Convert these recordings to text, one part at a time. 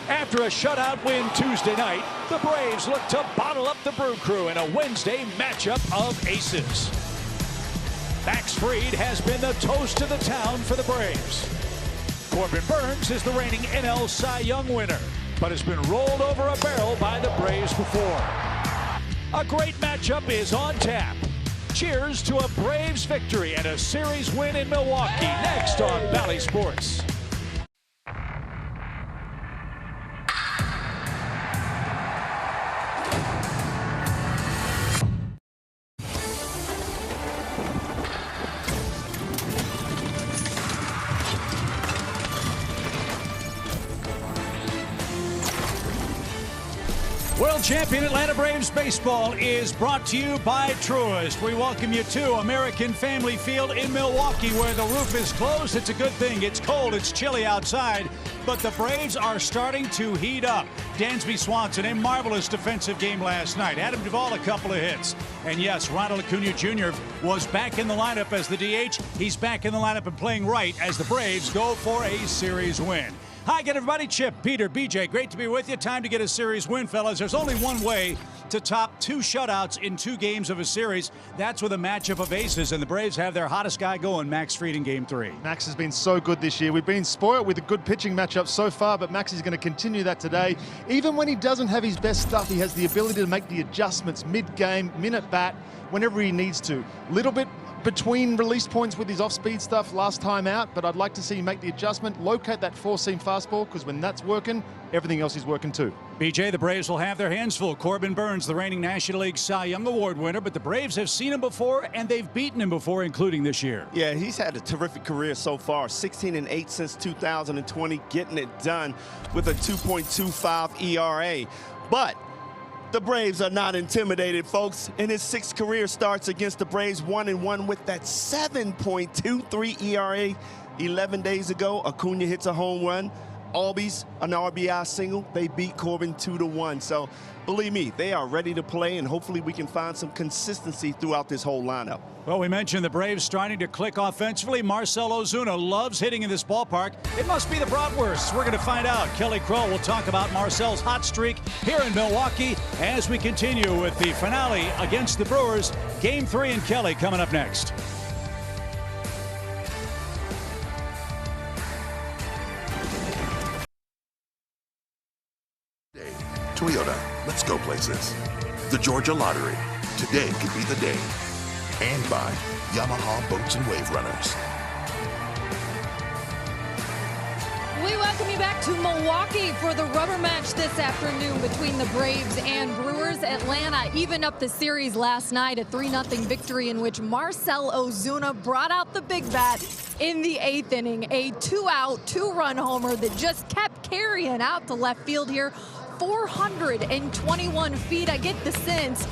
After a shutout win Tuesday night, the Braves look to bottle up the Brew Crew in a Wednesday matchup of aces. Max Fried has been the toast of the town for the Braves. Corbin Burnes is the reigning NL Cy Young winner, but has been rolled over a barrel by the Braves before. A great matchup is on tap. Cheers to a Braves victory and a series win in Milwaukee next on Bally Sports. World champion Atlanta Braves baseball is brought to you by Truist. We welcome you to American Family Field in Milwaukee, where the roof is closed. It's a good thing. It's cold, it's chilly outside, but the Braves are starting to heat up. Dansby Swanson, a marvelous defensive game last night. Adam Duvall, a couple of hits. And yes, Ronald Acuna Jr. was back in the lineup as the DH. He's back in the lineup and playing right as the Braves go for a series win. Hi again, everybody. Chip, Peter, BJ, great to be with you. Time to get a series win, fellas. There's only one way to top 2 shutouts in 2 games of a series. That's with a matchup of aces, and the Braves have their hottest guy going, Max Fried, in Game 3. Max has been so good this year. We've been spoiled with a good pitching matchup so far, but Max is going to continue that today. Even when he doesn't have his best stuff, he has the ability to make the adjustments mid-game, minute bat, whenever he needs to. Little bit between release points with his off-speed stuff last time out, but I'd like to see him make the adjustment, locate that 4-seam fastball, because when that's working, everything else is working too. BJ, the Braves will have their hands full. Corbin Burnes, the reigning National League Cy Young Award winner, but the Braves have seen him before, and they've beaten him before, including this year. Yeah, he's had a terrific career so far. 16-8 since 2020, getting it done with a 2.25 ERA. But the Braves are not intimidated, folks. In his 6 career starts against the Braves, 1-1 with that 7.23 ERA. 11 days ago, Acuna hits a home run. Albies, an RBI single. They beat Corbin 2-1. So believe me, they are ready to play, and hopefully we can find some consistency throughout this whole lineup. Well, we mentioned the Braves starting to click offensively. Marcell Ozuna loves hitting in this ballpark. It must be the bratwursts. We're going to find out. Kelly Crow will talk about Marcell's hot streak here in Milwaukee as we continue with the finale against the Brewers. Game 3 in Kelly coming up next. Toyota, let's go places. The Georgia Lottery. Today could be the day. And by Yamaha Boats and Wave Runners. We welcome you back to Milwaukee for the rubber match this afternoon between the Braves and Brewers. Atlanta evened up the series last night, a 3-0 victory in which Marcell Ozuna brought out the big bat in the 8th inning. A 2-out, 2-run homer that just kept carrying out to left field here. 421 feet. I get the sense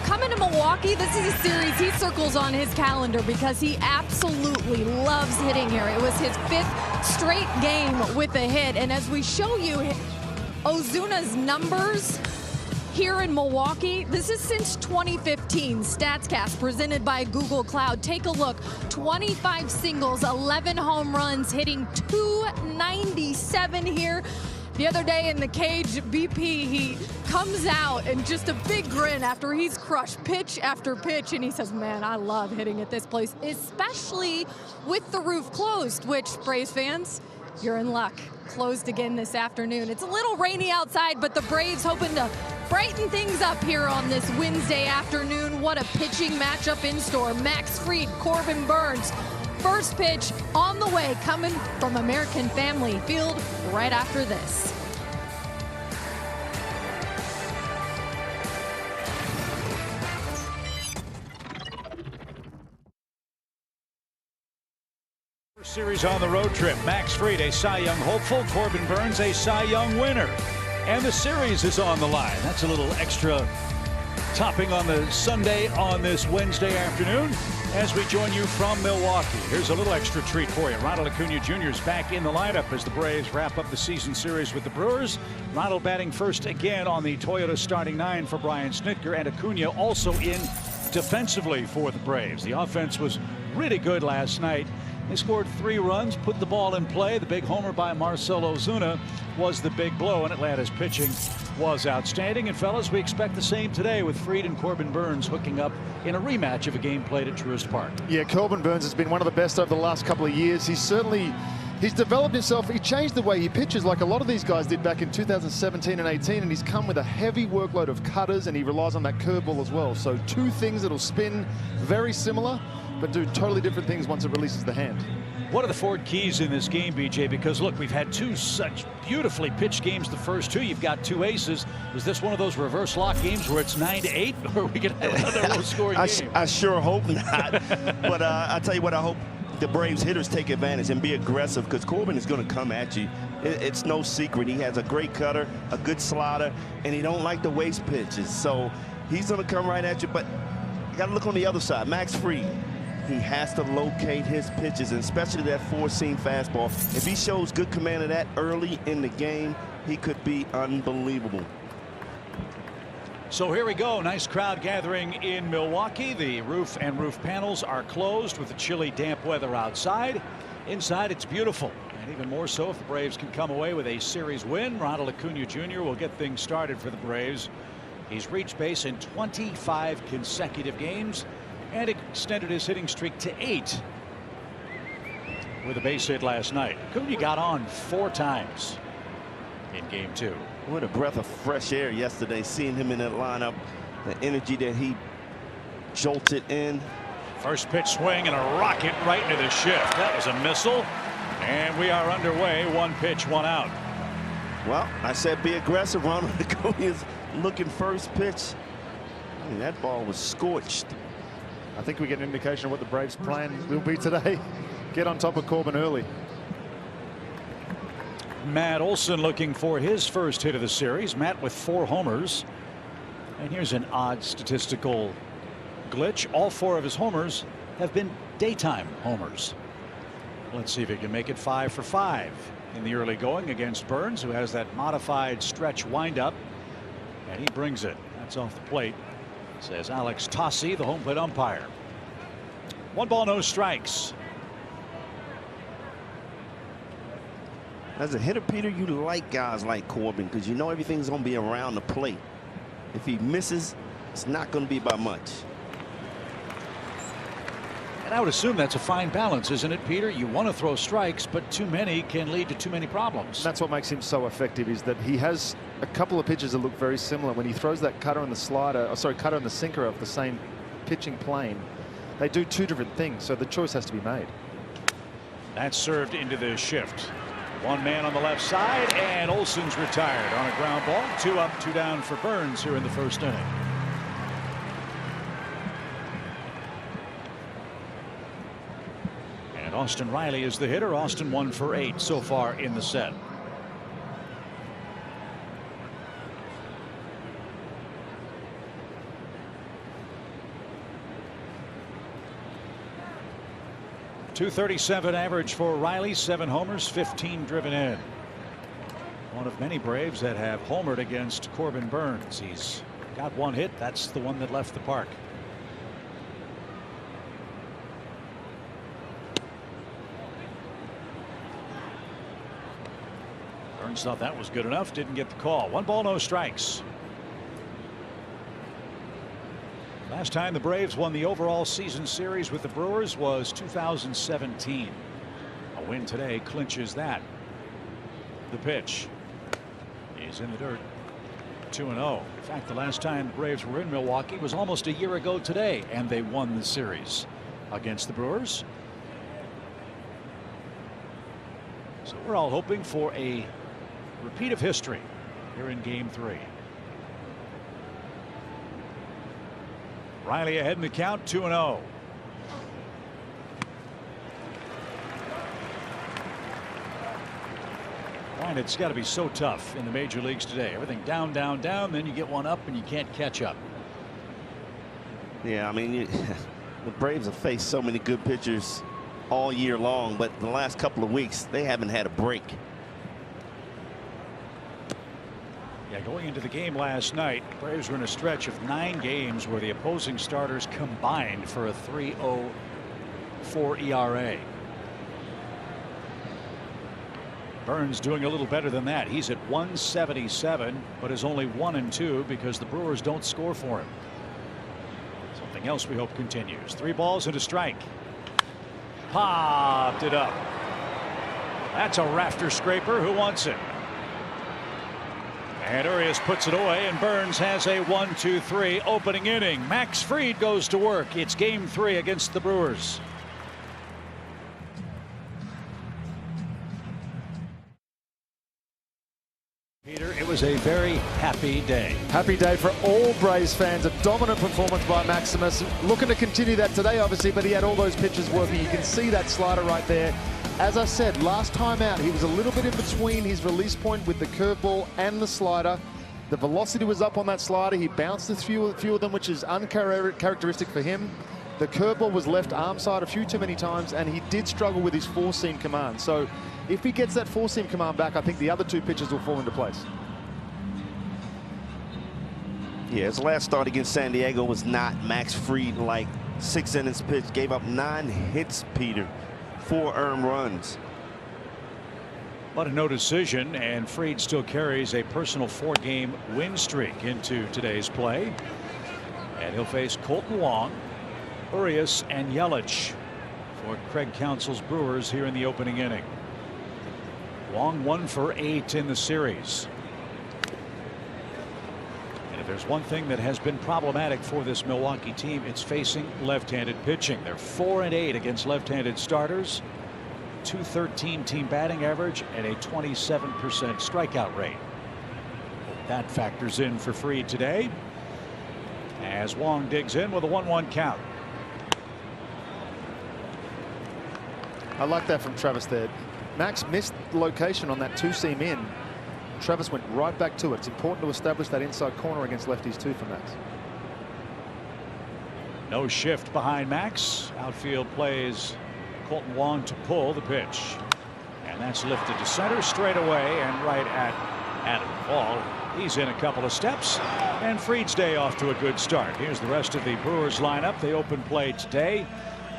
coming to Milwaukee, this is a series he circles on his calendar because he absolutely loves hitting here. It was his 5th straight game with a hit. And as we show you Ozuna's numbers here in Milwaukee, this is since 2015. StatsCast presented by Google Cloud. Take a look. 25 singles, 11 home runs, hitting .297 here. The other day in the cage, BP, he comes out and just a big grin after he's crushed pitch after pitch, and he says, man, I love hitting at this place, especially with the roof closed, which, Braves fans, you're in luck. Closed again this afternoon. It's a little rainy outside, but the Braves hoping to brighten things up here on this Wednesday afternoon. What a pitching matchup in store. Max Fried, Corbin Burnes. First pitch on the way, coming from American Family Field right after this. Series on the road trip. Max Fried, a Cy Young hopeful. Corbin Burnes, a Cy Young winner. And the series is on the line. That's a little extra topping on the Sunday on this Wednesday afternoon as we join you from Milwaukee. Here's a little extra treat for you. Ronald Acuna Jr. is back in the lineup as the Braves wrap up the season series with the Brewers. Ronald batting first again on the Toyota starting 9 for Brian Snitker, and Acuna also in defensively for the Braves. The offense was really good last night, They scored 3 runs, put the ball in play. The big homer by Marcell Ozuna was the big blow, and Atlanta's pitching was outstanding. And fellas, we expect the same today with Fried and Corbin Burnes hooking up in a rematch of a game played at Truist Park. Yeah, Corbin Burnes has been one of the best over the last couple of years. He's developed himself. He changed the way he pitches like a lot of these guys did back in 2017 and 18, and he's come with a heavy workload of cutters, and he relies on that curveball as well. So 2 things that'll spin very similar, but do totally different things once it releases the hand. What are the 4 keys in this game, BJ? Because look, we've had 2 such beautifully pitched games. The first 2, you've got 2 aces. Is this one of those reverse lock games where it's 9-8, or are we going to have another low-scoring game? I sure hope not. But I tell you what, I hope the Braves hitters take advantage and be aggressive, because Corbin is going to come at you. It's no secret. He has a great cutter, a good slider, and he don't like the waste pitches. So he's going to come right at you. But you got to look on the other side. Max Fried, he has to locate his pitches, and especially that 4-seam fastball. If he shows good command of that early in the game, he could be unbelievable. So here we go. Nice crowd gathering in Milwaukee. The roof and roof panels are closed with the chilly, damp weather outside. Inside, it's beautiful. And even more so if the Braves can come away with a series win. Ronald Acuna Jr. will get things started for the Braves. He's reached base in 25 consecutive games and extended his hitting streak to 8 with a base hit last night. Acuna got on 4 times in game 2. What a breath of fresh air yesterday, seeing him in that lineup, the energy that he jolted in. First pitch swing and a rocket right into the shift. That was a missile, and we are underway. 1 pitch, 1 out. Well, I said be aggressive. Ronald Acuna is looking first pitch. I mean, that ball was scorched. I think we get an indication of what the Braves' plan will be today. Get on top of Corbin early. Matt Olson looking for his first hit of the series. Matt with 4 homers. And here's an odd statistical glitch. All 4 of his homers have been daytime homers. Let's see if he can make it 5 for 5 in the early going against Burnes, who has that modified stretch windup. And he brings it. That's off the plate, says Alex Tossi, the home plate umpire. 1 ball, no strikes. As a hitter, Peter, you like guys like Corbin because you know everything's going to be around the plate. If he misses, it's not going to be by much. And I would assume that's a fine balance, isn't it, Peter? You want to throw strikes, but too many can lead to too many problems. That's what makes him so effective, is that he has a couple of pitches that look very similar. When he throws that cutter and the slider, cutter and the sinker off the same pitching plane, they do 2 different things, so the choice has to be made. That's served into the shift. 1 man on the left side, and Olson's retired on a ground ball. 2 up, 2 down for Burnes here in the first inning. And Austin Riley is the hitter. Austin 1 for 8 so far in the set. .237 average for Riley, 7 homers, 15 driven in. One of many Braves that have homered against Corbin Burnes. He's got 1 hit. That's the one that left the park. Burnes thought that was good enough, didn't get the call. 1 ball, no strikes. Last time the Braves won the overall season series with the Brewers was 2017. A win today clinches that. The pitch is in the dirt. 2-0. In fact, the last time the Braves were in Milwaukee was almost a year ago today, and they won the series against the Brewers. So we're all hoping for a repeat of history here in game 3. Riley ahead in the count, 2-0. And it's got to be so tough in the major leagues today. Everything down, down, down, then you get 1 up and you can't catch up. Yeah, I mean, the Braves have faced so many good pitchers all year long, but the last couple of weeks they haven't had a break. Yeah, going into the game last night, Braves were in a stretch of 9 games where the opposing starters combined for a 3.04 ERA. Burns doing a little better than that. He's at 177, but is only 1-2 because the Brewers don't score for him. Something else we hope continues. 3 balls and a strike. Popped it up. That's a rafter scraper. Who wants it? And Urias puts it away, and Burns has a 1-2-3 opening inning. Max Fried goes to work. It's game 3 against the Brewers. Peter, it was a very happy day. Happy day for all Braves fans. A dominant performance by Maximus. Looking to continue that today, obviously, but he had all those pitches working. You can see that slider right there. As I said, last time out, he was a little bit in between his release point with the curveball and the slider. The velocity was up on that slider. He bounced a few of them, which is uncharacteristic for him. The curveball was left arm side a few too many times, and he did struggle with his 4-seam command. So if he gets that 4-seam command back, I think the other 2 pitches will fall into place. Yeah, his last start against San Diego was not Max Fried like. 6 innings pitched, gave up 9 hits, Peter, 4 earned runs. But a no decision, and Fried still carries a personal 4-game win streak into today's play. And he'll face Colton Wong, Urias, and Yelich for Craig Counsell's Brewers here in the opening inning. Wong 1 for 8 in the series. And if there's one thing that has been problematic for this Milwaukee team, it's facing left-handed pitching. They're 4-8 against left-handed starters, .213 team batting average, and a 27% strikeout rate. That factors in for Fried today as Wong digs in with a 1-1 count. I like that from Travis there. Max missed the location on that 2-seam in. Travis went right back to it. It's important to establish that inside corner against lefties too for Max. No shift behind Max. Outfield plays Colton Wong to pull the pitch. And that's lifted to center straight away and right at Adam Ball. He's in a couple of steps, and Fried's day off to a good start. Here's the rest of the Brewers lineup. They open play today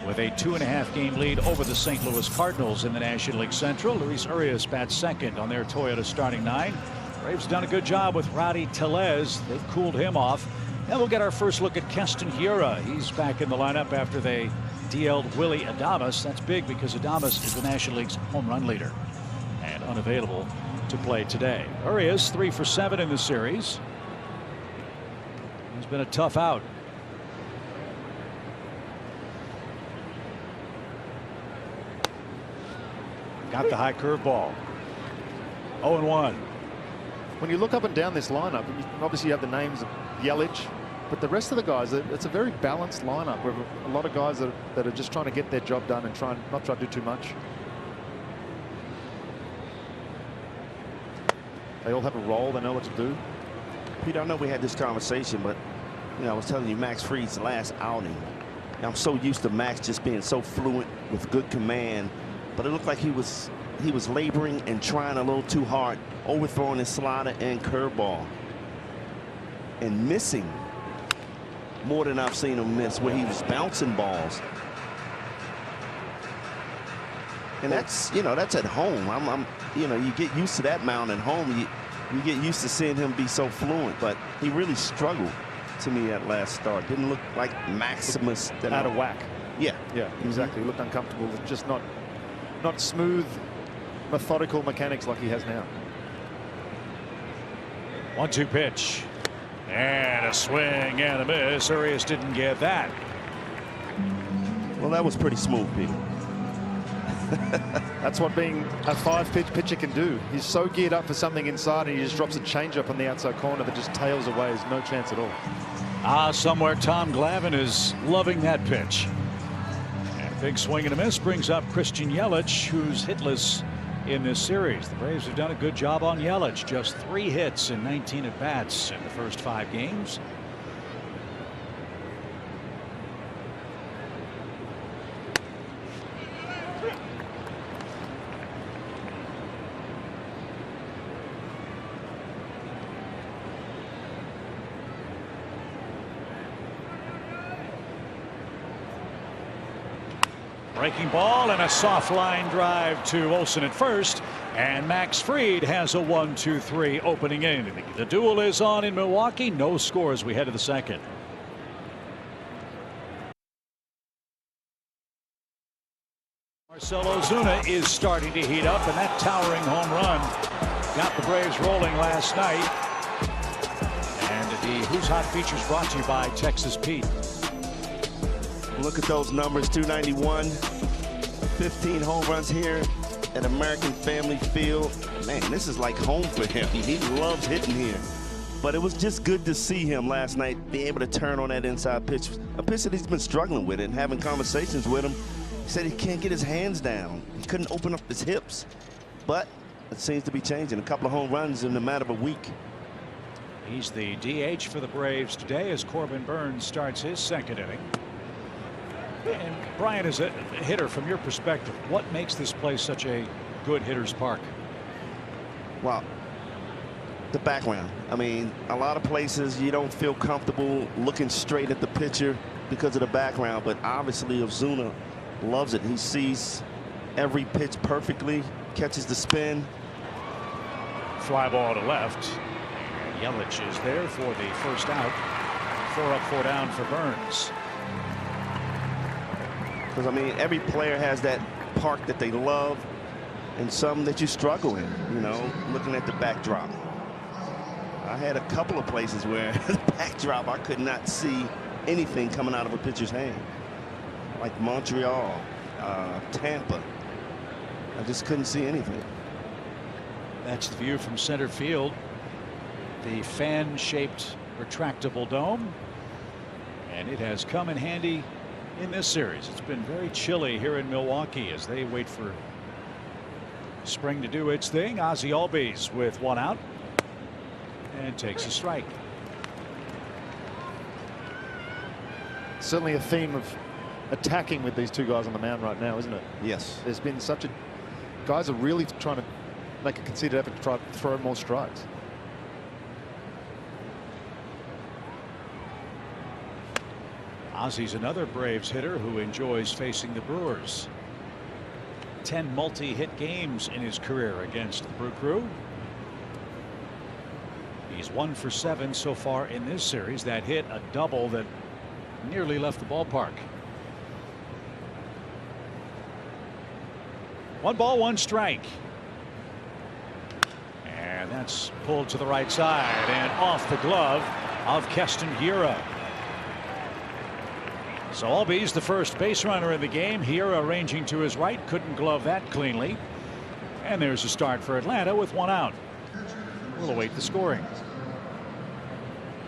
with a 2.5-game lead over the St. Louis Cardinals in the National League Central. Luis Urias bats second on their Toyota starting 9. Braves done a good job with Rowdy Tellez. They've cooled him off. And we'll get our first look at Keston Hiura. He's back in the lineup after they DL'd Willy Adames. That's big because Adames is the National League's home run leader and unavailable to play today. Urias 3 for 7 in the series. He's been a tough out. Got the high curveball. 0-1. When you look up and down this lineup, obviously you have the names of Yelich, but the rest of the guys, it's a very balanced lineup with a lot of guys that are just trying to get their job done and not try to do too much. They all have a role. They know what to do. Peter, I know we had this conversation, but I was telling you Max Fried's last outing. I'm so used to Max just being so fluent with good command, but it looked like he was laboring and trying a little too hard, overthrowing his slider and curveball, and missing more than I've seen him miss, where he was bouncing balls. And that's at home. You get used to that mound at home. You get used to seeing him be so fluent, but he really struggled to me at last start. Didn't look like Maximus. Out of whack. Yeah. Yeah, exactly. He looked uncomfortable. Just not smooth, methodical mechanics like he has now. 1-2 pitch. And a swing and a miss. Urias didn't get that. Well, that was pretty smooth, Peter. That's what being a 5-pitch pitcher can do. He's so geared up for something inside, and he just drops a changeup on the outside corner that just tails away. There's no chance at all. Somewhere Tom Glavine is loving that pitch. And a big swing and a miss brings up Christian Yelich, who's hitless in this series. The Braves have done a good job on Yelich. Just 3 hits in 19 at-bats in the first 5 games. Breaking ball and a soft line drive to Olsen at first. And Max Fried has a 1-2-3 opening inning. The duel is on in Milwaukee. No score as we head to the second. Marcell Ozuna is starting to heat up, and that towering home run got the Braves rolling last night. And the Who's Hot features brought to you by Texas Pete. Look at those numbers, 291, 15 home runs here at American Family Field. Man, this is like home for him. He loves hitting here. But it was just good to see him last night be able to turn on that inside pitch, a pitch that he's been struggling with, and having conversations with him. He said he can't get his hands down. He couldn't open up his hips. But it seems to be changing. A couple of home runs in a matter of a week. He's the DH for the Braves today as Corbin Burns starts his second inning. And Brian, as a hitter, from your perspective, what makes this place such a good hitter's park? Well, the background. I mean, a lot of places you don't feel comfortable looking straight at the pitcher because of the background, but obviously Ozuna loves it. He sees every pitch perfectly, catches the spin. Fly ball to left. Yelich is there for the first out. 4 up, 4 down for Burns. Because, I mean, every player has that park that they love and some that you struggle in, you know, looking at the backdrop. I had a couple of places where the backdrop, I could not see anything coming out of a pitcher's hand. Like Montreal, Tampa. I just couldn't see anything. That's the view from center field. The fan-shaped retractable dome. And it has come in handy in this series. It's been very chilly here in Milwaukee as they wait for spring to do its thing. Ozzie Albies with 1 out and takes a strike. Certainly a theme of attacking with these two guys on the mound right now, isn't it? Yes. There's been such a... Guys are really trying to make a concerted effort to try to throw more strikes. Ozzie's another Braves hitter who enjoys facing the Brewers. 10 multi-hit games in his career against the Brew Crew. He's 1 for 7 so far in this series. That hit a double that nearly left the ballpark. 1 ball, 1 strike. And that's pulled to the right side and off the glove of Keston Hiura. So Albies, the first base runner in the game. Hiura ranging to his right, couldn't glove that cleanly. And there's a start for Atlanta with 1 out. We'll await the scoring.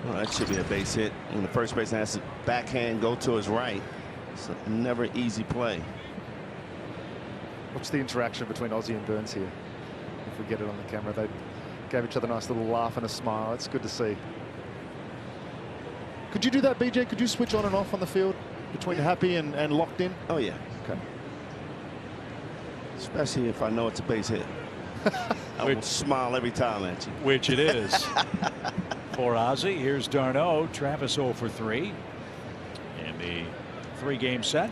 Well, that should be a base hit. When the first baseman has to backhand go to his right. It's a never easy play. What's the interaction between Ozzie and Burns here? If we get it on the camera, they gave each other a nice little laugh and a smile. It's good to see. Could you do that, BJ? Could you switch on and off on the field between happy and locked in? Oh, yeah. Okay. Especially if I know it's a base hit. I will smile every time at you. Which it is. For Ozzie, here's d'Arnaud. Travis 0 for 3 in the 3-game set.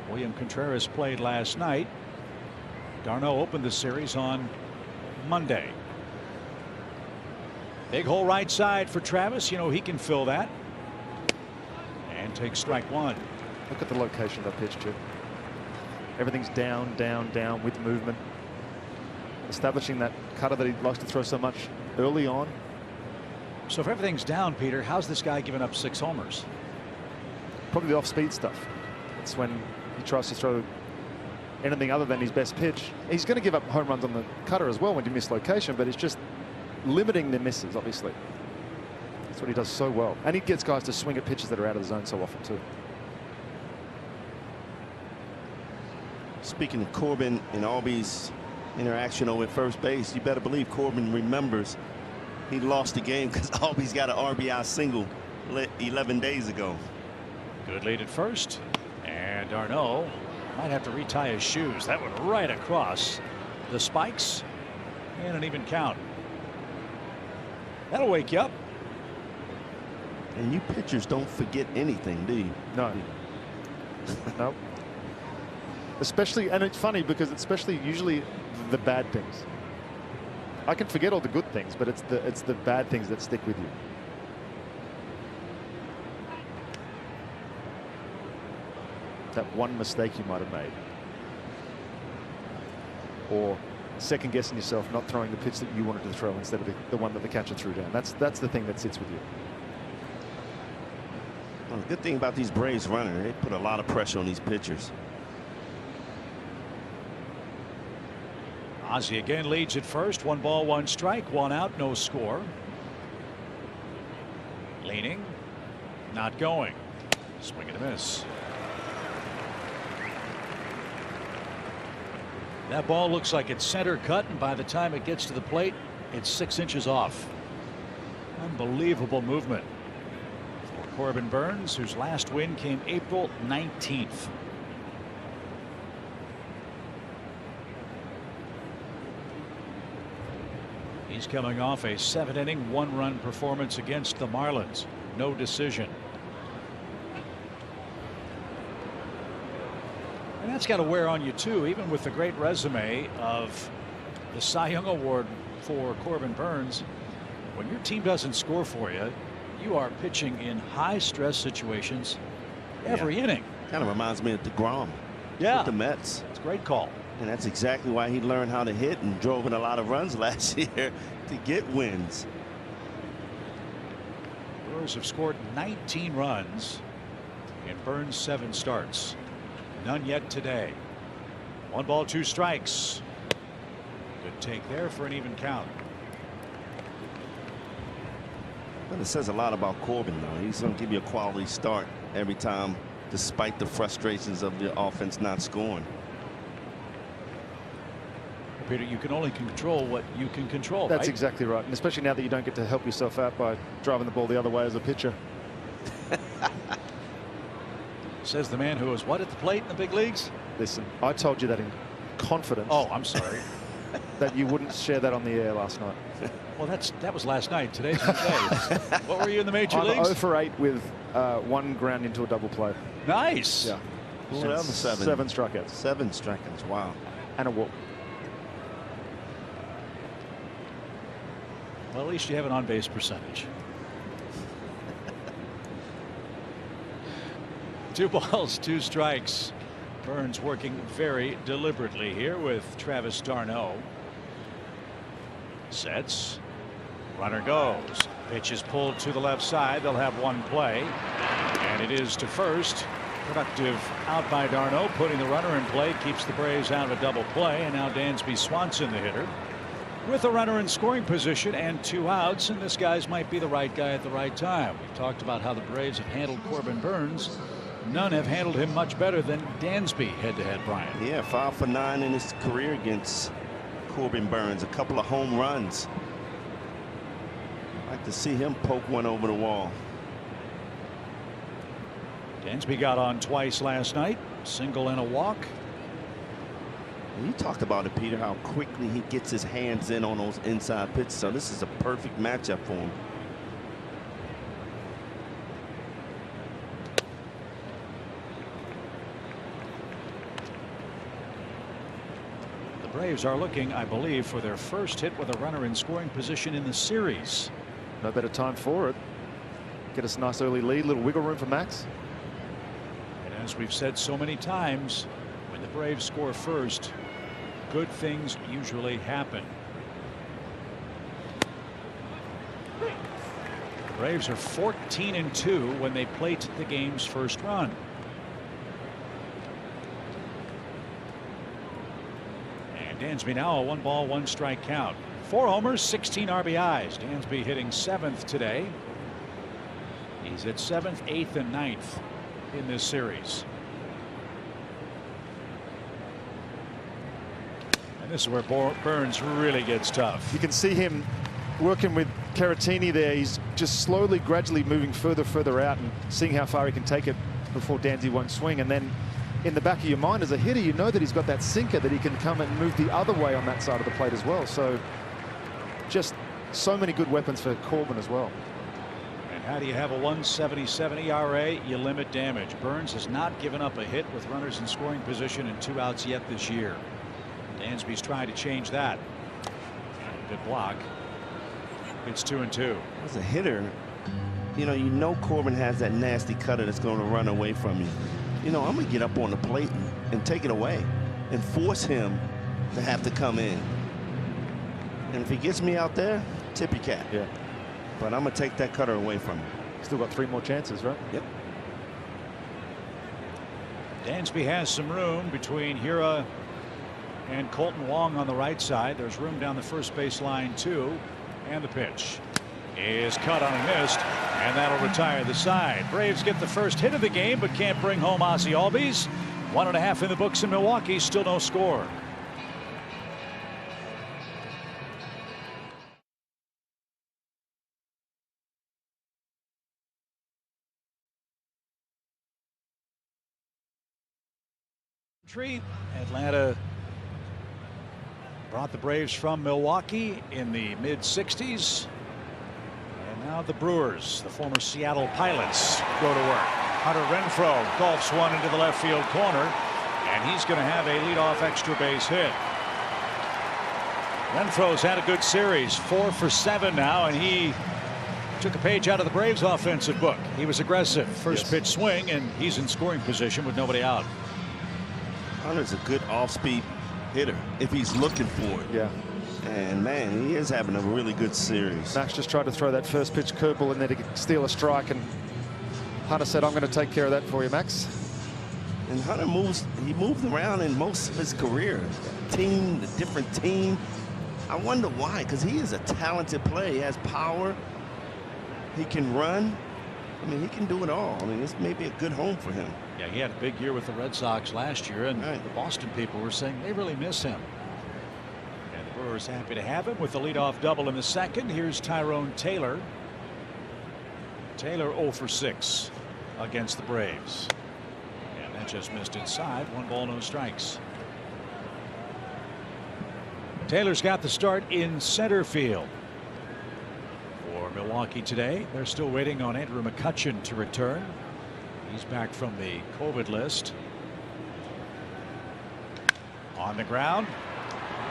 William Contreras played last night. d'Arnaud opened the series on Monday. Big hole right side for Travis. You know, he can fill that. And take strike 1. Look at the location of that pitch, too. Everything's down, down, down with movement. Establishing that cutter that he likes to throw so much early on. So if everything's down, Peter, how's this guy giving up 6 homers? Probably the off-speed stuff. It's when he tries to throw anything other than his best pitch. He's going to give up home runs on the cutter as well when you miss location, but it's just limiting the misses, obviously. That's what he does so well. And he gets guys to swing at pitches that are out of the zone so often, too. Speaking of Corbin and Albies' interaction over at first base, you better believe Corbin remembers he lost the game because Albies got an RBI single 11 days ago. Good lead at first. And d'Arnaud might have to retie his shoes. That went right across the spikes. And an even count. That'll wake you up. And you pitchers don't forget anything, do you? No. Nope. Especially, and it's funny because especially usually the bad things. I can forget all the good things, but it's the bad things that stick with you. That one mistake you might have made, or second guessing yourself not throwing the pitch that you wanted to throw instead of the one that the catcher threw down. That's the thing that sits with you. Well, the good thing about these Braves running, they put a lot of pressure on these pitchers. Ozzie again leads at first. 1 ball, 1 strike, 1 out, no score. Leaning, not going. Swing and a miss. That ball looks like it's center cut, and by the time it gets to the plate, it's 6 inches off. Unbelievable movement for Corbin Burnes, whose last win came April 19th. He's coming off a 7-inning, 1-run performance against the Marlins. No decision. And that's got to wear on you too, even with the great resume of the Cy Young Award for Corbin Burnes. When your team doesn't score for you, you are pitching in high stress situations every inning. Kind of reminds me of DeGrom. Yeah, with the Mets. It's a great call. And that's exactly why he learned how to hit and drove in a lot of runs last year to get wins. Brewers have scored 19 runs in Burnes' 7 starts. None yet today. 1 ball, 2 strikes. Good take there for an even count. Well, it says a lot about Corbin, though. He's going to give you a quality start every time, despite the frustrations of the offense not scoring. Peter, you can only control what you can control. That's right? exactly right, and especially now that you don't get to help yourself out by driving the ball the other way as a pitcher. Says the man who was what at the plate in the big leagues? Listen, I told you that in confidence. Oh, I'm sorry. That you wouldn't share that on the air last night. Well, that was last night. Today's today. What were you in the major I'm leagues? 0 for 8 with 1 ground into a double play. Nice. Yeah. Well, that was 7 strikeouts. 7 strikeouts. Wow. And a walk. Well, at least you have an on-base percentage. 2 balls, 2 strikes. Burnes working very deliberately here with Travis d'Arnaud. Sets. Runner goes. Pitch is pulled to the left side. They'll have 1 play. And it is to first. Productive out by d'Arnaud, putting the runner in play, keeps the Braves out of a double play. And now Dansby Swanson, the hitter, with a runner in scoring position and 2 outs, and this guy's might be the right guy at the right time. We've talked about how the Braves have handled Corbin Burnes. None have handled him much better than Dansby head-to-head, Brian. Yeah, 5 for 9 in his career against Corbin Burnes. A couple of home runs. I'd like to see him poke one over the wall. Dansby got on twice last night, single and a walk. You talked about it, Peter, how quickly he gets his hands in on those inside pitches. So this is a perfect matchup for him. The Braves are looking, I believe, for their first hit with a runner in scoring position in the series. No better time for it. Get us a nice early lead, little wiggle room for Max. And as we've said so many times, when the Braves score first, good things usually happen. The Braves are 14-2 when they plate the game's first run. And Dansby now a 1 ball, 1 strike count. 4 homers, 16 RBIs. Dansby hitting 7th today. He's at 7th, 8th, and 9th in this series. And this is where Burnes really gets tough. You can see him working with Caratini there. He's just slowly, gradually moving further out and seeing how far he can take it before Dansby won't swing. And then in the back of your mind as a hitter, you know that he's got that sinker that he can come and move the other way on that side of the plate as well. So just so many good weapons for Corbin as well. And And how do you have a 1.77 ERA? You limit damage. Burns has not given up a hit with runners in scoring position and 2 outs yet this year. Dansby's trying to change that. Good block. It's 2-2. As a hitter, you know Corbin has that nasty cutter that's going to run away from you. I'm going to get up on the plate and take it away and force him to have to come in. And if he gets me out there, tip your cap. Yeah. But I'm going to take that cutter away from him. Still got 3 more chances, right? Yep. Dansby has some room between Hira and Colton Wong on the right side. There's room down the first base line too. And the pitch is cut on and missed, and that'll retire the side. Braves get the first hit of the game but can't bring home Ozzie Albies. 1.5 in the books in Milwaukee. Still no score. Atlanta brought the Braves from Milwaukee in the mid-60s. And now the Brewers, the former Seattle Pilots, go to work. Hunter Renfroe golfs one into the left field corner, and he's going to have a leadoff extra base hit. Renfroe's had a good series, 4 for 7 now, and he took a page out of the Braves offensive book. He was aggressive. First pitch swing, and he's in scoring position with nobody out. Hunter's a good off-speed hitter if he's looking for it. Yeah. And man, he is having a really good series. Max just tried to throw that first pitch curveball in there to steal a strike, and Hunter said, I'm going to take care of that for you, Max. And Hunter moved around in most of his career. A different team. I wonder why, because he is a talented player. He has power. He can run. I mean, he can do it all. I mean, this may be a good home for him. Yeah, he had a big year with the Red Sox last year, and right. The Boston people were saying they really miss him. And the Brewers happy to have him with the leadoff double in the second. Here's Tyrone Taylor. Taylor 0 for 6 against the Braves. And that just missed inside. 1 ball, no strikes. Taylor's got the start in center field for Milwaukee today. They're still waiting on Andrew McCutchen to return. He's back from the COVID list. On the ground.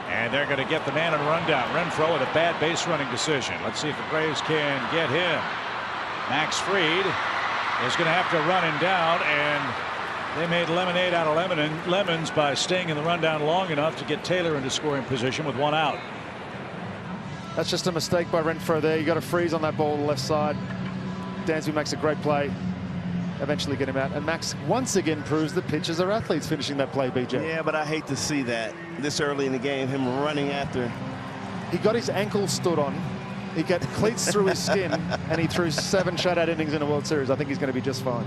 And they're going to get the man and run down. Renfroe with a bad base running decision. Let's see if the Braves can get him. Max Fried is going to have to run him down, and they made lemonade out of lemons by staying in the rundown long enough to get Taylor into scoring position with 1 out. That's just a mistake by Renfroe there. You got to freeze on that ball on the left side. Dansby makes a great play. Eventually get him out. And Max once again proves that pitchers are athletes finishing that play, BJ. Yeah, but I hate to see that this early in the game, him running after. He got his ankle stood on. He got cleats through his skin, and he threw 7 shutout innings in a World Series. I think he's going to be just fine.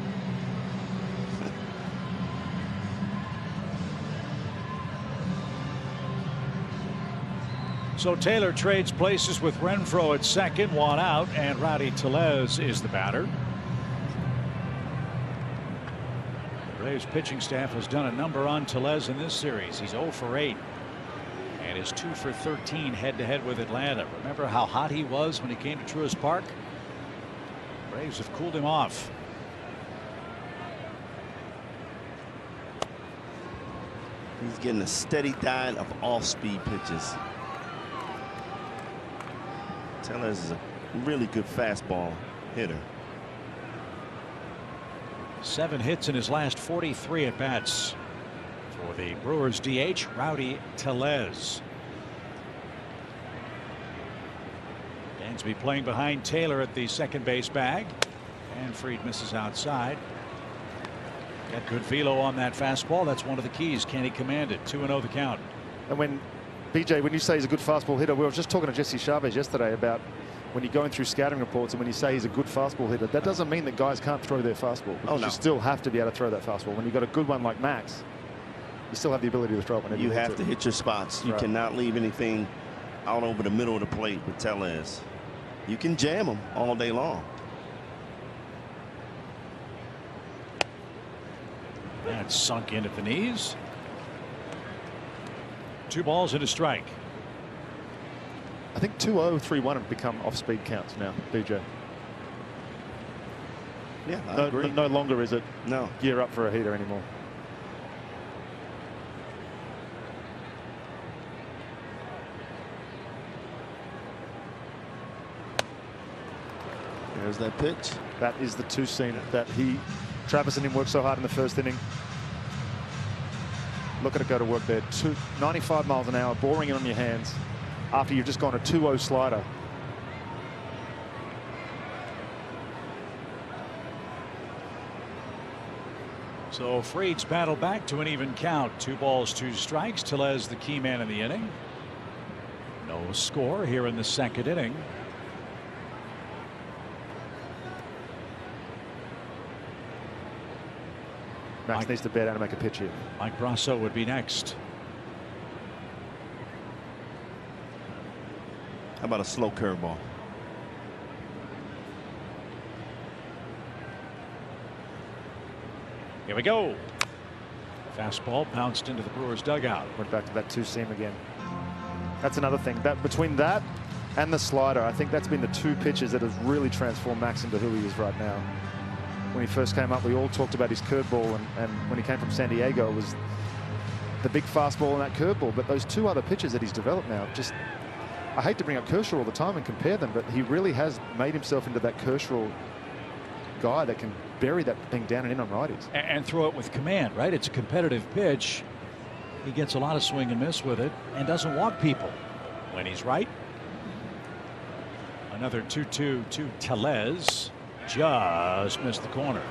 So Taylor trades places with Renfroe at second, 1 out, and Rowdy Tellez is the batter. The Braves pitching staff has done a number on Tellez in this series. He's 0 for 8 and is 2 for 13 head-to-head with Atlanta. Remember how hot he was when he came to Truist Park? The Braves have cooled him off. He's getting a steady diet of off-speed pitches. Tellez is a really good fastball hitter. 7 hits in his last 43 at bats for the Brewers DH Rowdy Tellez. Dansby playing behind Taylor at the second base bag, and Fried misses outside. Got good velo on that fastball. That's one of the keys. Can he command it? 2-0 the count. And when BJ, when you say he's a good fastball hitter, we were just talking to Jesse Chavez yesterday about when you're going through scouting reports and when you say he's a good fastball hitter, that doesn't mean that guys can't throw their fastball. Oh, no. You still have to be able to throw that fastball. When you've got a good one like Max, you still have the ability to throw it whenever you want have to hit your spots. You cannot leave anything out over the middle of the plate with Tellez. You can jam him all day long. That's sunk in at the knees. 2 balls and a strike. I think 2-0, 3-1 have become off-speed counts now, BJ. Yeah, I agree. No longer is it gear up for a heater anymore. There's that pitch. That is the two-seam that Travis and him worked so hard in the first inning. Look at it go to work there. 95 miles an hour, boring it on your hands after you've just gone a 2-0 slider. So Fried's battled back to an even count. 2 balls, 2 strikes. Tellez the key man in the inning. No score here in the second inning. Max needs to bear down and make a pitch here. Mike Brasso would be next. How about a slow curveball? Here we go. Fastball bounced into the Brewers dugout. Went back to that two-seam again. That's another thing. That between that and the slider, I think that's been the 2 pitches that has really transformed Max into who he is right now. When he first came up, we all talked about his curveball, and when he came from San Diego, it was the big fastball and that curveball. But those 2 other pitches that he's developed now, just, I hate to bring up Kershaw all the time and compare them, but he really has made himself into that Kershaw guy that can bury that thing down and in on righties. And throw it with command, right? It's a competitive pitch. He gets a lot of swing and miss with it and doesn't walk people when he's right. Another 2-2 to Tellez. Just missed the corner.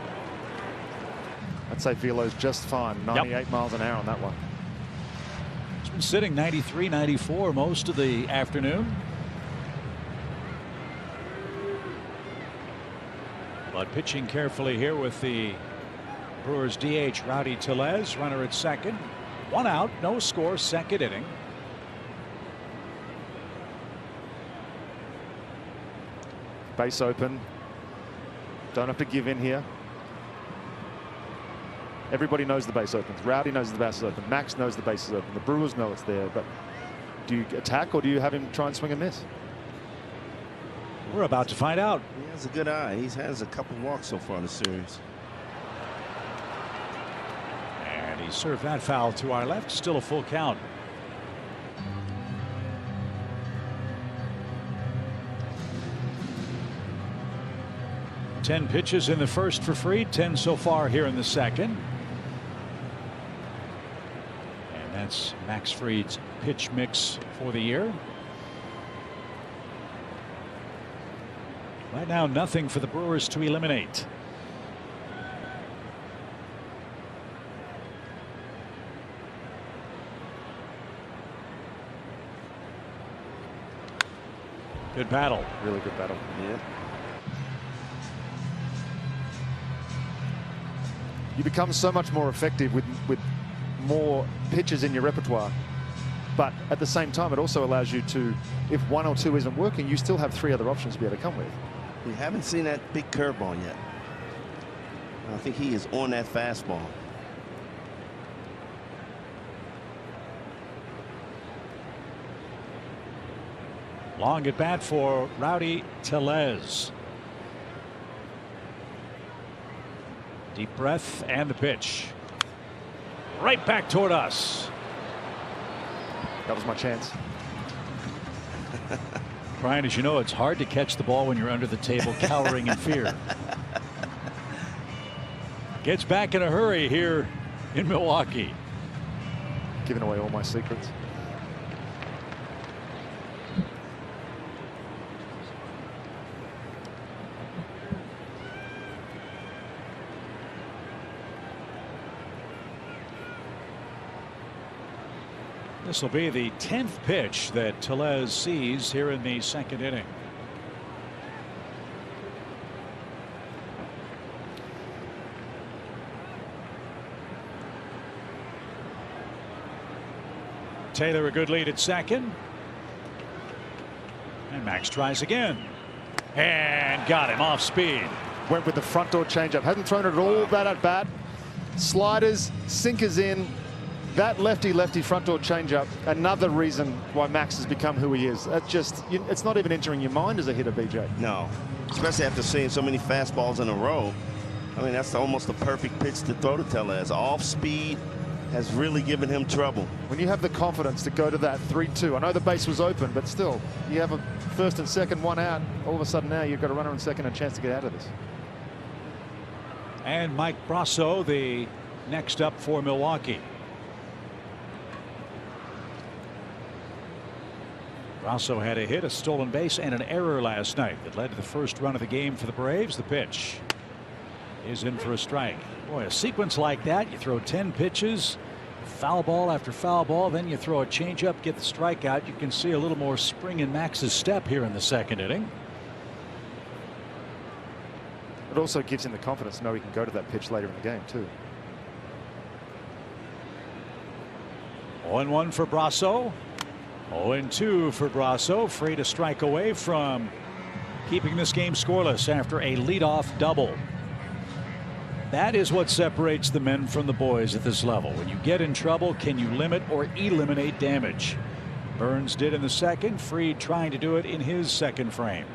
I'd say Velo's just fine. 98 miles an hour on that one. He's been sitting 93, 94 most of the afternoon. But pitching carefully here with the Brewers DH Rowdy Tellez. Runner at second. 1 out, no score, second inning. Base open. Don't have to give in here. Everybody knows the base opens. Rowdy knows the base is open. Max knows the base is open. The Brewers know it's there. But do you attack or do you have him try and swing and miss? We're about to find out. He has a good eye. He has a couple walks so far in the series. And he served that foul to our left. Still a full count. Ten pitches in the first for Fried, 10 so far here in the second. And that's Max Fried's pitch mix for the year. Right now, nothing for the Brewers to eliminate. Good battle. Really good battle. Yeah. You become so much more effective with more pitches in your repertoire. But at the same time, it also allows you to, if 1 or 2 isn't working, you still have 3 other options to be able to come with. We haven't seen that big curveball yet. I think he is on that fastball. Long at bat for Rowdy Tellez. Deep breath and the pitch. Right back toward us. That was my chance. Brian, as you know, it's hard to catch the ball when you're under the table cowering in fear. Gets back in a hurry here in Milwaukee. Giving away all my secrets. This will be the 10th pitch that Tellez sees here in the second inning. Taylor a good lead at second. And Max tries again. And got him off speed. Went with the front door changeup. Hasn't thrown it all that at bat. Sliders, sinkers in. That lefty front door changeup, another reason why Max has become who he is. That's just, it's not even entering your mind as a hitter, BJ. No, especially after seeing so many fastballs in a row. I mean, that's almost a perfect pitch to throw to Tellez. Off speed has really given him trouble. When you have the confidence to go to that 3-2, I know the base was open, but still, you have a first and second, one out. All of a sudden now you've got a runner on second and a chance to get out of this. And Mike Brasso, the next up for Milwaukee. Brasso had a hit, a stolen base, and an error last night that led to the first run of the game for the Braves. The pitch is in for a strike. Boy, a sequence like that, you throw 10 pitches, foul ball after foul ball, then you throw a changeup, get the strikeout. You can see a little more spring in Max's step here in the second inning. It also gives him the confidence to know he can go to that pitch later in the game too. 0-1 for Brasso. 0-2 for Brasso. Free to strike away from keeping this game scoreless after a leadoff double. That is what separates the men from the boys at this level. When you get in trouble, can you limit or eliminate damage? Burns did in the second. Fried trying to do it in his second frame.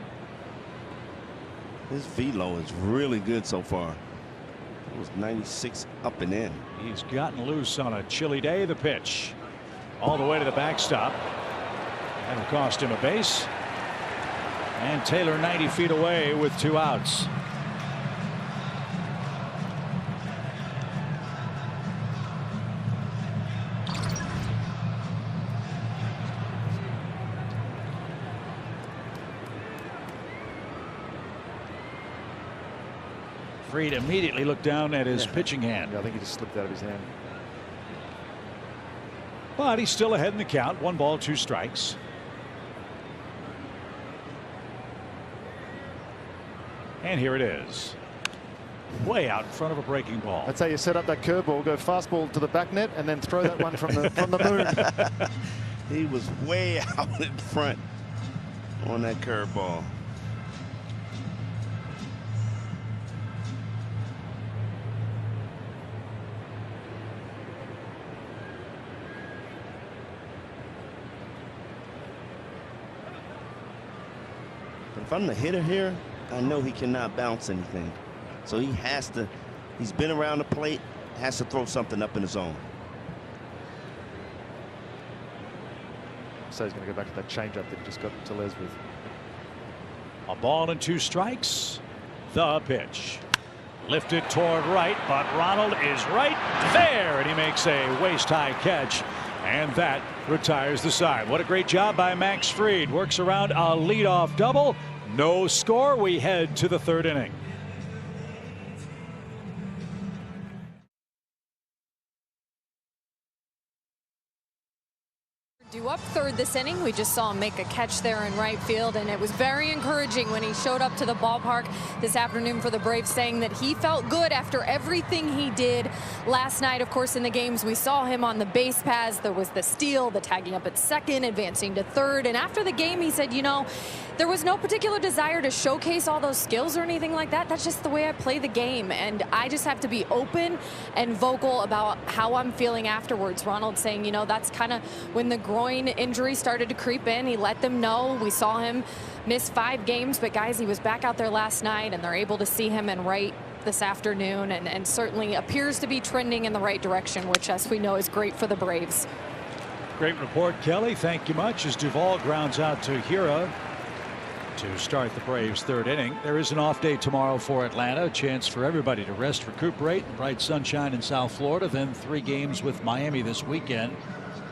His velo is really good so far. It was 96 up and in. He's gotten loose on a chilly day. The pitch all the way to the backstop. That'll cost him a base. And Taylor 90 feet away with 2 outs. Fried immediately looked down at his pitching hand. Yeah, I think he just slipped out of his hand. But he's still ahead in the count. 1 ball, 2 strikes. And here it is. Way out in front of a breaking ball. That's how you set up that curveball. Go fastball to the back net and then throw that one from the moon. He was way out in front on that curveball. If I'm the hitter here, I know he cannot bounce anything. So he has to, he's been around the plate, has to throw something up in the zone. So he's going to go back to that changeup that he just got Tellez with. A ball and 2 strikes. The pitch. Lifted toward right, but Ronald is right there, and he makes a waist-high catch. And that retires the side. What a great job by Max Fried. Works around a leadoff double. No score. We head to the 3rd inning. Due up 3rd this inning. We just saw him make a catch there in right field, and it was very encouraging when he showed up to the ballpark this afternoon for the Braves, saying that he felt good after everything he did last night. Of course, in the games we saw him on the base paths. There was the steal, the tagging up at second, advancing to 3rd, and after the game he said, you know, there was no particular desire to showcase all those skills or anything like that. That's just the way I play the game, and I just have to be open and vocal about how I'm feeling afterwards. Ronald saying, you know, that's kind of when the groin injury started to creep in. He let them know. We saw him miss 5 games, but guys, he was back out there last night, and they're able to see him in right this afternoon, and certainly appears to be trending in the right direction, which, as we know, is great for the Braves. Great report, Kelly. Thank you much. As Duvall grounds out to Hira to start the Braves' 3rd inning. There is an off day tomorrow for Atlanta. A chance for everybody to rest, recuperate. Bright sunshine in South Florida. Then 3 games with Miami this weekend.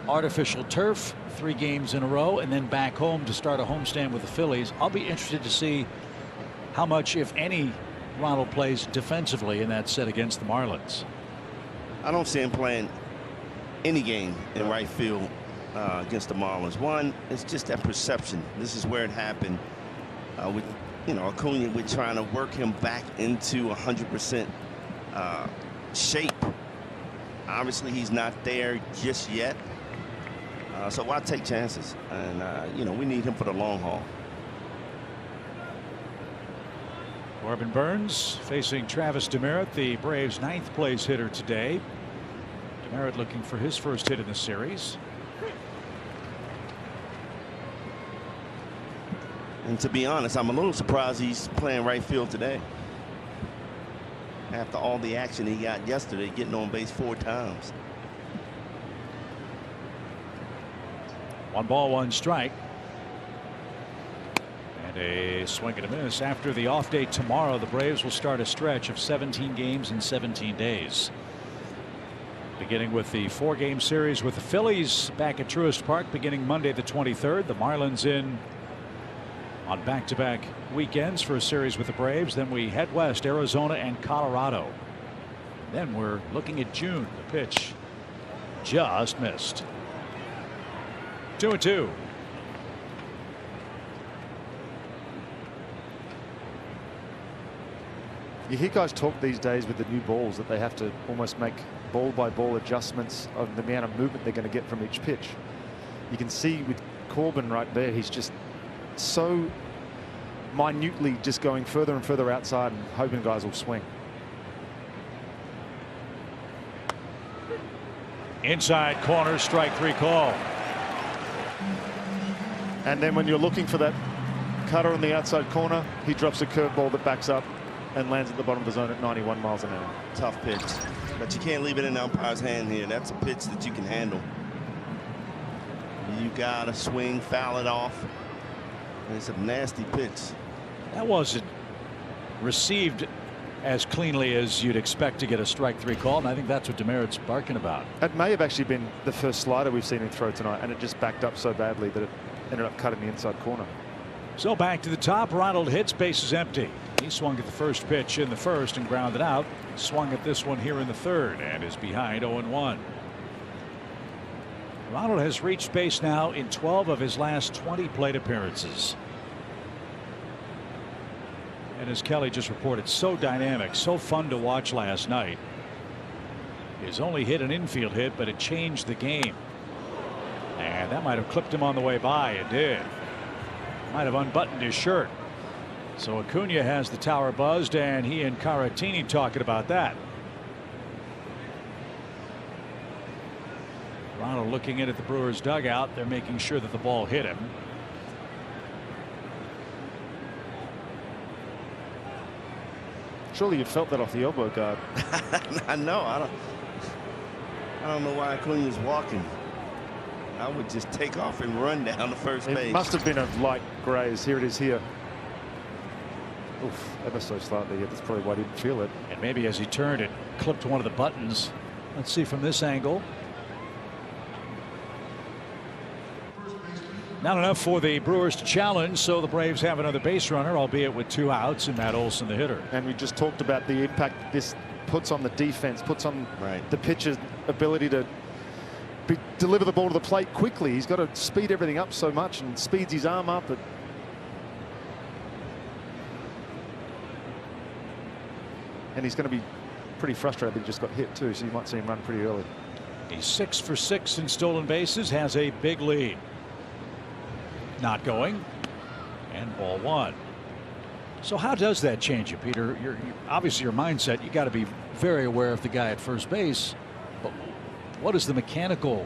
Artificial turf, 3 games in a row, and then back home to start a homestand with the Phillies. I'll be interested to see how much, if any, Ronald plays defensively in that set against the Marlins. I don't see him playing any game in right field against the Marlins. One, it's just that perception. This is where it happened. With, you know, Acuna, we're trying to work him back into 100% shape. Obviously, he's not there just yet. So why take chances? And, you know, we need him for the long haul. Corbin Burns facing Travis Demeritte, the Braves' 9th place hitter today. Demeritte looking for his first hit in the series. And to be honest, I'm a little surprised he's playing right field today. after all the action he got yesterday, getting on base 4 times. 1 ball, 1 strike. And a swing and a miss. After the off day tomorrow, the Braves will start a stretch of 17 games in 17 days. Beginning with the 4-game series with the Phillies back at Truist Park beginning Monday the 23rd. The Marlins in on back-to-back weekends for a series with the Braves. Then we head west, Arizona and Colorado. Then we're looking at June. The pitch just missed. 2-2. You hear guys talk these days with the new balls that they have to almost make ball-by-ball adjustments of the amount of movement they're going to get from each pitch. You can see with Corbin right there, he's just so minutely just going further and further outside and hoping guys will swing. Inside corner, strike 3 call. And then when you're looking for that cutter on the outside corner, he drops a curveball that backs up and lands at the bottom of the zone at 91 miles an hour. Tough pitch, but you can't leave it in the umpire's hand here. That's a pitch that you can handle. You gotta swing, foul it off. And it's a nasty pitch. That wasn't received as cleanly as you'd expect to get a strike 3 call, and I think that's what Demerit's barking about. It may have actually been the first slider we've seen him throw tonight, and it just backed up so badly that it ended up cutting the inside corner. So back to the top. Ronald hits, bases empty. He swung at the first pitch in the first and grounded out. Swung at this one here in the third and is behind 0-1. Ronald has reached base now in 12 of his last 20 plate appearances. And as Kelly just reported, so dynamic, so fun to watch last night. He's only hit an infield hit, but it changed the game. And that might have clipped him on the way by. It did. Might have unbuttoned his shirt. So Acuna has the tower buzzed, and he and Caratini talking about that. Ronald looking in at the Brewers dugout. They're making sure that the ball hit him. Surely you felt that off the elbow guard. I know. I don't know why Acuna's walking. I would just take off and run down the first base. It must have been a light graze. Here it is here. Oof, ever so slightly. That's probably why he didn't feel it. And maybe as he turned, it clipped one of the buttons. Let's see from this angle. Not enough for the Brewers to challenge, so the Braves have another base runner, albeit with 2 outs, and Matt Olson, the hitter. And we just talked about the impact this puts on the defense, puts on the pitcher's ability to deliver the ball to the plate quickly. He's got to speed everything up so much and speeds his arm up. And he's going to be pretty frustrated that he just got hit too, so you might see him run pretty early. He's 6 for 6 in stolen bases, has a big lead. Not going, and ball 1. So how does that change you, Peter? Obviously your mindset, you got to be very aware of the guy at first base, but what is the mechanical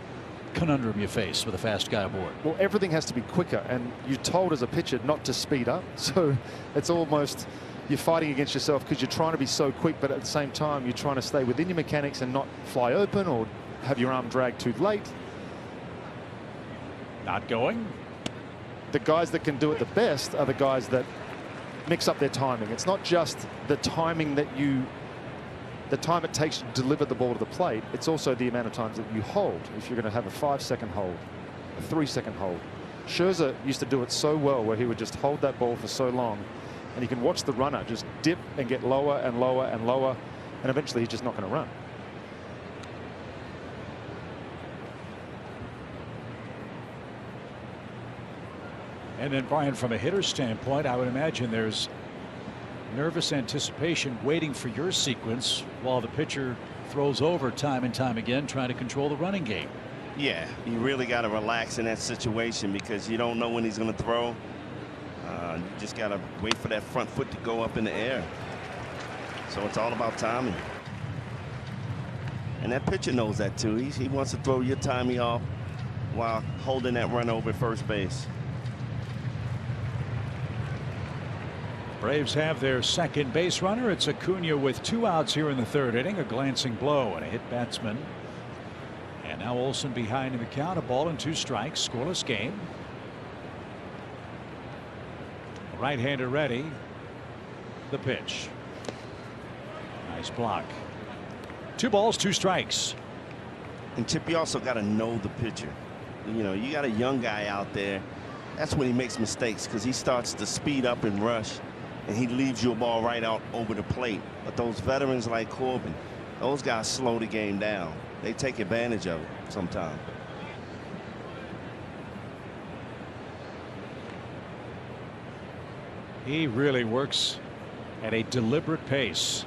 conundrum you face with a fast guy aboard? Well, everything has to be quicker, and you're told as a pitcher not to speed up, so it's almost you're fighting against yourself because you're trying to be so quick, but at the same time you're trying to stay within your mechanics and not fly open or have your arm drag too late. Not going. The guys that can do it the best are the guys that mix up their timing. It's not just the timing that the time it takes to deliver the ball to the plate. It's also the amount of times that you hold. If you're going to have a 5-second hold, a 3-second hold. Scherzer used to do it so well where he would just hold that ball for so long, and you can watch the runner just dip and get lower and lower and lower, and eventually he's just not going to run. And then, Brian, from a hitter's standpoint, I would imagine there's nervous anticipation waiting for your sequence while the pitcher throws over time and time again, trying to control the running game. Yeah, you really got to relax in that situation because you don't know when he's going to throw. You just got to wait for that front foot to go up in the air. So it's all about timing. And that pitcher knows that too. He wants to throw your timing off while holding that run over at first base. Braves have their second base runner. It's Acuna with 2 outs here in the 3rd inning. A glancing blow and a hit batsman. And now Olsen behind in the count. A ball and 2 strikes. Scoreless game. Right-hander ready. The pitch. Nice block. 2 balls, 2 strikes. And Chip, you also got to know the pitcher. You know, you got a young guy out there. That's when he makes mistakes, because he starts to speed up and rush, and he leaves you a ball right out over the plate. But those veterans like Corbin, those guys slow the game down. They take advantage of it sometimes. He really works at a deliberate pace.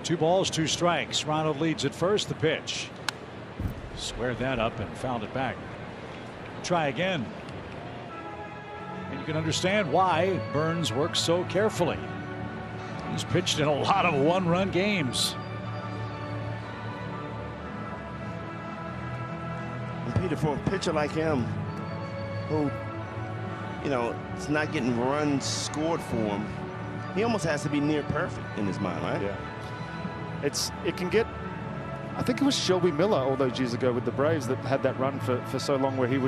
2 balls, 2 strikes. Ronald leads at first. The pitch. Squared that up and fouled it back. Try again. And you can understand why Burns works so carefully. He's pitched in a lot of 1-run games. And Peter, for a pitcher like him, who, you know, it's not getting runs scored for him, he almost has to be near perfect in his mind, right? Yeah. It can get. I think it was Shelby Miller all those years ago with the Braves that had that run for so long where he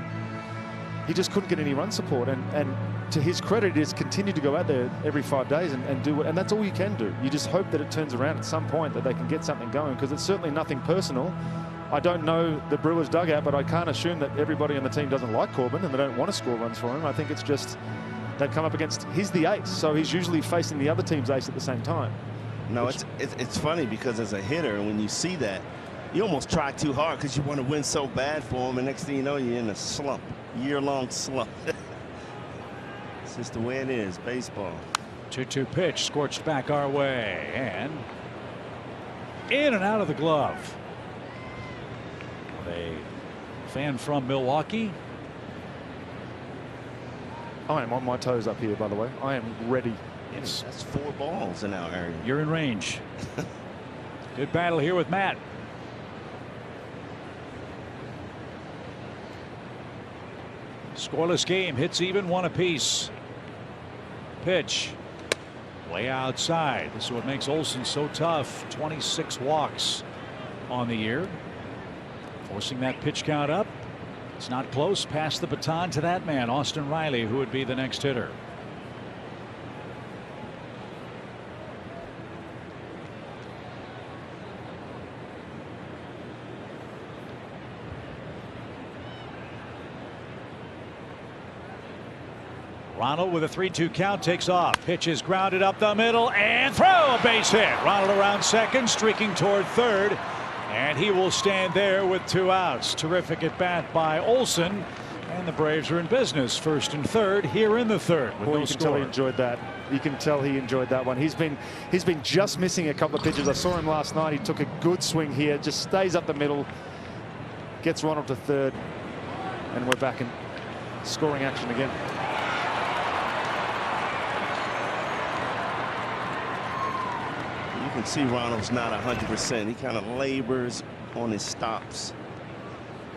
just couldn't get any run support, and to his credit is continued to go out there every 5 days and do it, and that's all you can do. You just hope that it turns around at some point, that they can get something going, because it's certainly nothing personal. I don't know the Brewers dugout, but I can't assume that everybody on the team doesn't like Corbin and they don't want to score runs for him. I think it's just they've come up against, he's the ace, so he's usually facing the other team's ace at the same time. No, it's funny, because as a hitter, when you see that, you almost try too hard because you want to win so bad for him, and next thing you know, you're in a slump, year-long slump. It's just the way it is, baseball. 2-2 pitch, scorched back our way, and in and out of the glove. A fan from Milwaukee. I am on my toes up here, by the way. I am ready. Yes, that's 4 balls in our area. You're in range. Good battle here with Matt. Scoreless game, hits even, 1 apiece. Pitch way outside. This is what makes Olsen so tough. 26 walks on the year, forcing that pitch count up. It's not close. Pass the baton to that man, Austin Riley, who would be the next hitter. Ronald with a 3-2 count takes off. Pitch is grounded up the middle and throw, a base hit. Ronald around second, streaking toward third, and he will stand there with 2 outs. Terrific at bat by Olsen, and the Braves are in business. 1st and 3rd here in the 3rd. With Boy, no you can score. tell he enjoyed that. You can tell he enjoyed that one. He's been just missing a couple of pitches. I saw him last night. He took a good swing here. Just stays up the middle, gets Ronald to 3rd, and we're back in scoring action again. You can see Ronald's not 100%. He kind of labors on his stops.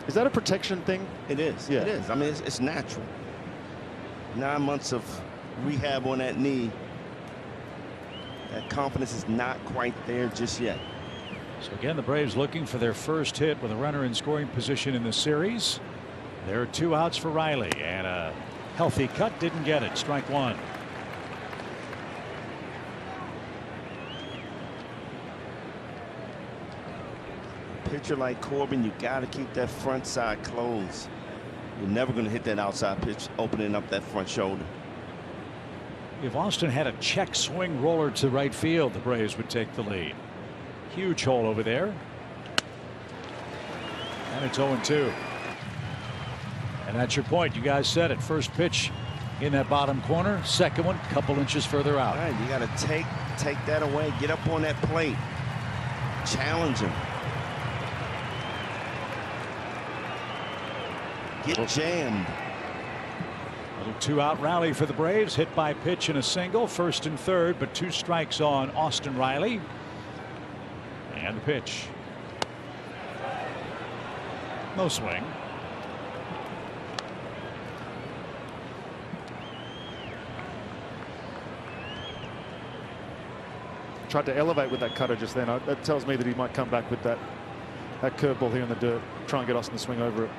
Is that a protection thing? It is. Yeah. It is. I mean, it's natural. 9 months of rehab on that knee. That confidence is not quite there just yet. So again, the Braves looking for their first hit with a runner in scoring position in the series. There are 2 outs for Riley, and a healthy cut, didn't get it. Strike 1. Pitcher like Corbin, you got to keep that front side closed. You're never going to hit that outside pitch opening up that front shoulder. If Austin had a check swing roller to right field, the Braves would take the lead. Huge hole over there. And it's 0-2. And that's your point. You guys said it. First pitch in that bottom corner. Second one, couple inches further out. All right, you got to take that away. Get up on that plate. Challenge him. Get jammed. Little 2-out rally for the Braves. Hit by pitch and a single. 1st and 3rd, but 2 strikes on Austin Riley. And the pitch. No swing. tried to elevate with that cutter just then. That tells me that he might come back with that curveball here in the dirt, try and get Austin to swing over it.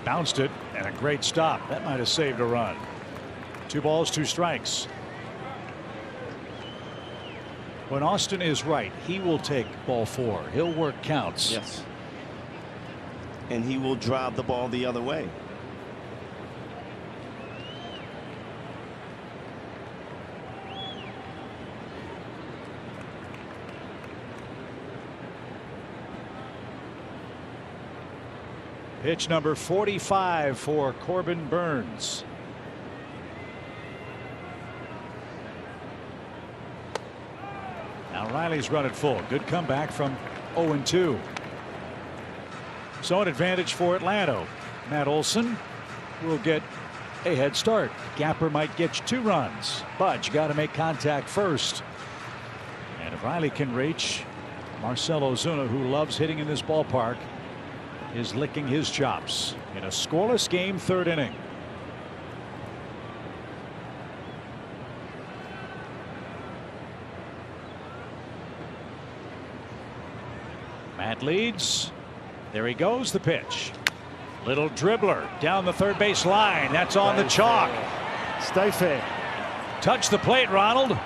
Bounced it, and a great stop. That might have saved a run. 2 balls, 2 strikes. When Austin is right, he will take ball 4. He'll work counts. Yes. And he will drive the ball the other way. Pitch number 45 for Corbin Burns. Now Riley's run it full. Good comeback from 0-2. So an advantage for Atlanta. Matt Olson will get a head start. Gapper might get you 2 runs, but you got to make contact first. And if Riley can reach, Marcell Ozuna, who loves hitting in this ballpark, is licking his chops in a scoreless game, 3rd inning. Matt leads. There he goes. The pitch. Little dribbler down the third base line. That's on the chalk. Stay fair. Touch the plate, Ronald.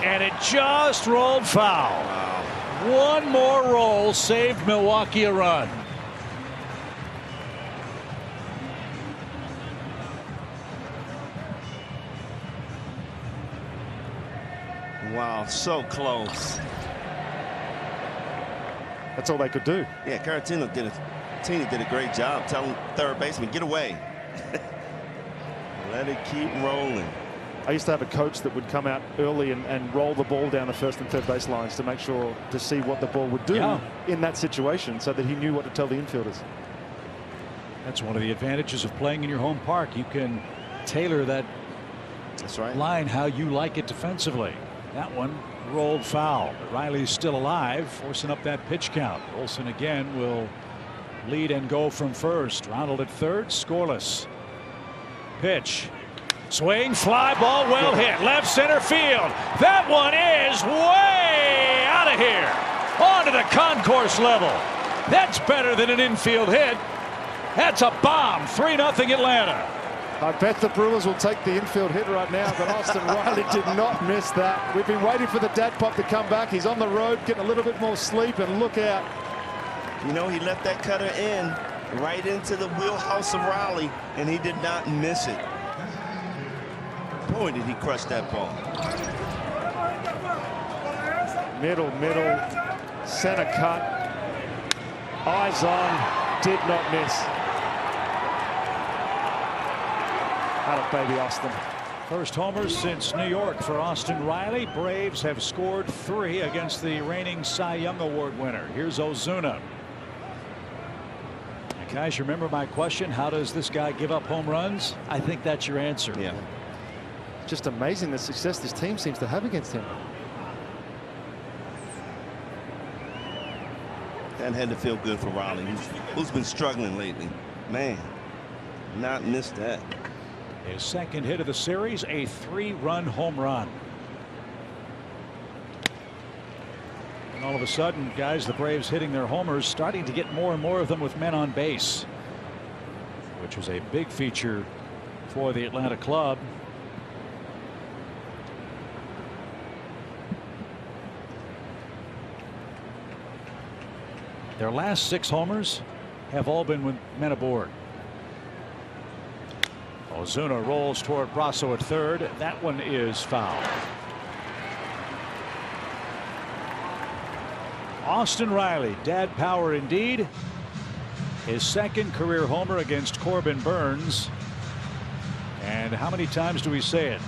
And it just rolled foul. One more roll saved Milwaukee a run. Wow, so close. That's all they could do. Yeah, Caratini did a great job telling third baseman, get away. Let it keep rolling. I used to have a coach that would come out early and roll the ball down the first and third base lines to make sure to see what the ball would do in that situation so that he knew what to tell the infielders. That's one of the advantages of playing in your home park. You can tailor that line how you like it defensively. That one rolled foul, but Riley's still alive, forcing up that pitch count. Olson again will lead and go from first. Ronald at third, scoreless. Pitch. Swing, fly ball, well hit. Left center field. That one is way out of here. Onto the concourse level. That's better than an infield hit. That's a bomb. 3-0 Atlanta. I bet the Brewers will take the infield hit right now, but Austin Riley did not miss that. We've been waiting for the dad pop to come back. He's on the road, getting a little bit more sleep, and look out. You know, he left that cutter in right into the wheelhouse of Riley, and he did not miss it. Boy, did he crush that ball. Middle, center cut. Eyes on, did not miss. Baby Austin. First homers since New York for Austin Riley. Braves have scored 3 against the reigning Cy Young Award winner. Here's Ozuna. And guys, remember my question, how does this guy give up home runs? I think that's your answer. Yeah. Just amazing the success this team seems to have against him. That had to feel good for Riley, who's been struggling lately. Man, not missed that. His second hit of the series, a 3-run home run. And all of a sudden, guys, the Braves hitting their homers, starting to get more and more of them with men on base, which was a big feature for the Atlanta club. Their last 6 homers have all been with men aboard. Ozuna rolls toward Brasso at third. That one is foul. Austin Riley, dad power indeed. His second career homer against Corbin Burns. And how many times do we say it?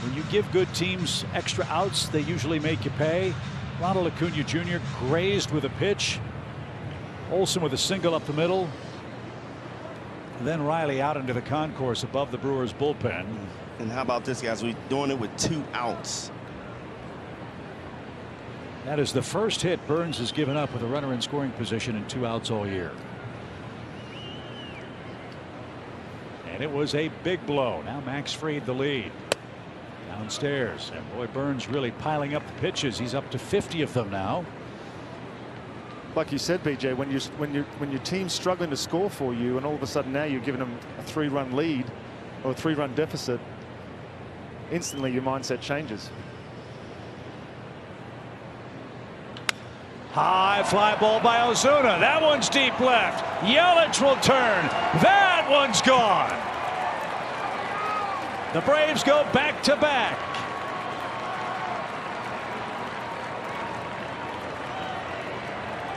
When you give good teams extra outs, they usually make you pay. Ronald Acuna Jr. grazed with a pitch. Olson with a single up the middle. Then Riley out into the concourse above the Brewers bullpen. And how about this, guys? We're doing it with 2 outs. That is the first hit Burns has given up with a runner in scoring position and 2 outs all year. And it was a big blow. Now Max Fried the lead. Downstairs, and boy, Burns really piling up the pitches. He's up to 50 of them now. Like you said, BJ, when your team's struggling to score for you, and all of a sudden now you're giving them a 3-run lead or a 3-run deficit, instantly your mindset changes. High fly ball by Ozuna. That one's deep left. Yelich will turn. That one's gone. The Braves go back to back.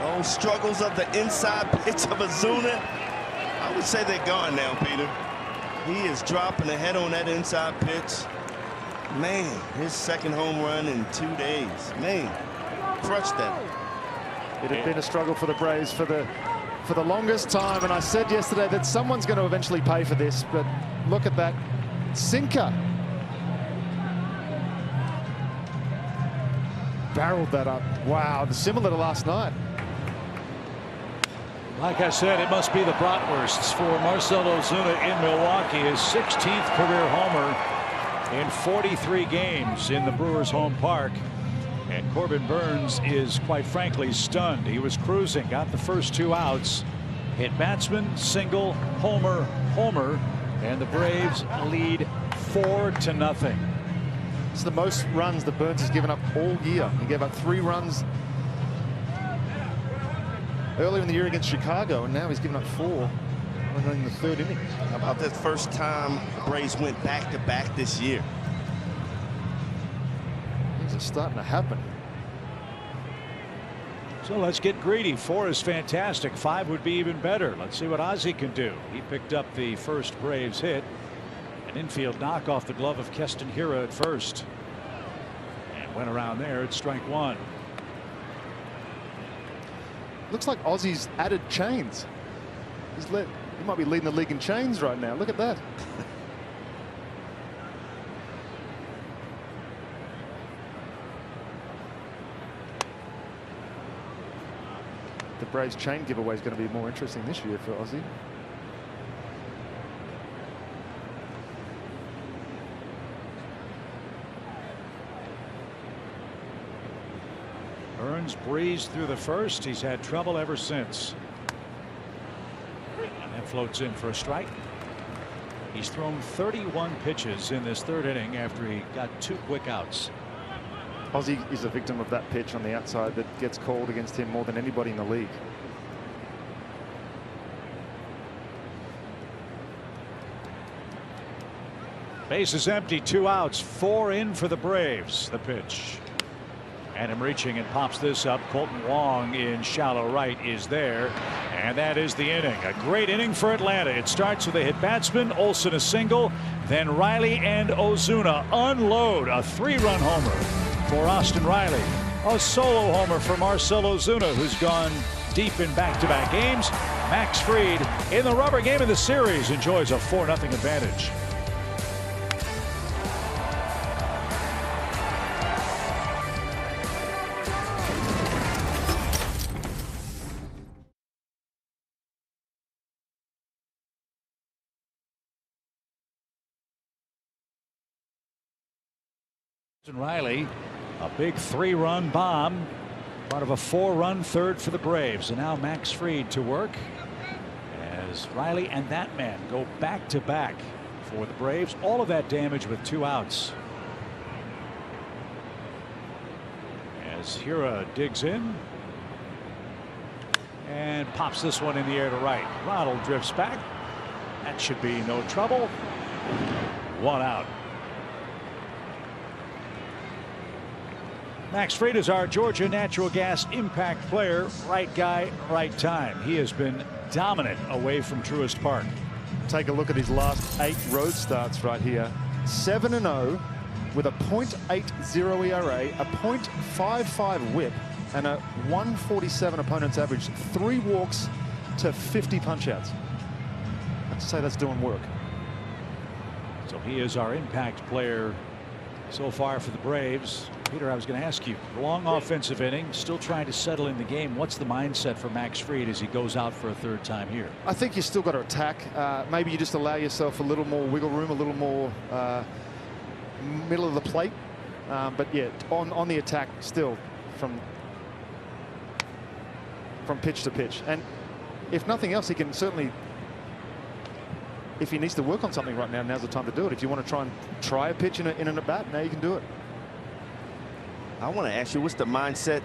Those struggles of the inside pitch of Ozuna, I would say they're gone now, Peter. He is dropping the head on that inside pitch. Man, his second home run in 2 days. Man, crushed that. It had been a struggle for the Braves for the longest time, and I said yesterday that someone's going to eventually pay for this, but look at that sinker. Barreled that up. Wow, similar to last night. Like I said, it must be the bratwursts for Marcell Ozuna in Milwaukee. His 16th career homer in 43 games in the Brewers' home park. And Corbin Burns is, quite frankly, stunned. He was cruising, got the first 2 outs, hit batsman, single, homer, and the Braves lead 4-0. It's the most runs that Burns has given up all year. He gave up 3 runs earlier in the year against Chicago, and now he's given up 4 in the 3rd inning. How about that first time the Braves went back-to-back this year? Things are starting to happen. So let's get greedy. 4 is fantastic. 5 would be even better. Let's see what Ozzie can do. He picked up the first Braves hit. An infield knock off the glove of Keston Hiura at first. And went around there at strike 1. Looks like Ozzie's added chains. He might be leading the league in chains right now. Look at that. The Braves chain giveaway is going to be more interesting this year for Ozzie. Burns breezed through the first. He's had trouble ever since. And that floats in for a strike. He's thrown 31 pitches in this 3rd inning after he got 2 quick outs. Ozzie is a victim of that pitch on the outside that gets called against him more than anybody in the league. Base is empty, 2 outs, 4 in for the Braves. The pitch. And him reaching and pops this up. Colton Wong in shallow right is there. And that is the inning. A great inning for Atlanta. It starts with a hit batsman, Olson a single, then Riley and Ozuna unload a 3-run homer for Austin Riley. A solo homer for Marcell Ozuna, who's gone deep in back-to-back games. Max Fried in the rubber game of the series enjoys a 4-0 advantage. Riley, a big 3-run bomb, part of a 4-run 3rd for the Braves. And now Max Fried to work as Riley and that man go back-to-back for the Braves. All of that damage with 2 outs. As Hiura digs in and pops this one in the air to right. Ronald drifts back. That should be no trouble. 1 out. Max Fried is our Georgia Natural Gas Impact Player. Right guy, right time. He has been dominant away from Truist Park. Take a look at his last 8 road starts right here. 7-0 with a .80 ERA, a .55 WHIP, and a 147 opponent's average. 3 walks to 50 punch-outs. I'd say that's doing work. So he is our Impact Player So far for the Braves. Peter, I was going to ask you, long offensive inning, still trying to settle in the game. What's the mindset for Max Fried as he goes out for a third time here? I think you still got to attack. Maybe you just allow yourself a little more wiggle room, a little more middle of the plate. But yeah, on the attack still from pitch to pitch. And if nothing else, he can certainly, if he needs to work on something right now, now's the time to do it. If you want to try a pitch in an at-bat, now you can do it. I want to ask you, what's the mindset?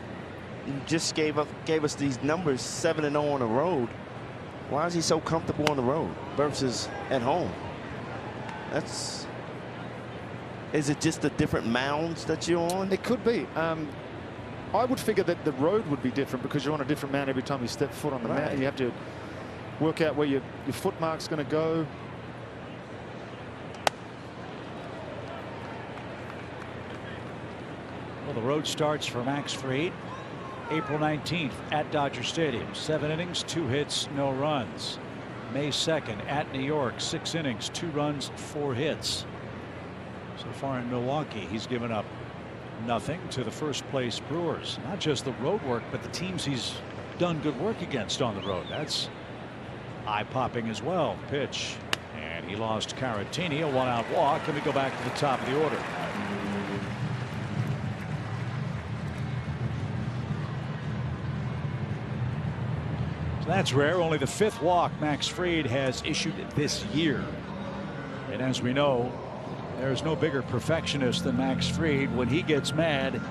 You just gave us these numbers, 7-0 on the road. Why is he so comfortable on the road versus at home? Is it just the different mounds that you're on? It could be. I would figure that the road would be different because you're on a different mound every time you step foot on the mound. You have to work out where your foot mark's going to go. Well, the road starts for Max Fried April 19th at Dodger Stadium. 7 innings, 2 hits, no runs. May 2nd at New York, 6 innings, 2 runs, 4 hits. So far in Milwaukee, he's given up nothing to the first place Brewers. Not just the road work, but the teams he's done good work against on the road. That's eye-popping as well. Pitch, and he lost Caratini, a 1-out walk, and we go back to the top of the order. So that's rare. Only the 5th walk Max Fried has issued this year. And as we know, there's no bigger perfectionist than Max Fried. When he gets mad,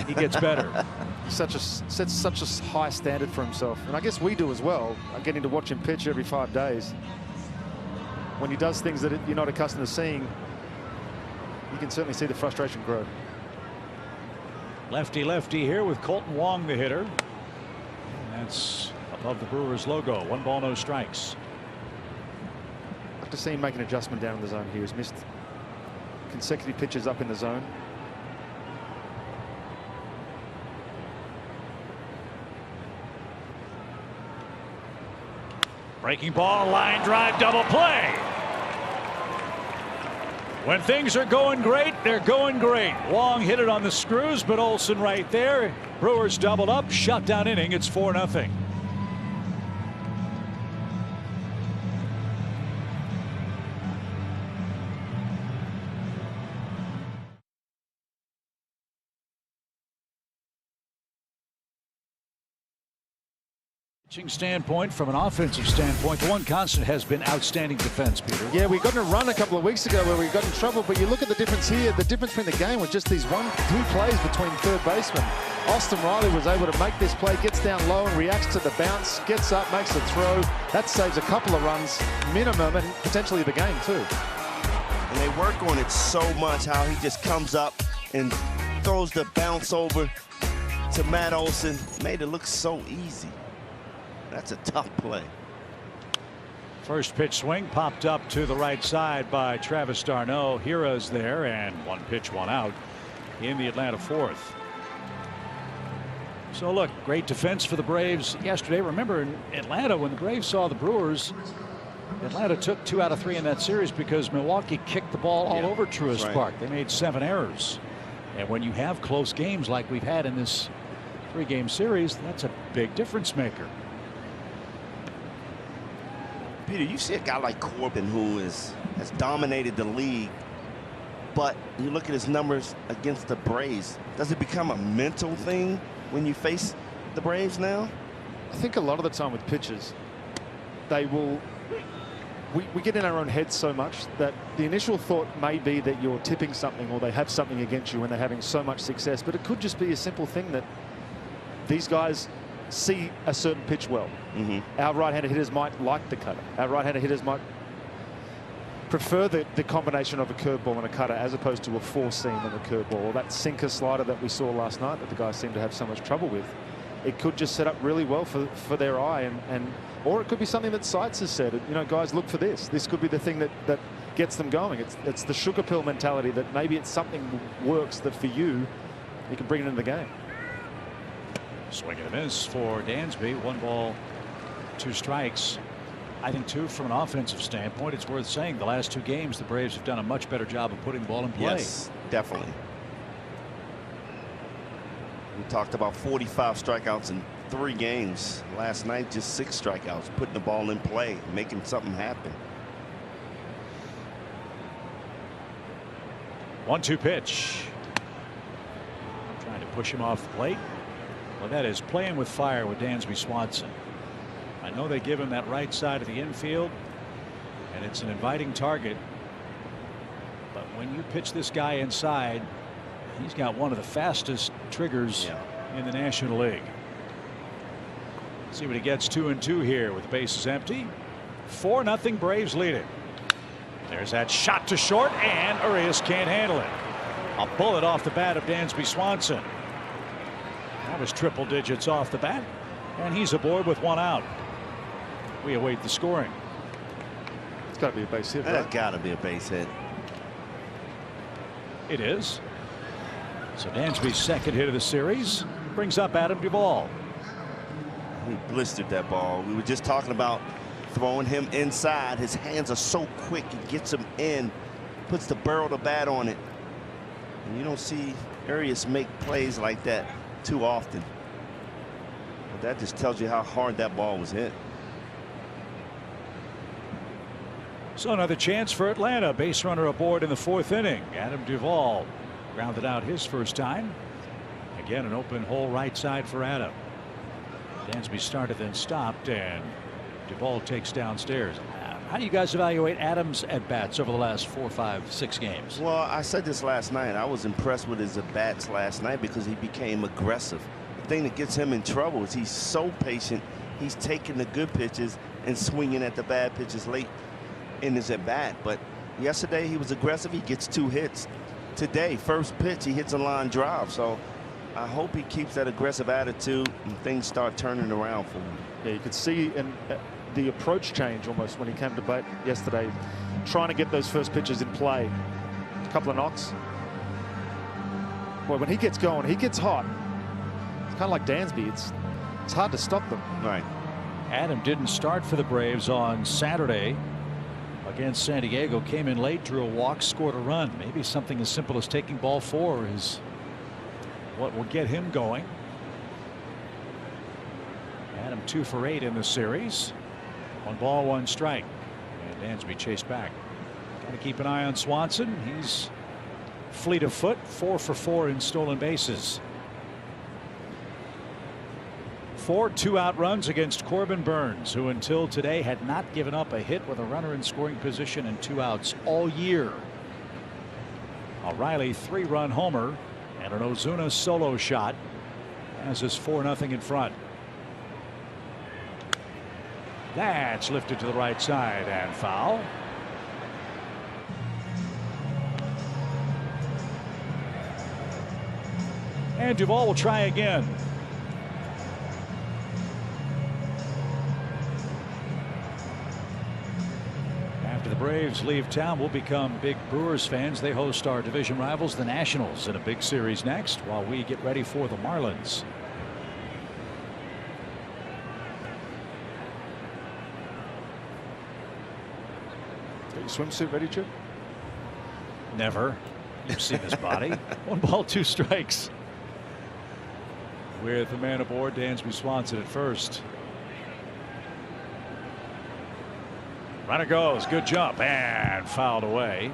he gets better. Sets such a high standard for himself, and I guess we do as well. Getting to watch him pitch every 5 days. When he does things that you're not accustomed to seeing, you can certainly see the frustration grow. Lefty here with Colton Wong, the hitter. And that's above the Brewers logo. 1 ball, no strikes. I'd like to see him make an adjustment down in the zone here. He's missed consecutive pitches up in the zone. Breaking ball, line drive, double play. When things are going great, they're going great. Wong hit it on the screws, but Olsen right there. Brewers doubled up, shutdown inning. It's 4-0. Standpoint, from an offensive standpoint, the one constant has been outstanding defense, Peter. Yeah, we got in a run a couple of weeks ago where we got in trouble, but you look at the difference here. The difference between the game was just these 2 plays between third basemen. Austin Riley was able to make this play, gets down low and reacts to the bounce, gets up, makes a throw. That saves a couple of runs minimum and potentially the game too. And they work on it so much, how he just comes up and throws the bounce over to Matt Olson. Made it look so easy. That's a tough play. First pitch swing popped up to the right side by Travis d'Arnaud. Hira's there, and 1 pitch, 1 out in the Atlanta 4th. So look, great defense for the Braves yesterday. Remember in Atlanta, when the Braves saw the Brewers, Atlanta took 2 out of 3 in that series because Milwaukee kicked the ball all over Truist Park. They made 7 errors. And when you have close games like we've had in this 3-game series, that's a big difference maker. Peter, you see a guy like Corbin who has dominated the league, but you look at his numbers against the Braves. Does it become a mental thing when you face the Braves now? I think a lot of the time with pitchers, they will. We get in our own heads so much that the initial thought may be that you're tipping something or they have something against you when they're having so much success, but it could just be a simple thing that these guys see a certain pitch well. Our right-handed hitters might like the cutter. Our right-handed hitters might prefer the combination of a curveball and a cutter as opposed to a 4-seam and a curveball, or that sinker slider that we saw last night that the guys seem to have so much trouble with. It could just set up really well for their eye, or it could be something that Seitz has said. You know, guys, look for this. This could be the thing that gets them going. It's the sugar pill mentality that maybe it's something works that for you can bring it into the game. Swing and a miss for Dansby. 1 ball, 2 strikes. I think, too, from an offensive standpoint, it's worth saying the last 2 games, the Braves have done a much better job of putting the ball in play. Yes, Definitely. We talked about 45 strikeouts in 3 games. Last night, just 6 strikeouts, putting the ball in play, making something happen. 1-2 pitch. Trying to push him off the plate. Well, that is playing with fire with Dansby Swanson. I know they give him that right side of the infield, and it's an inviting target. But when you pitch this guy inside, he's got one of the fastest triggers in the National League. See what he gets. 2-2 here with the bases empty. 4-0 Braves lead it. There's that shot to short, and Urias can't handle it. A bullet off the bat of Dansby Swanson. That was triple digits off the bat, and he's aboard with 1 out. We await the scoring. It's got to be a base hit, right? That's got to be a base hit. It is. So Dansby's second hit of the series brings up Adam Duvall. He blistered that ball. We were just talking about throwing him inside. His hands are so quick. He gets him in, puts the barrel of the bat on it. And you don't see Urias make plays like that too often. But that just tells you how hard that ball was hit. So another chance for Atlanta. Base runner aboard in the 4th inning. Adam Duvall grounded out his first time. Again, an open hole right side for Adam. Dansby started, then stopped, and Duvall takes downstairs. How do you guys evaluate Adams' at-bats over the last 4, 5, 6 games? Well, I said this last night. I was impressed with his at-bats last night because he became aggressive. The thing that gets him in trouble is he's so patient. He's taking the good pitches and swinging at the bad pitches late in his at-bat. But yesterday he was aggressive. He gets 2 hits. Today, first pitch, he hits a line drive. So I hope he keeps that aggressive attitude and things start turning around for him. Yeah, you could see the approach change almost when he came to bat yesterday, trying to get those first pitches in play. A couple of knocks. Boy, when he gets going, he gets hot. It's kind of like Dansby. It's hard to stop them. Right. Adam didn't start for the Braves on Saturday against San Diego. Came in late, drew a walk, scored a run. Maybe something as simple as taking ball 4 is what will get him going. Adam 2 for 8 in the series. 1 ball, 1 strike. And Dansby chased back. Got to keep an eye on Swanson. He's fleet of foot, 4 for 4 in stolen bases. 4 2-out runs against Corbin Burns, who until today had not given up a hit with a runner in scoring position and 2 outs all year. A Riley 3-run homer and an Ozuna solo shot as is 4-0 in front. That's lifted to the right side and foul. And Duvall will try again. After the Braves leave town, we'll become big Brewers fans. They host our division rivals, the Nationals, in a big series next while we get ready for the Marlins. Got your swimsuit ready, Chip? Never. You've seen his body. 1 ball, 2 strikes. With the man aboard, Dansby Swanson at first. Runner goes. Good jump and fouled away.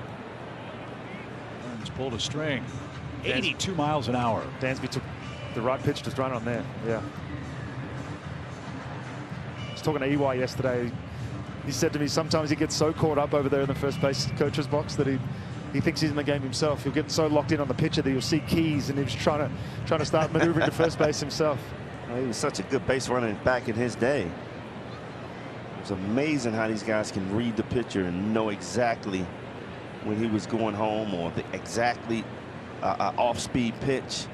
Burns pulled a string. 82 miles an hour. Dansby took the right pitch to run on there. Yeah. I was talking to EY yesterday. He said to me sometimes he gets so caught up over there in the first base coach's box that he thinks he's in the game himself. He'll get so locked in on the pitcher that you'll see keys, and he was trying to start maneuvering to first base himself. Well, he was such a good base runner back in his day. It's amazing how these guys can read the pitcher and know exactly when he was going home or the exactly off-speed pitch.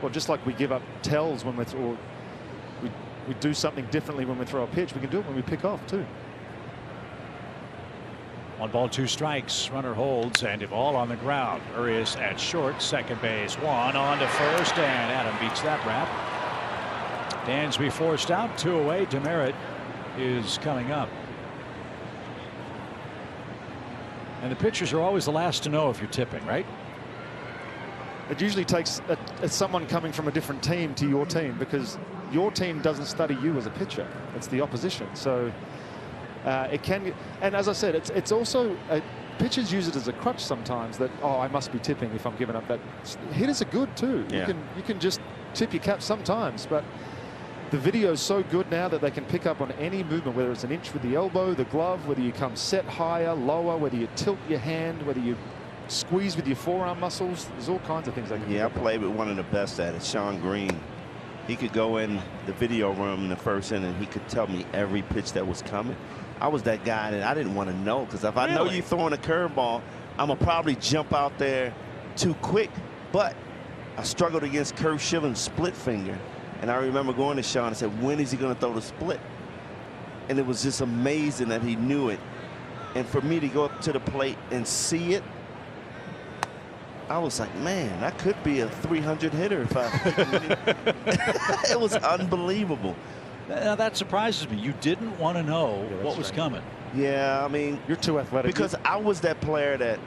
Well, just like we give up tells when we do something differently when we throw a pitch, we can do it when we pick off too. 1 ball, 2 strikes. Runner holds, and Duvall on the ground. Urias at short, second base, 1 on to first, and Adam beats that wrap. Dansby forced out, 2 away. Demerit is coming up. And the pitchers are always the last to know if you're tipping, right? it usually takes someone coming from a different team to your team, because your team doesn't study you as a pitcher. It's the opposition. So it can, and as I said, it's also pitchers use it as a crutch sometimes, that, oh, I must be tipping if I'm giving up that. Hitters are good too. Yeah. You can just tip your cap sometimes, but the video is so good now that they can pick up on any movement, whether it's an inch with the elbow, the glove, whether you come set higher, lower, whether you tilt your hand, whether you squeeze with your forearm muscles. There's all kinds of things they can do. Yeah, I played with one of the best at it, Sean Green. He could go in the video room in the first inning and he could tell me every pitch that was coming. I was that guy that I didn't want to know, because if I know you're throwing a curveball, I'm going to probably jump out there too quick. But I struggled against Kurt Schilling's split finger. And I remember going to Sean and said, when is he going to throw the split? And it was just amazing that he knew it. And for me to go up to the plate and see it, I was like, man, I could be a 300 hitter if I. It was unbelievable. Now that surprises me. You didn't want to know what was coming. Yeah, I mean, you're too athletic. Because I was that player that,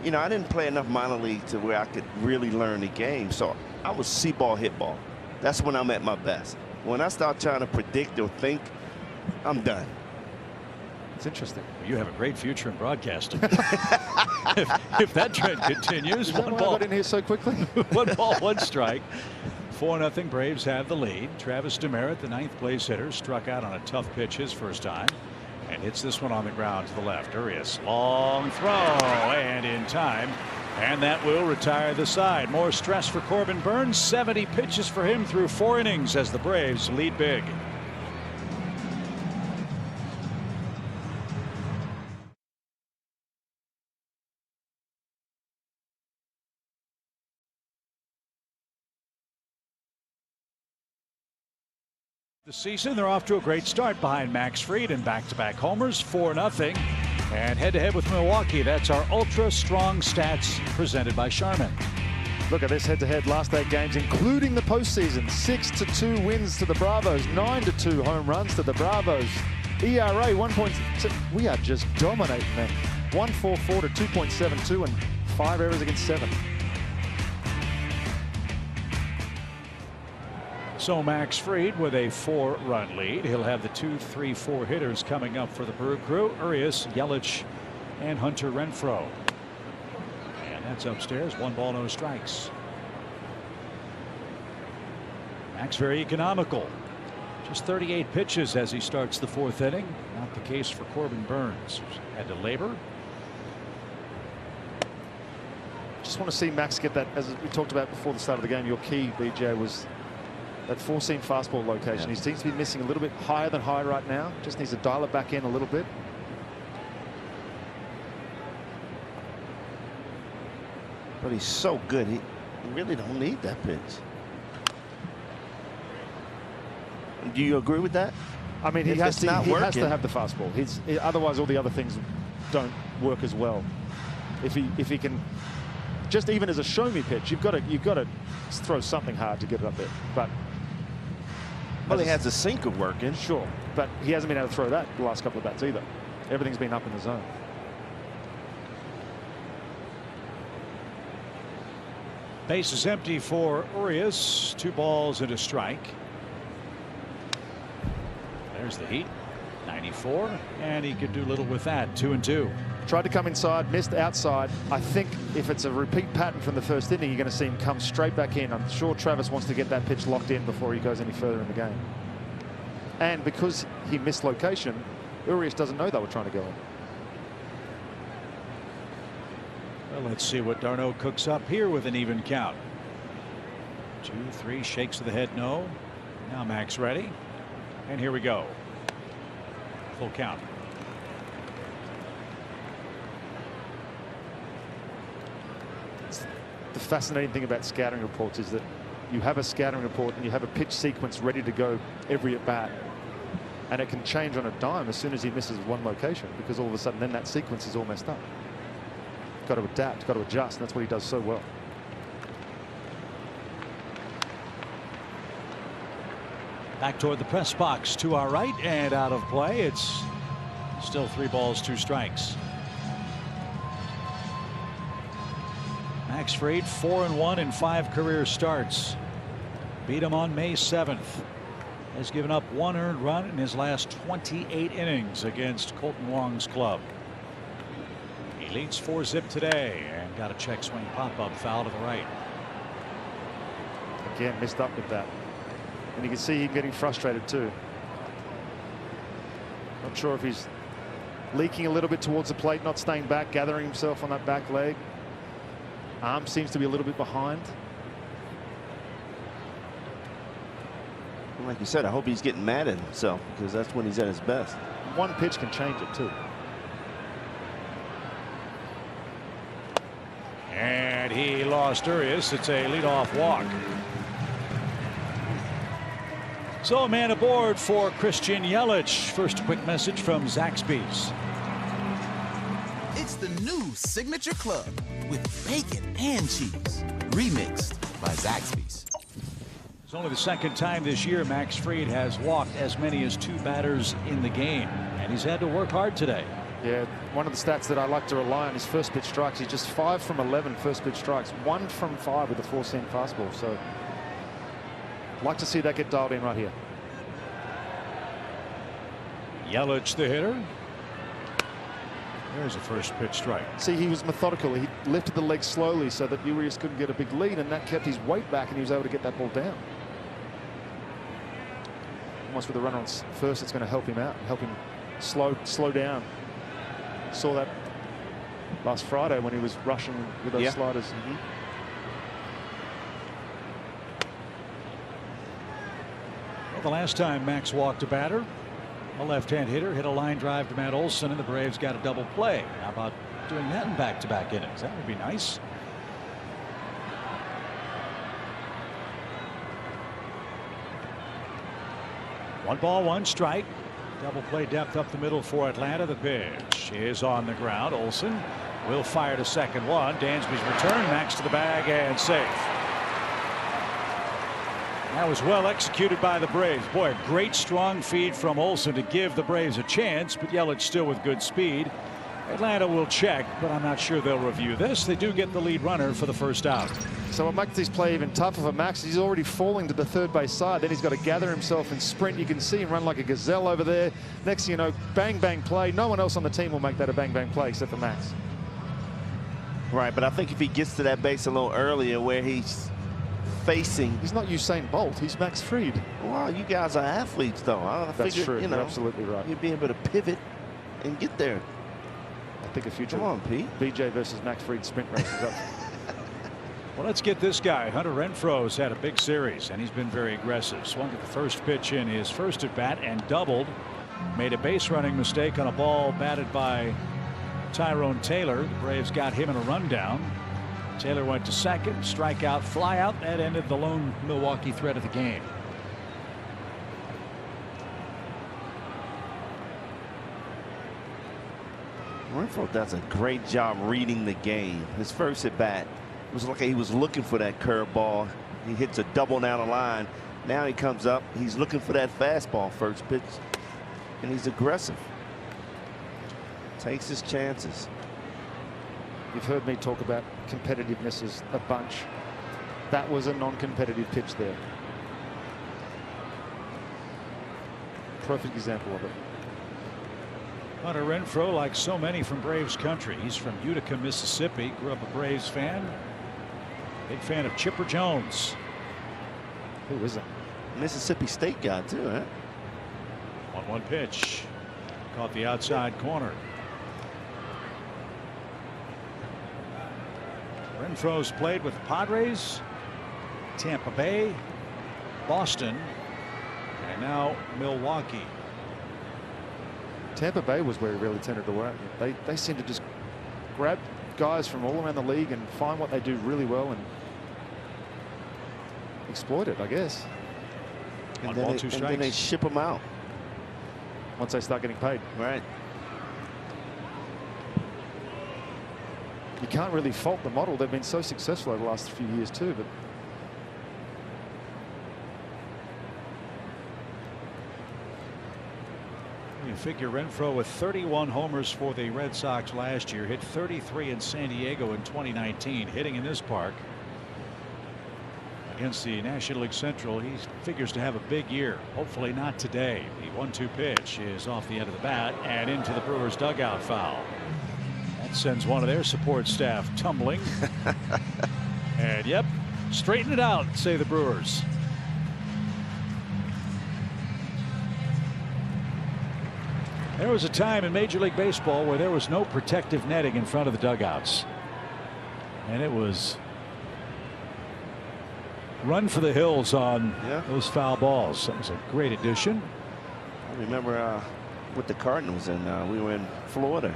you know, I didn't play enough minor league to where I could really learn the game. So I was see ball, hit ball. That's when I'm at my best. When I start trying to predict or think, I'm done. It's interesting. You have a great future in broadcasting. if that trend continues, Is that why I got in here so quickly? 1 ball, 1 strike. 4-0 Braves have the lead. Travis Demeritte, the 9th place hitter, struck out on a tough pitch his first time and hits this one on the ground to the left. Urias, long throw, and in time, and that will retire the side. More stress for Corbin Burnes. 70 pitches for him through 4 innings as the Braves lead big. The season, they're off to a great start behind Max Fried and back-to-back homers, 4-0. And head-to-head with Milwaukee, that's our Ultra Strong Stats presented by Charmin. Look at this head-to-head last 8 games, including the postseason. 6-2 wins to the Bravos, 9-2 home runs to the Bravos. ERA 1.6. We are just dominating them. 1.44 to 2.72 and 5 errors against 7. So Max Fried with a 4-run lead. He'll have the 2, 3, 4 hitters coming up for the Brew Crew. Urias, Yelich, and Hunter Renfroe. And that's upstairs. 1 ball, no strikes. Max very economical. Just 38 pitches as he starts the 4th inning. Not the case for Corbin Burnes. Had to labor. Just want to see Max get that, as we talked about before the start of the game. Your key, BJ, was that 4-seam fastball location. He seems to be missing a little bit higher than high right now. Just needs to dial it back in a little bit. But he's so good. He really don't need that pitch. Do you agree with that? I mean, he has to have the fastball. Otherwise, all the other things don't work as well. If he can, just even as a show me pitch, you've got to throw something hard to get it up there. But well, he has a sinker working. Sure, but he hasn't been able to throw that the last couple of bats either. Everything's been up in the zone. Base is empty for Urias. 2 balls and a strike. There's the heat. 94, and he could do little with that. 2-2. Tried to come inside, missed outside. I think if it's a repeat pattern from the first inning, you're going to see him come straight back in. I'm sure Travis wants to get that pitch locked in before he goes any further in the game. And because he missed location, Urias doesn't know they were trying to go in. Well, let's see what Darno cooks up here with an even count. 2-3, shakes to the head, no. Now Max ready. And here we go. Full count. The fascinating thing about scouting reports is that you have a scouting report and you have a pitch sequence ready to go every at bat, and it can change on a dime as soon as he misses one location, because all of a sudden then that sequence is all messed up. Got to adapt, got to adjust, and that's what he does so well. Back toward the press box to our right and out of play. It's still 3 balls, 2 strikes. Max Fried 4-1 in 5 career starts. Beat him on May 7th. Has given up 1 earned run in his last 28 innings against Colton Wong's club. He leads 4-zip today and got a check swing pop-up foul to the right. Again, missed up with that. And you can see him getting frustrated too. Not sure if he's leaking a little bit towards the plate, not staying back, gathering himself on that back leg. Arm seems to be a little bit behind. Like you said, I hope he's getting mad at himself, because that's when he's at his best. One pitch can change it too. And he lost Urias. It's a leadoff walk. So a man aboard for Christian Yelich. First, a quick message from Zaxby's. It's the new Signature Club with bacon and cheese, remixed by Zaxby's. It's only the second time this year Max Fried has walked as many as 2 batters in the game, and he's had to work hard today. Yeah, one of the stats that I like to rely on is first pitch strikes. He's just 5 from 11 first pitch strikes, 1 from 5 with a 4-seam fastball. So like to see that get dialed in right here. Yelich, the hitter. There's a first pitch strike. See, he was methodical. He lifted the leg slowly so that Urias couldn't get a big lead, and that kept his weight back, and he was able to get that ball down. Almost with a runner on first, it's going to help him out, help him slow down. Saw that last Friday when he was rushing with those sliders. Well, the last time Max walked a batter, a left-hand hitter hit a line drive to Matt Olson, and the Braves got a double play. How about doing that in back-to-back innings? That would be nice. One ball, 1 strike. Double play depth up the middle for Atlanta. The pitch is on the ground. Olson will fire to second one. Dansby's return. Max to the bag and safe. That was well executed by the Braves. Boy, a great strong feed from Olson to give the Braves a chance, but Yelich still with good speed. Atlanta will check, but I'm not sure they'll review this. They do get the lead runner for the first out. So what makes this play even tougher for Max, he's already falling to the third base side. Then he's got to gather himself and sprint. You can see him run like a gazelle over there. Next thing you know, bang, bang play. No one else on the team will make that a bang, bang play except for Max. Right, but I think if he gets to that base a little earlier where he's facing. He's not Usain Bolt, he's Max Fried. Well, you guys are athletes, though. I That's figured, true, you know, you're absolutely right. You'd be able to pivot and get there. I think a future Come on, Pete. BJ versus Max Fried sprint race is up. Well, let's get this guy. Hunter Renfroe's had a big series, and he's been very aggressive. Swung at the first pitch in his first at bat and doubled. Made a base running mistake on a ball batted by Tyrone Taylor. The Braves got him in a rundown. Taylor went to second, strikeout, fly out. That ended the lone Milwaukee threat of the game. Renfroe does a great job reading the game. His first at bat was like he was looking for that curveball. He hits a double down the line. Now he comes up. He's looking for that fastball first pitch, and he's aggressive. Takes his chances. You've heard me talk about competitiveness as a bunch. That was a non-competitive pitch there. Perfect example of it. Hunter Renfroe, like so many from Braves country, he's from Utica, Mississippi. Grew up a Braves fan. Big fan of Chipper Jones. Who isn't? Mississippi State guy too, huh? 1-1 pitch. Caught the outside corner. Renfroe's played with Padres, Tampa Bay, Boston, and now Milwaukee. Tampa Bay was where he really tended to work. They seem to just grab guys from all around the league and find what they do really well and exploit it, I guess. And then they ship them out once they start getting paid. Right. You can't really fault the model. They've been so successful over the last few years too, but You figure Renfroe with 31 homers for the Red Sox last year, hit 33 in San Diego in 2019, hitting in this park against the National League Central. He figures to have a big year. Hopefully not today. The 1-2 pitch is off the end of the bat and into the Brewers dugout foul. That sends one of their support staff tumbling. And yep, straighten it out, say the Brewers. There was a time in Major League Baseball where there was no protective netting in front of the dugouts. And it was run for the hills on those foul balls. That was a great addition. I remember with the Cardinals, and we were in Florida.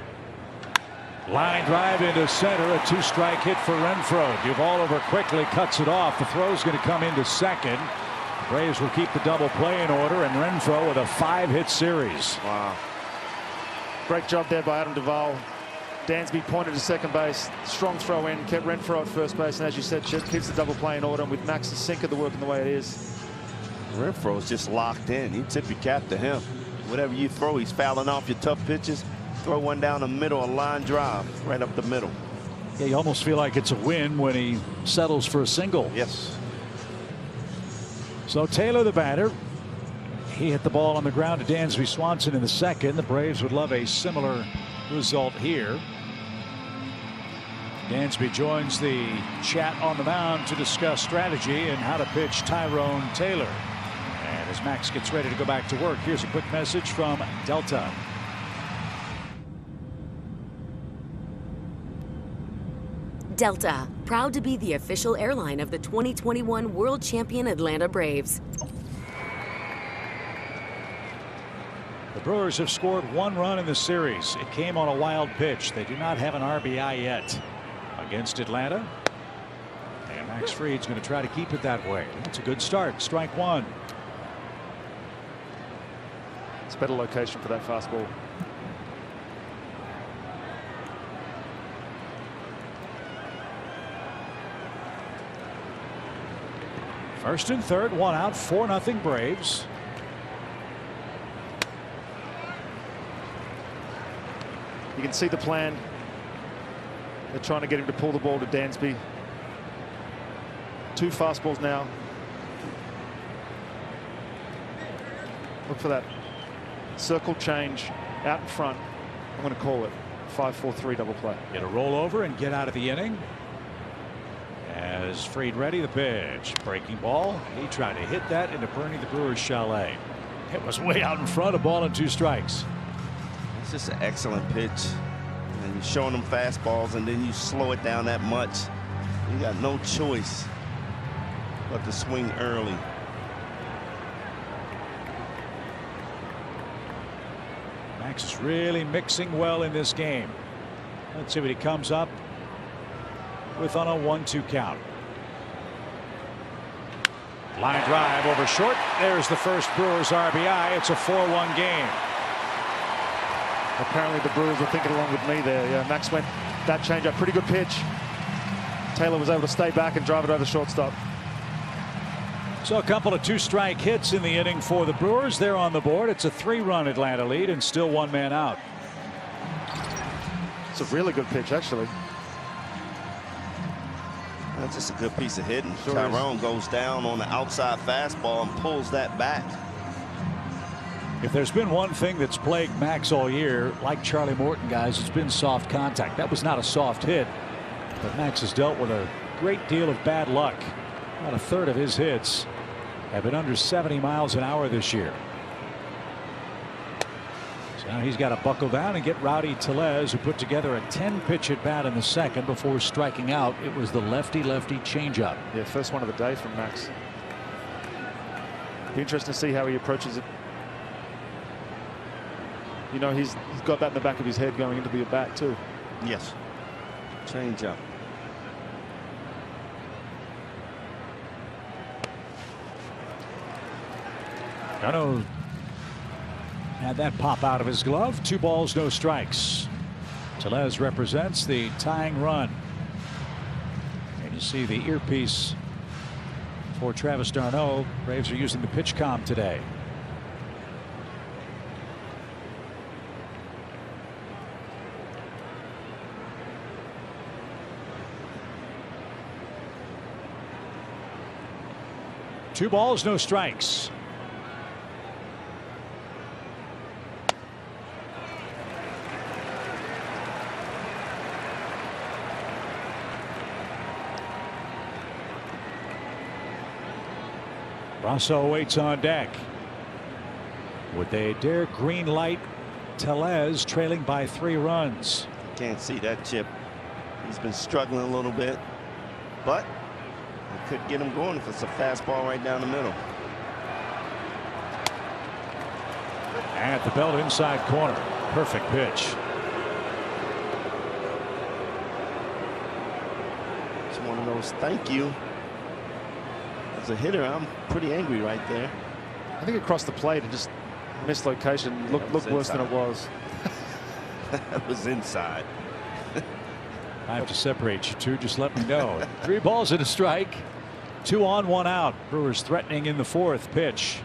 Line drive into center, a 2-strike hit for Renfroe. Duvall quickly cuts it off. The throw's going to come into second. The Braves will keep the double play in order, and Renfroe with a 5-hit series. Wow. Great job there by Adam Duvall. Dansby pointed to second base. Strong throw in, kept Renfroe at first base, and as you said, Chip, keeps the double play in order. And with Max's sinker the working the way it is, Renfroe's just locked in. You tip your cap to him. Whatever you throw, he's fouling off your tough pitches. Throw one down the middle, a line drive right up the middle. Yeah, you almost feel like it's a win when he settles for a single. Yes. So Taylor, the batter, he hit the ball on the ground to Dansby Swanson in the second. The Braves would love a similar result here. Dansby joins the chat on the mound to discuss strategy and how to pitch Tyrone Taylor. And as Max gets ready to go back to work, here's a quick message from Delta. Delta, proud to be the official airline of the 2021 World Champion Atlanta Braves. The Brewers have scored 1 run in the series. It came on a wild pitch. They do not have an RBI yet against Atlanta. And Max Fried's going to try to keep it that way. It's a good start. Strike 1. it's a better location for that fastball. First and third, 1 out, 4-0 Braves. You can see the plan. They're trying to get him to pull the ball to Dansby. 2 fastballs now. Look for that circle change out in front. I'm going to call it 5-4-3 double play. Get a rollover and get out of the inning. As Fried ready, the pitch. Breaking ball. He tried to hit that into Bernie the Brewers chalet. It was way out in front, a ball and 2 strikes. It's just an excellent pitch. And you're showing them fastballs, and then you slow it down that much. You got no choice but to swing early. Max is really mixing well in this game. Let's see what he comes up with on a 1-2 count. Line drive over short. There's the first Brewers RBI. It's a 4-1 game. Apparently the Brewers were thinking along with me there. Yeah, Max went that changeup. Pretty good pitch. Taylor was able to stay back and drive it over the shortstop. So a couple of 2-strike hits in the inning for the Brewers. They're on the board. It's a 3-run Atlanta lead and still 1 man out. It's a really good pitch, actually. That's just a good piece of hitting. Sure Tyrone goes down on the outside fastball and pulls that back. If there's been one thing that's plagued Max all year, like Charlie Morton, guys, it's been soft contact. That was not a soft hit, but Max has dealt with a great deal of bad luck. About a third of his hits have been under 70 miles an hour this year. So now he's got to buckle down and get Rowdy Tellez, who put together a 10-pitch at bat in the second before striking out. It was the lefty-lefty changeup. Yeah, first one of the day from Max. Be interesting to see how he approaches it. You know, he's got that in the back of his head going into the at bat too. Yes. Changeup. Gano had that pop out of his glove. 2 balls, no strikes. Tellez represents the tying run. And you see the earpiece for Travis d'Arnaud. Braves are using the pitch comm today. 2 balls, no strikes. Brasso waits on deck. Would they dare green light Tellez, trailing by 3 runs? Can't see that chip. He's been struggling a little bit, but it could get him going if it's a fastball right down the middle. At the belt inside corner. Perfect pitch. It's one of those thank you. As a hitter, I'm pretty angry right there. I think across the plate and just mislocation looked worse than it was. That was inside. I have to separate you two. Just let me know. 3 balls and a strike. 2 on, 1 out. Brewers threatening in the 4th pitch.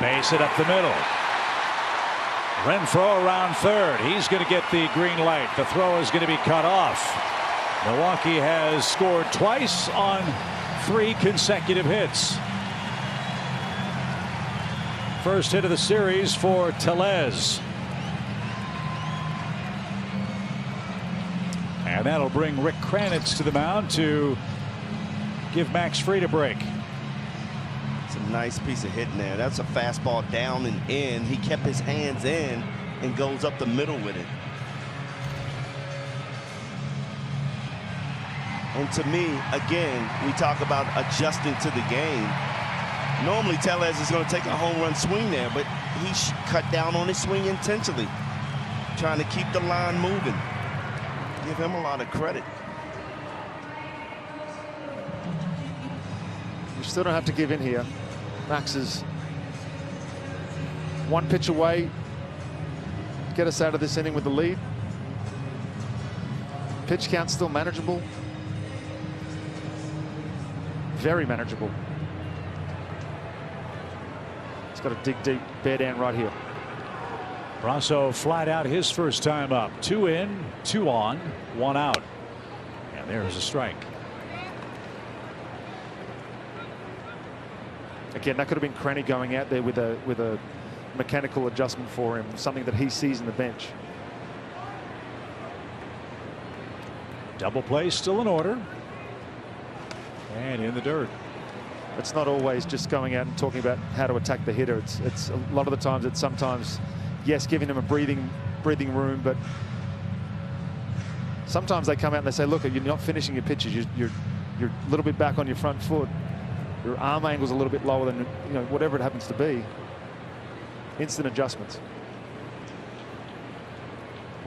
Base it up the middle. Renfroe around 3rd. He's going to get the green light. The throw is going to be cut off. Milwaukee has scored twice on 3 consecutive hits. First hit of the series for Tellez. And that'll bring Rick Kranitz to the mound to give Max Fried a break. It's a nice piece of hitting there. That's a fastball down and in. He kept his hands in and goes up the middle with it. And to me, again, we talk about adjusting to the game. Normally, Tellez is going to take a home run swing there, but he cut down on his swing intentionally, trying to keep the line moving. Give him a lot of credit. You still don't have to give in here. Max is 1 pitch away. Get us out of this inning with the lead. Pitch count still manageable. Very manageable. He's got to dig deep, bear down right here. Brasso flied out his first time up. 2 in, 2 on, 1 out. And there's a strike. Again, that could have been Cranny going out there with a mechanical adjustment for him, something that he sees in the bench. Double play still in order. And in the dirt. It's not always just going out and talking about how to attack the hitter. It's a lot of the times it's sometimes, yes, giving them a breathing room, but sometimes they come out and they say, look, you're not finishing your pitches. You're a little bit back on your front foot. Your arm angle's a little bit lower than, whatever it happens to be. Instant adjustments.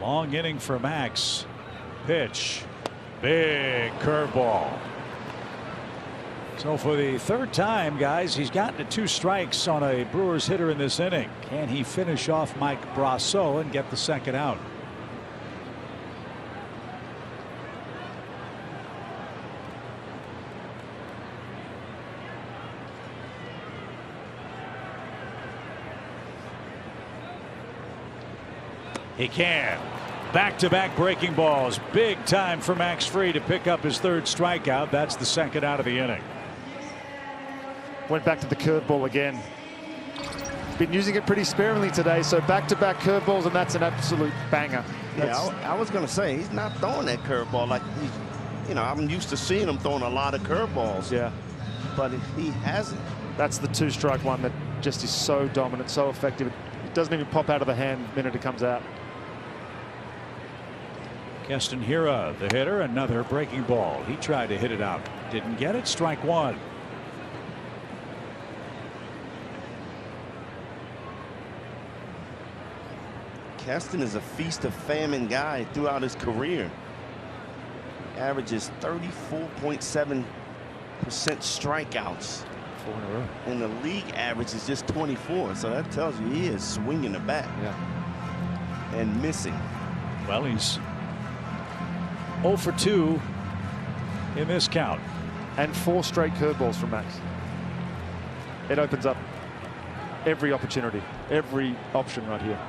Long inning for Max. Pitch. Big curveball. So for the 3rd time, guys, he's gotten to 2 strikes on a Brewers hitter in this inning. Can he finish off Mike Brasso and get the 2nd out? He can. Back-to-back breaking balls. Big time for Max Fried to pick up his 3rd strikeout. That's the 2nd out of the inning. Went back to the curveball again. Been using it pretty sparingly today, so back-to-back curveballs, and that's an absolute banger. Yeah, I was going to say, he's not throwing that curveball like I'm used to seeing him throwing a lot of curveballs. Yeah. But he hasn't. That's the 2-strike one that just is so dominant, so effective. It doesn't even pop out of the hand the minute it comes out. Keston Hiura, the hitter, another breaking ball. He tried to hit it out. Didn't get it. Strike 1. Keston is a feast of famine guy throughout his career. Averages 34.7% strikeouts. 4 in a row. And the league average is just 24. So that tells you he is swinging the bat. Yeah. And missing. Well, he's 0 for 2 in this count. And 4 straight curveballs from Max. It opens up every opportunity, every option right here.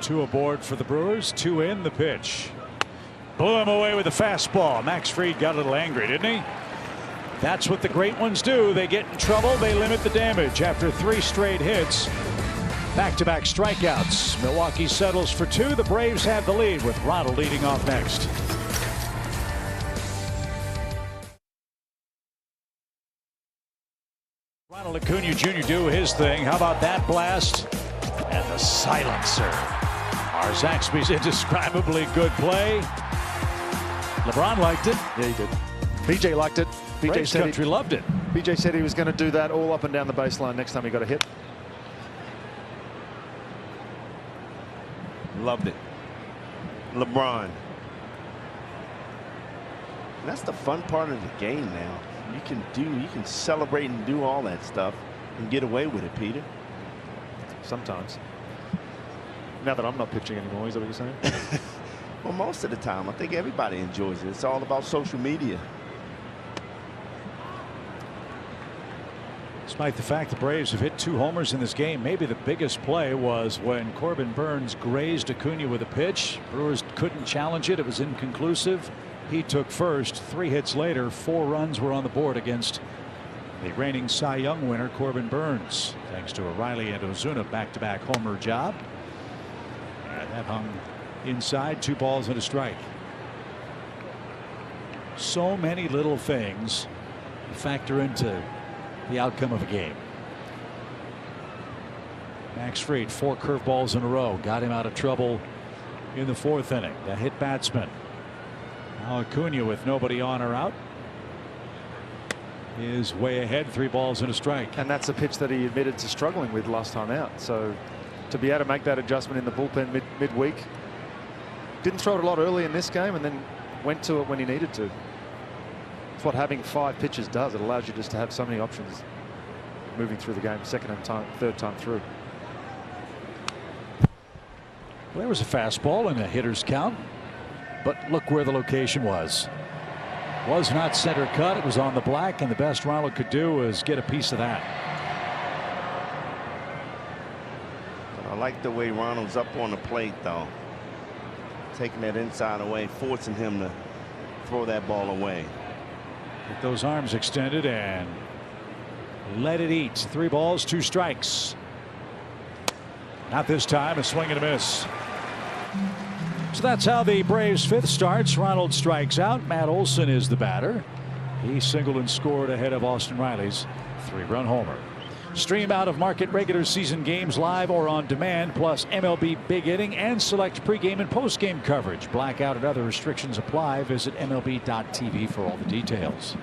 2 aboard for the Brewers. 2 in. The pitch. Blew him away with a fastball. Max Fried got a little angry, didn't he? That's what the great ones do. They get in trouble, they limit the damage. After 3 straight hits, back-to-back strikeouts. Milwaukee settles for 2. The Braves have the lead with Ronald leading off next. Ronald Acuna Jr. do his thing. How about that blast? And the silencer. Zaxby's indescribably good play. LeBron liked it. Yeah, he did. BJ liked it. Braves country loved it. BJ said he was going to do that all up and down the baseline next time he got a hit. Loved it. LeBron. That's the fun part of the game now. You can celebrate and do all that stuff and get away with it, Peter. Sometimes. Now that I'm not pitching anymore, is that what you're saying? Well, most of the time, I think everybody enjoys it. It's all about social media. Despite the fact the Braves have hit 2 homers in this game, maybe the biggest play was when Corbin Burns grazed Acuna with a pitch. Brewers couldn't challenge it. It was inconclusive. He took first. 3 hits later, 4 runs were on the board against the reigning Cy Young winner, Corbin Burns, thanks to a Riley and Ozuna back-to-back homer job. And that hung inside. 2 balls and a strike. So many little things factor into the outcome of a game. Max Fried, 4 curveballs in a row, got him out of trouble in the 4th inning. The hit batsman. Now Acuna, with nobody on or out, is way ahead. 3 balls and a strike. And that's a pitch that he admitted to struggling with last time out. So to be able to make that adjustment in the bullpen midweek. Didn't throw it a lot early in this game and then went to it when he needed to. It's what having 5 pitches does. It allows you just to have so many options moving through the game, second and third time through. Well, there was a fastball in a hitter's count, but look where the location was. Was not center cut. It was on the black, and the best Ronald could do was get a piece of that. I like the way Ronald's up on the plate, though. Taking that inside away, forcing him to throw that ball away. With those arms extended and let it eat. 3 balls, 2 strikes. Not this time. A swing and a miss. So that's how the Braves' 5th starts. Ronald strikes out. Matt Olson is the batter. He singled and scored ahead of Austin Riley's 3-run homer. Stream out of market regular season games live or on demand, plus MLB Big Inning and select pregame and postgame coverage. Blackout and other restrictions apply. Visit MLB.tv for all the details.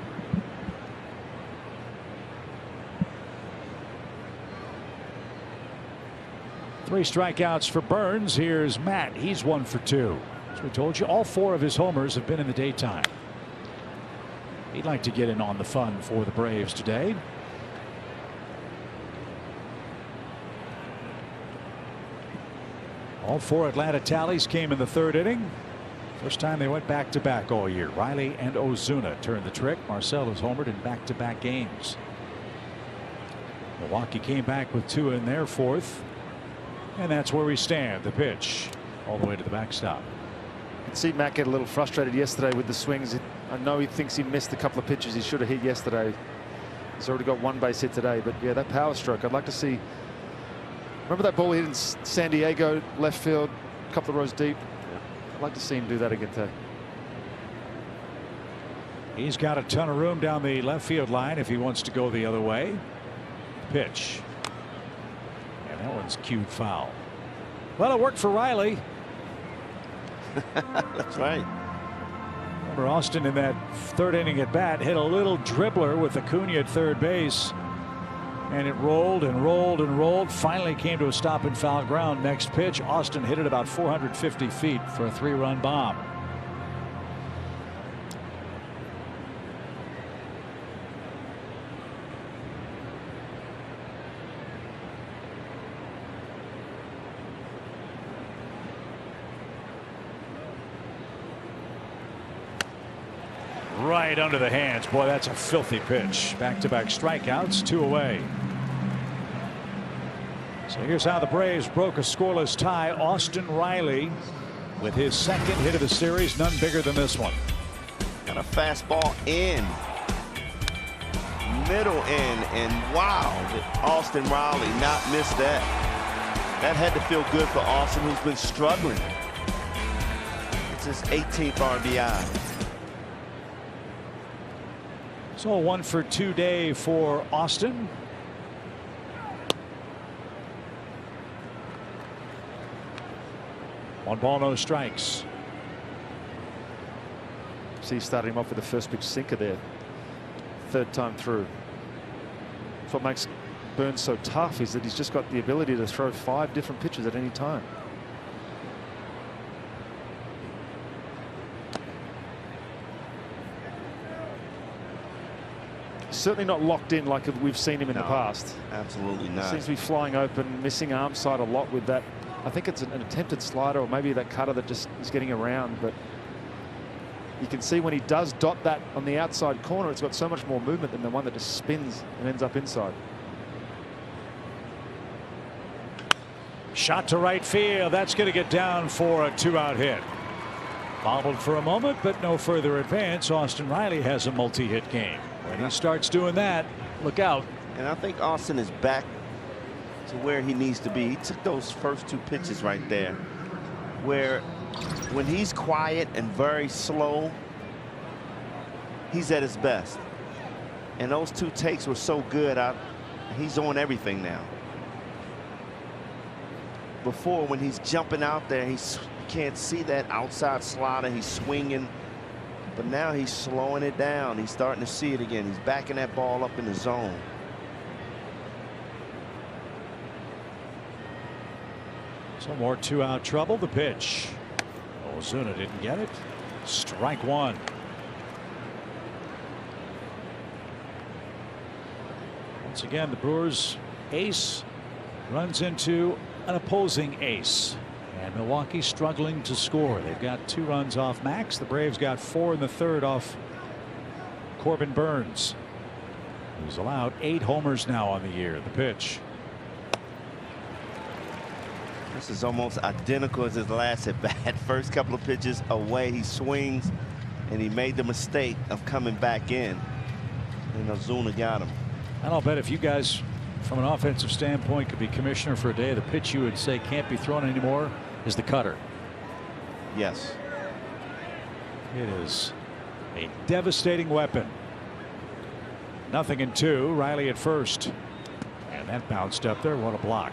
Three strikeouts for Burns. Here's Matt. He's 1 for 2. As we told you, all 4 of his homers have been in the daytime. He'd like to get in on the fun for the Braves today. All 4 Atlanta tallies came in the 3rd inning. First time they went back-to-back all year. Riley and Ozuna turned the trick. Marcell has homered in back-to-back games. Milwaukee came back with 2 in their 4th. And that's where we stand. The pitch all the way to the backstop. You can see Matt get a little frustrated yesterday with the swings. I know he thinks he missed a couple of pitches he should have hit yesterday. He's already got 1 base hit today. But yeah, that power stroke, I'd like to see. Remember that ball he hit in San Diego, left field, a couple of rows deep? Yeah. I'd like to see him do that again today. He's got a ton of room down the left field line if he wants to go the other way. Pitch. And that one's cued foul. Well, it worked for Riley. That's right. Remember, Austin in that 3rd inning at bat hit a little dribbler with Acuna at 3rd base. And it rolled and rolled and rolled. Finally came to a stop in foul ground. Next pitch, Austin hit it about 450 feet for a 3-run bomb. Right under the hands. Boy, that's a filthy pitch. Back-to-back strikeouts, 2 away. So here's how the Braves broke a scoreless tie. Austin Riley with his 2nd hit of the series, none bigger than this one. Got a fastball in. middle end, and wow, did Austin Riley not miss that. That had to feel good for Austin, who's been struggling. It's his 18th RBI. So a 1-for-2 day for Austin. One ball, no strikes. See, starting him off with the first pitch sinker there. Third time through. That's what makes Burns so tough, is that he's just got the ability to throw 5 different pitches at any time. Certainly not locked in like we've seen him in the past. Absolutely not. Seems to be flying open, missing arm side a lot with that. I think it's an attempted slider, or maybe that cutter that just is getting around, but you can see when he does dot that on the outside corner, it's got so much more movement than the one that just spins and ends up inside. Shot to right field. That's going to get down for a 2-out hit. Bobbled for a moment, but no further advance. Austin Riley has a multi-hit game. When he starts doing that, look out. And I think Austin is back to where he needs to be. He took those first 2 pitches right there, where when he's quiet and very slow, he's at his best. And those 2 takes were so good. He's on everything now. Before, when he's jumping out there, you can't see that outside slider. He's swinging. But now he's slowing it down. He's starting to see it again. He's backing that ball up in the zone. So more 2-out trouble. The pitch. Ozuna didn't get it. Strike 1. Once again, the Brewers ace runs into an opposing ace. And Milwaukee struggling to score. They've got 2 runs off Max. The Braves got 4 in the 3rd off Corbin Burns, who's allowed 8 homers now on the year. The pitch. This is almost identical as his last at bat. First couple of pitches away, he swings, and he made the mistake of coming back in. And Ozuna got him. And I'll bet if you guys, from an offensive standpoint, could be commissioner for a day, the pitch you would say can't be thrown anymore is the cutter. Yes. It is a devastating weapon. 0-2. Riley at first. And that bounced up there. What a block.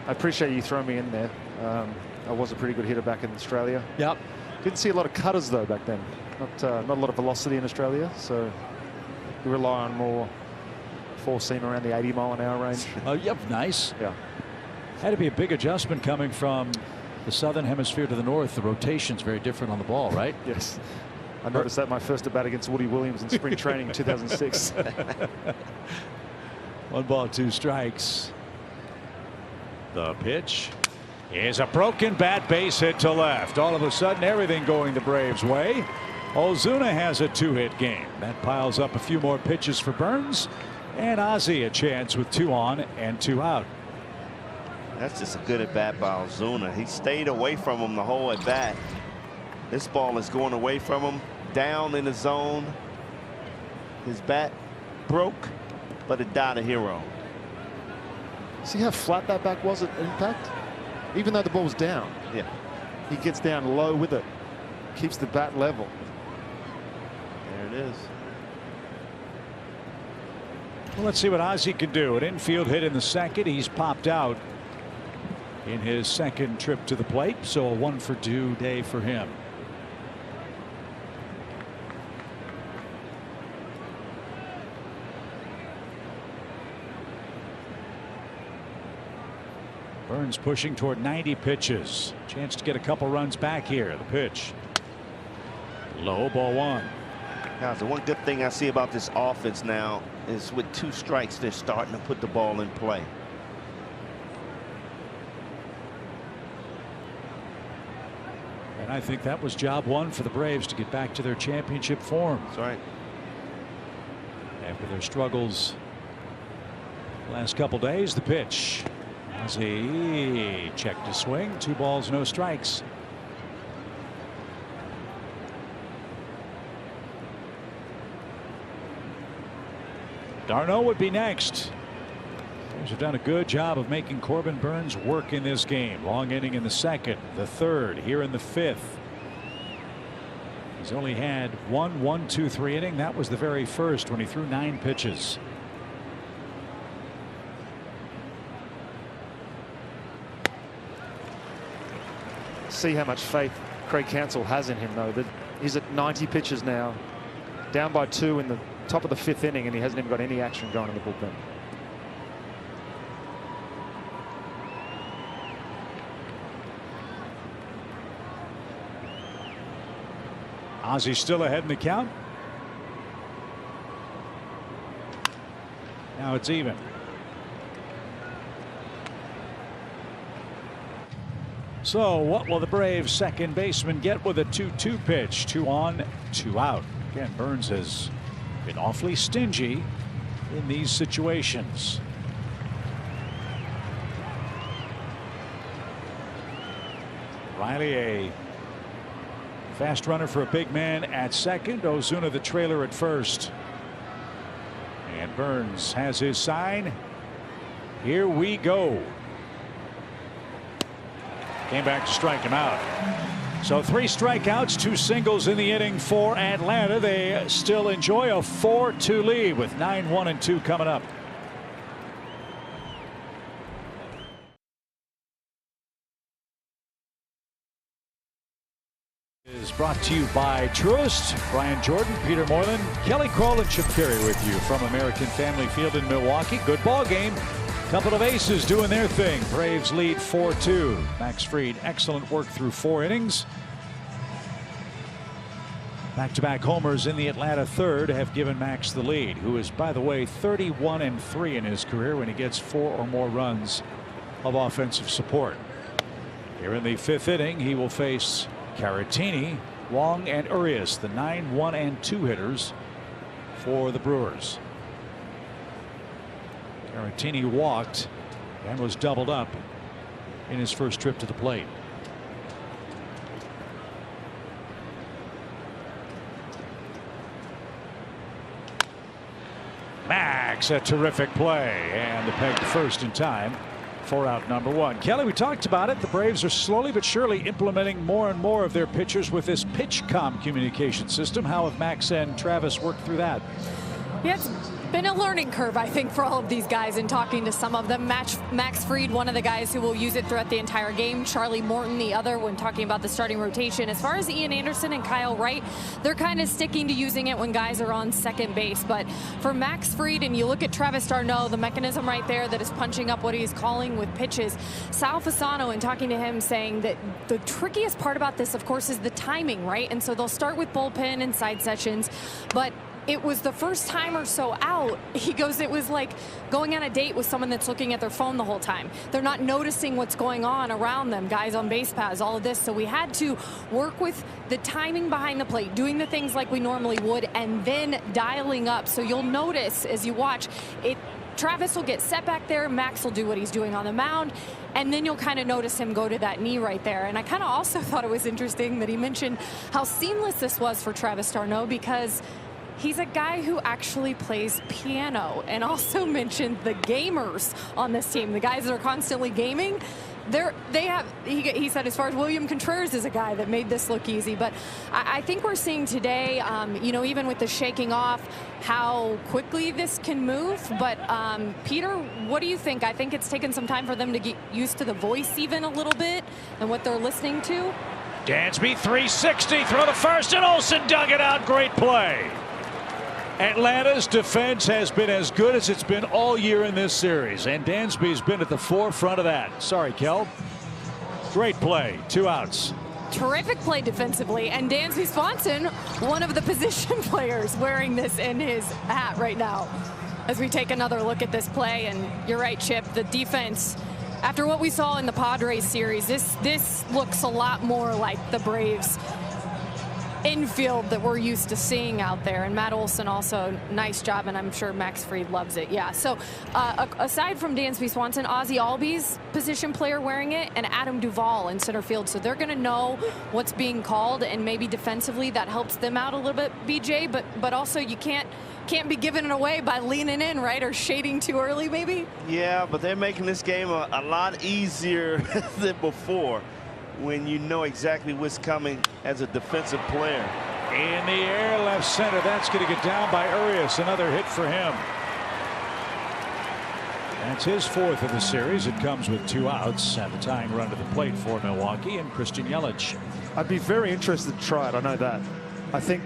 I appreciate you throwing me in there. I was a pretty good hitter back in Australia. Yep. Didn't see a lot of cutters though back then. Not a lot of velocity in Australia, so we rely on more 4-seam around the 80-mile-an-hour range. Oh, yep, nice. Yeah. Had to be a big adjustment coming from the southern hemisphere to the north. The rotation's very different on the ball, right? Yes. I noticed that my first at bat against Woody Williams in spring training in 2006. 1 ball, 2 strikes. The pitch is a broken bat, base hit to left. All of a sudden, everything going the Braves' way. Ozuna has a 2-hit game. That piles up a few more pitches for Burns. And Ozzie a chance with 2 on and 2 out. That's just a good at bat by Ozuna. He stayed away from him the whole at bat. This ball is going away from him, down in the zone. His bat broke, but it died a hero. See how flat that back was at impact? Even though the ball was down. Yeah. He gets down low with it. Keeps the bat level. There it is. Well, let's see what Ozzie can do. An infield hit in the 2nd. He's popped out in his 2nd trip to the plate. So a 1-for-2 day for him. Burns pushing toward 90 pitches. Chance to get a couple runs back here. The pitch. Low, ball 1. Guys, the one good thing I see about this offense now is with 2 strikes, they're starting to put the ball in play. And I think that was job 1 for the Braves to get back to their championship form. That's right. After their struggles the last couple days. The pitch. Ozzie checked his swing. 2 balls, no strikes. Darno would be next. Braves have done a good job of making Corbin Burnes work in this game. Long inning in the second, the third, here in the fifth. He's only had 1-1-2-3 inning. That was the very first when he threw 9 pitches. See how much faith Craig Counsell has in him, though. That he's at 90 pitches now, down by 2 in the top of the 5th inning, and he hasn't even got any action going in the bullpen. Ozzy's still ahead in the count. Now it's even. So what will the Braves second baseman get with a 2-2 pitch? 2 on, 2 out. Again, Burnes has been awfully stingy in these situations. Riley, a fast runner for a big man at second. Ozuna the trailer at first. And Burnes has his sign. Here we go. Came back to strike him out. So 3 strikeouts, 2 singles in the inning for Atlanta. They still enjoy a 4-2 lead with 9-1-2 coming up. Is brought to you by Truist. Brian Jordan, Peter Moylan, Kelly Kroll, and Chip Carey with you from American Family Field in Milwaukee. Good ball game. Couple of aces doing their thing. Braves lead 4-2. Max Fried, excellent work through 4 innings. Back-to-back homers in the Atlanta third have given Max the lead, who is, by the way, 31-3 in his career when he gets 4 or more runs of offensive support. Here in the 5th inning, he will face Caratini, Wong, and Urias, the 9-1-2 hitters for the Brewers. Caratini walked and was doubled up in his first trip to the plate. Max, a terrific play, and the peg to first in time for out number 1. Kelly, we talked about it. The Braves are slowly but surely implementing more and more of their pitchers with this PitchCom communication system. How have Max and Travis worked through that? Yeah, it's been a learning curve, I think, for all of these guys, and talking to some of them. Max Fried, one of the guys who will use it throughout the entire game. Charlie Morton, the other, when talking about the starting rotation. As far as Ian Anderson and Kyle Wright, they're kind of sticking to using it when guys are on second base. But for Max Fried, and you look at Travis d'Arnaud, the mechanism right there that is punching up what he's calling with pitches. Sal Fasano, and talking to him, saying that the trickiest part about this, of course, is the timing, right? And so they'll start with bullpen and side sessions, but it was the first time or so out. He goes, it was like going on a date with someone that's looking at their phone the whole time. They're not noticing what's going on around them, guys on base paths, all of this. So we had to work with the timing behind the plate, doing the things like we normally would, and then dialing up. So you'll notice as you watch it, Travis will get set back there, Max will do what he's doing on the mound, and then you'll kind of notice him go to that knee right there. And I kind of also thought it was interesting that he mentioned how seamless this was for Travis d'Arnaud, because he's a guy who actually plays piano, and also mentioned the gamers on this team, the guys that are constantly gaming. He said, as far as William Contreras is a guy that made this look easy. But I think we're seeing today, you know, even with the shaking off, how quickly this can move. But Peter, what do you think? I think it's taken some time for them to get used to the voice even a little bit and what they're listening to. Dansby 360, throw to first, and Olsen dug it out. Great play. Atlanta's defense has been as good as it's been all year in this series, and Dansby's been at the forefront of that. Sorry, Kel. Great play, 2 outs. Terrific play defensively, and Dansby Swanson, one of the position players, wearing this in his hat right now. As we take another look at this play, and you're right, Chip, the defense, after what we saw in the Padres series, this looks a lot more like the Braves infield that we're used to seeing out there. And Matt Olson also, nice job, and I'm sure Max Fried loves it. Yeah, so aside from Dansby Swanson, Ozzie Albies, position player wearing it, and Adam Duvall in center field. So they're going to know what's being called, and maybe defensively that helps them out a little bit, BJ, but also you can't be giving it away by leaning in, right, or shading too early maybe. Yeah, but they're making this game a lot easier than before when you know exactly what's coming as a defensive player. In the air, left center. That's going to get down by Urias. Another hit for him. That's his 4th of the series. It comes with 2 outs and the tying run to the plate for Milwaukee and Christian Yelich. I'd be very interested to try it. I know that. I think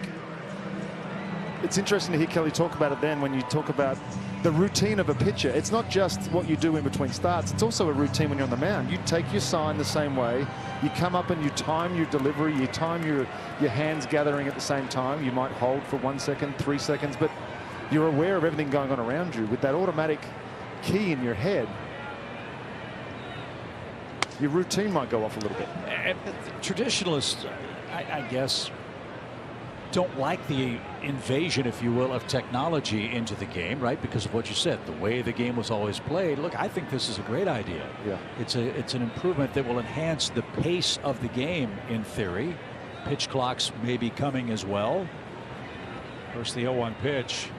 it's interesting to hear Kelly talk about it then when you talk about the routine of a pitcher. It's not just what you do in between starts. It's also a routine when you're on the mound. You take your sign the same way. You come up and you time your delivery. You time your hands gathering at the same time. You might hold for 1 second, 3 seconds, but you're aware of everything going on around you. With that automatic key in your head, your routine might go off a little bit. And traditionalists, I guess, don't like the invasion, if you will, of technology into the game, right? Because of what you said, the way the game was always played. Look, I think this is a great idea. Yeah. It's an improvement that will enhance the pace of the game in theory. Pitch clocks may be coming as well. First the 0-1 pitch.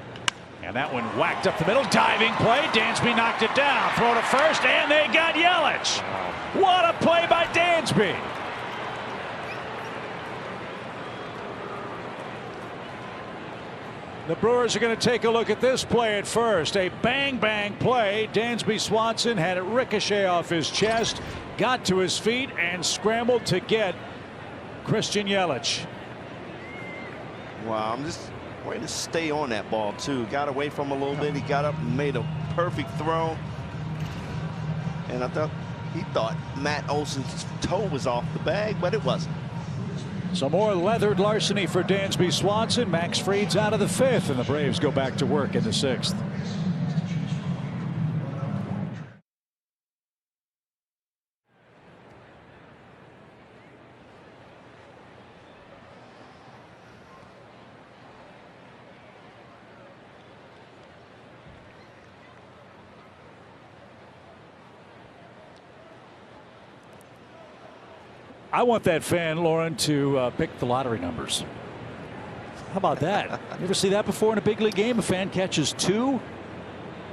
And that one whacked up the middle. Diving play. Dansby knocked it down. Throw to first, and they got Yelich. Wow. What a play by Dansby. The Brewers are going to take a look at this play at first. A bang-bang play. Dansby Swanson had it ricochet off his chest, got to his feet, and scrambled to get Christian Yelich. Wow, I'm just ready to stay on that ball, too. Got away from him a little bit. He got up and made a perfect throw. And he thought Matt Olson's toe was off the bag, but it wasn't. Some more leathered larceny for Dansby Swanson. Max Fried's out of the 5th, and the Braves go back to work in the 6th. I want that fan, Lauren, to pick the lottery numbers. How about that? You ever see that before in a big league game? A fan catches 2?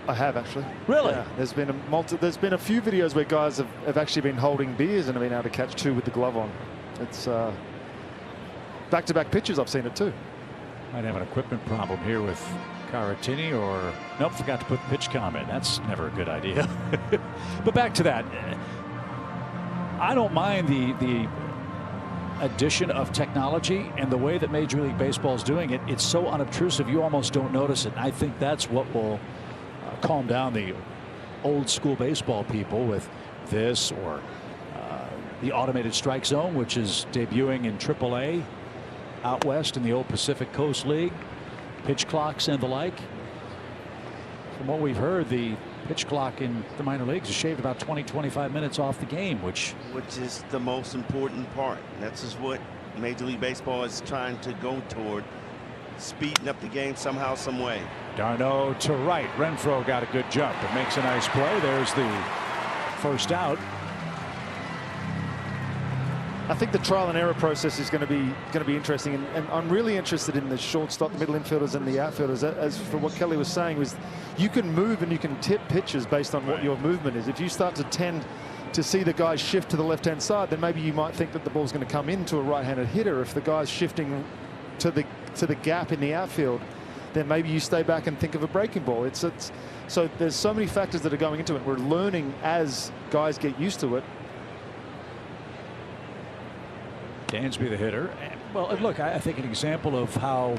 I have, actually. Really? Yeah, there's been a few videos where guys have actually been holding beers and have been able to catch 2 with the glove on. It's back-to-back pitches. I've seen it too. Might have an equipment problem here with Caratini, or nope, forgot to put the pitch count in. That's never a good idea. But back to that. I don't mind the addition of technology and the way that Major League Baseball is doing it. It's so unobtrusive you almost don't notice it. And I think that's what will calm down the old school baseball people with this, or the automated strike zone, which is debuting in AAA out west in the old Pacific Coast League, pitch clocks and the like. From what we've heard, the pitch clock in the minor leagues has shaved about 20-25 minutes off the game, which is the most important part. That's just what Major League Baseball is trying to go toward, speeding up the game somehow, some way. Darno to right. Renfroe got a good jump and makes a nice play. There's the first out. I think the trial and error process is going to be interesting, and I'm really interested in the shortstop, the middle infielders, and the outfielders. As for what Kelly was saying, was you can move and you can tip pitches based on what your movement is. If you start to tend to see the guys shift to the left-hand side, then maybe you might think that the ball's going to come into a right-handed hitter. If the guy's shifting to the gap in the outfield, then maybe you stay back and think of a breaking ball. So there's so many factors that are going into it. We're learning as guys get used to it. Dansby the hitter. Well, look, I think an example of how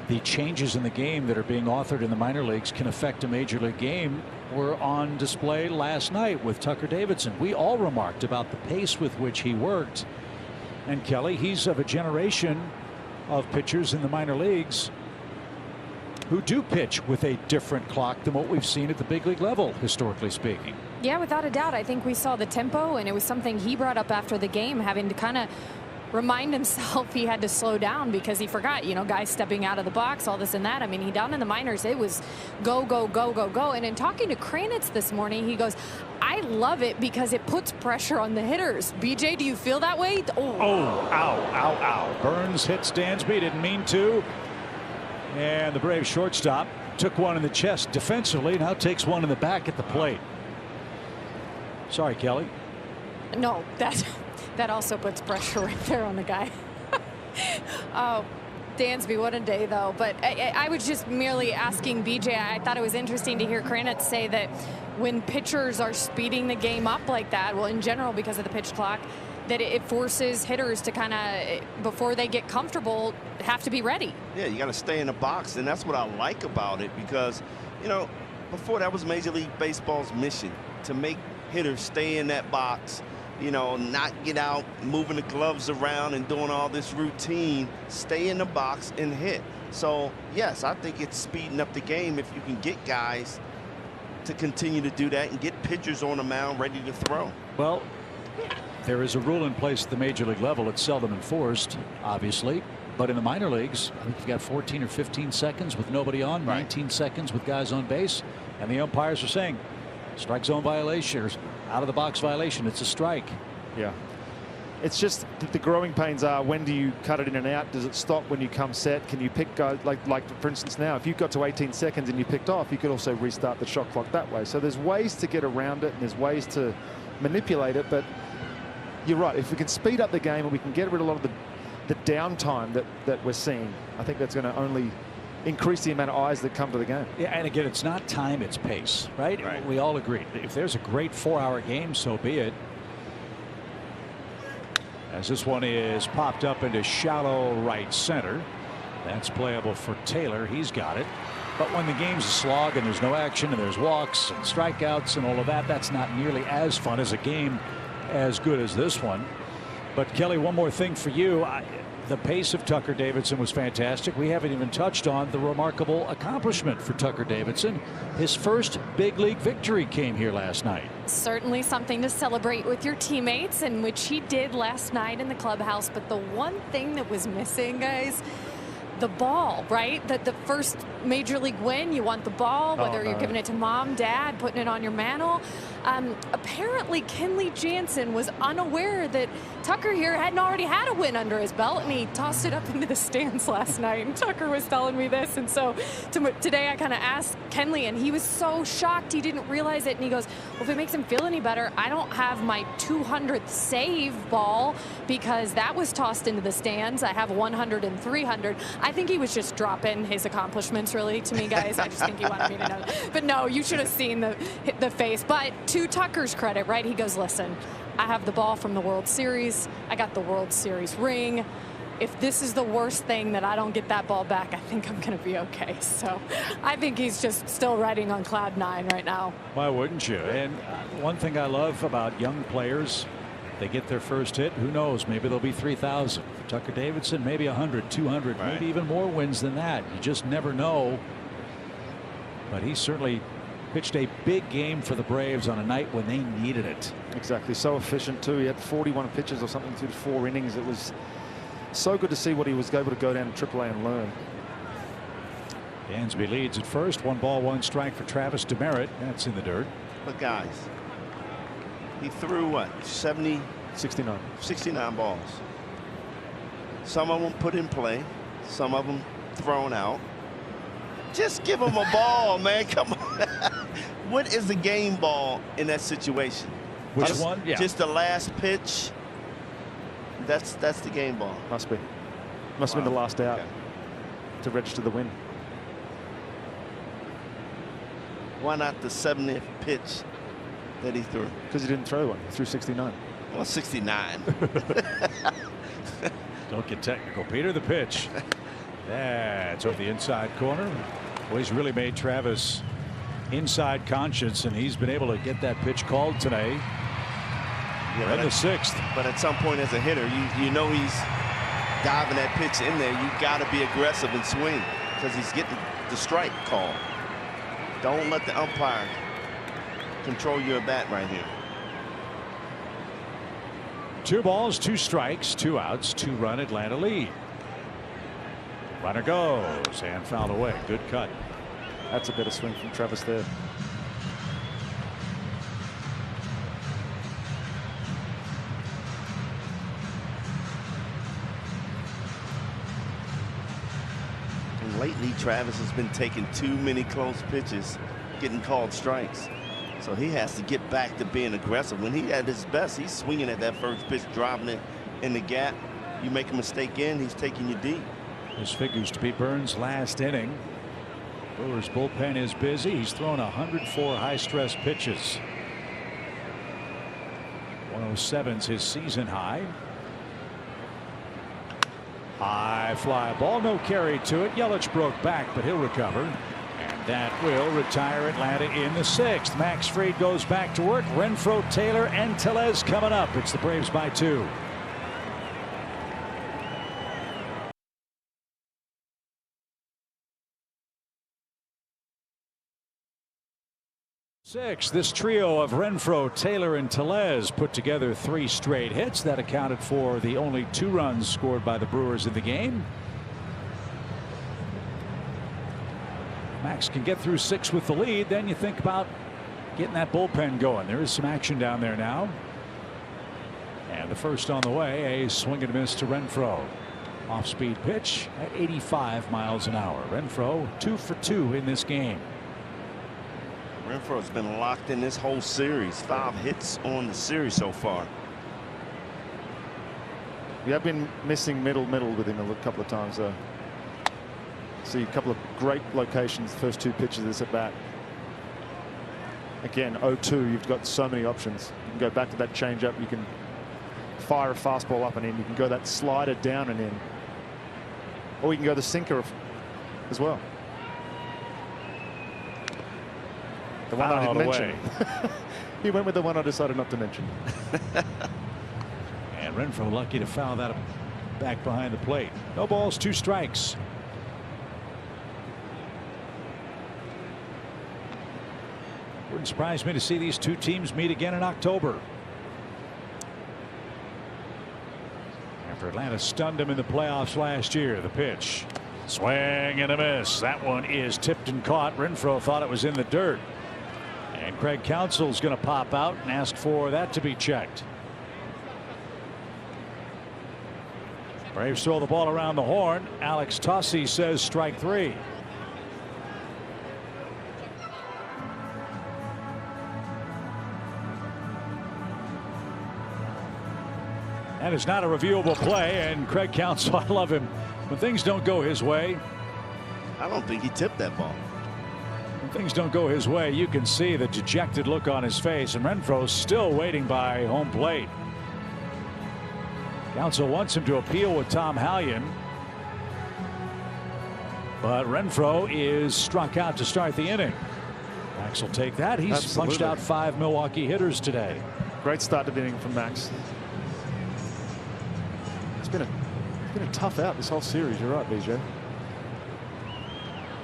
the changes in the game that are being authored in the minor leagues can affect a major league game were on display last night with Tucker Davidson. We all remarked about the pace with which he worked. And Kelly, he's of a generation of pitchers in the minor leagues who do pitch with a different clock than what we've seen at the big league level, historically speaking. Yeah, without a doubt. I think we saw the tempo, and it was something he brought up after the game, having to kind of remind himself he had to slow down because he forgot, you know, guys stepping out of the box, all this and that. I mean, he down in the minors, it was go, go, go, go, go. And in talking to Kranitz this morning, he goes, I love it because it puts pressure on the hitters. BJ, do you feel that way? Oh, ow, ow, ow. Burns hits Dansby, didn't mean to. And the Braves shortstop took one in the chest defensively, now takes one in the back at the plate. Sorry, Kelly. No, that also puts pressure right there on the guy. Oh, Dansby, what a day, though. But I was just merely asking BJ. I thought it was interesting to hear Kranitz say that when pitchers are speeding the game up like that, well, in general, because of the pitch clock, that it forces hitters to kind of, before they get comfortable, have to be ready. Yeah, you got to stay in the box, and that's what I like about it because, you know, before that was Major League Baseball's mission, to make hitters stay in that box, you know, not get out moving the gloves around and doing all this routine, stay in the box and hit. So, yes, I think it's speeding up the game if you can get guys to continue to do that and get pitchers on the mound ready to throw. Well, there is a rule in place at the major league level. It's seldom enforced, obviously. But in the minor leagues, I think you've got 14 or 15 seconds with nobody on, 19 seconds with guys on base. And the umpires are saying, strike zone violation or out of the box violation. It's a strike. Yeah. It's just the growing pains are, when do you cut it in and out? Does it stop when you come set? Can you pick guys like for instance now, if you got to 18 seconds and you picked off, you could also restart the shot clock that way. So there's ways to get around it and there's ways to manipulate it. But you're right. If we can speed up the game and we can get rid of a lot of the downtime that we're seeing, I think that's going to only increase the amount of eyes that come to the game. Yeah, and again, it's not time, it's pace, right? We all agree. If there's a great 4-hour game, so be it. As this one is popped up into shallow right center. That's playable for Taylor. He's got it. But when the game's a slog and there's no action and there's walks and strikeouts and all of that, that's not nearly as fun as a game as good as this one. But Kelly, one more thing for you. The pace of Tucker Davidson was fantastic. We haven't even touched on the remarkable accomplishment for Tucker Davidson. His first big league victory came here last night. Certainly something to celebrate with your teammates, and which he did last night in the clubhouse. But the one thing that was missing, guys, the ball, right? The first major league win, you want the ball, whether you're giving it to mom, dad, putting it on your mantle. Apparently Kenley Jansen was unaware that Tucker here hadn't already had a win under his belt, and he tossed it up into the stands last night. And Tucker was telling me this, and so today I kind of asked Kenley, and he was so shocked he didn't realize it. And he goes, well, if it makes him feel any better, I don't have my 200th save ball because that was tossed into the stands. I have 100 and 300. I think he was just dropping his accomplishments really to me, guys. I just think he wanted me to know. But no, you should have seen the face. But to Tucker's credit, right, he goes, listen, I have the ball from the World Series. I got the World Series ring. If this is the worst thing that I don't get that ball back, I think I'm going to be okay. So I think he's just still riding on cloud 9 right now. Why wouldn't you? And one thing I love about young players, they get their first hit. Who knows? Maybe there'll be 3,000. For Tucker Davidson, maybe 100, 200, maybe even more wins than that. You just never know. But he certainly pitched a big game for the Braves on a night when they needed it. Exactly. So efficient, too. He had 41 pitches or something through 4 innings. It was so good to see what he was able to go down to AAA and learn. Dansby leads at first. 1 ball, 1 strike for Travis Demerit. That's in the dirt. But guys, he threw what, 69 balls. Some of them put in play, some of them thrown out. Just give him a ball, man. Come on. What is the game ball in that situation? Which one? Yeah. Just the last pitch. That's the game ball. Must be. Must have been the last out to register the win. Why not the 70th pitch that he threw? Because he didn't throw one. He threw 69. Well, 69. Don't get technical, Peter. The pitch. That's over the inside corner. Well, he's really made Travis inside conscious, and he's been able to get that pitch called today. Yeah, in the 6th. But at some point as a hitter, you know he's diving that pitch in there. You got to be aggressive and swing because he's getting the strike call. Don't let the umpire control your bat right here. 2 balls, 2 strikes, 2 outs, 2-run Atlanta lead. Runner goes and fouled away. Good cut. That's a better swing from Travis there. And lately, Travis has been taking too many close pitches, getting called strikes. So he has to get back to being aggressive. When he at his best, he's swinging at that first pitch, driving it in the gap. You make a mistake he's taking you deep. This figures to be Burns' last inning. Brewers bullpen is busy. He's thrown 104 high-stress pitches. 107's his season high. High fly ball, no carry to it. Yelich broke back, but he'll recover. And that will retire Atlanta in the 6th. Max Fried goes back to work. Renfroe, Taylor, and Tellez coming up. It's the Braves by 2. This trio of Renfroe, Taylor, and Tellez put together 3 straight hits that accounted for the only 2 runs scored by the Brewers in the game. Max can get through 6 with the lead. Then you think about getting that bullpen going. There is some action down there now. And the first on the way, a swing and a miss to Renfroe. Off-speed pitch at 85 miles an hour. Renfroe 2 for 2 in this game. Renfroe's been locked in this whole series. 5 hits on the series so far. We have been missing middle with him a couple of times though. See a couple of great locations, first 2 pitches of this at bat. Again, 0-2, you've got so many options. You can go back to that changeup. You can fire a fastball up and in. You can go that slider down and in. Or you can go the sinker as well. The one I didn't mention. He went with the one I decided not to mention. And Renfroe lucky to foul that back behind the plate. No balls, 2 strikes. Wouldn't surprise me to see these 2 teams meet again in October. After Atlanta stunned them in the playoffs last year. The pitch. Swing and a miss. That one is tipped and caught. Renfroe thought it was in the dirt. And Craig Counsell's going to pop out and ask for that to be checked. Braves throw the ball around the horn. Alex Tossi says strike 3. That is not a reviewable play, and Craig Counsell, I love him. When things don't go his way. I don't think he tipped that ball. When things don't go his way, you can see the dejected look on his face, and Renfroe's still waiting by home plate. Counsell wants him to appeal with Tom Hallion. But Renfroe is struck out to start the inning. Max will take that. He's Absolutely. punched out 5 Milwaukee hitters today. Great start to the inning from Max. It's been a tough out this whole series. You're right, BJ.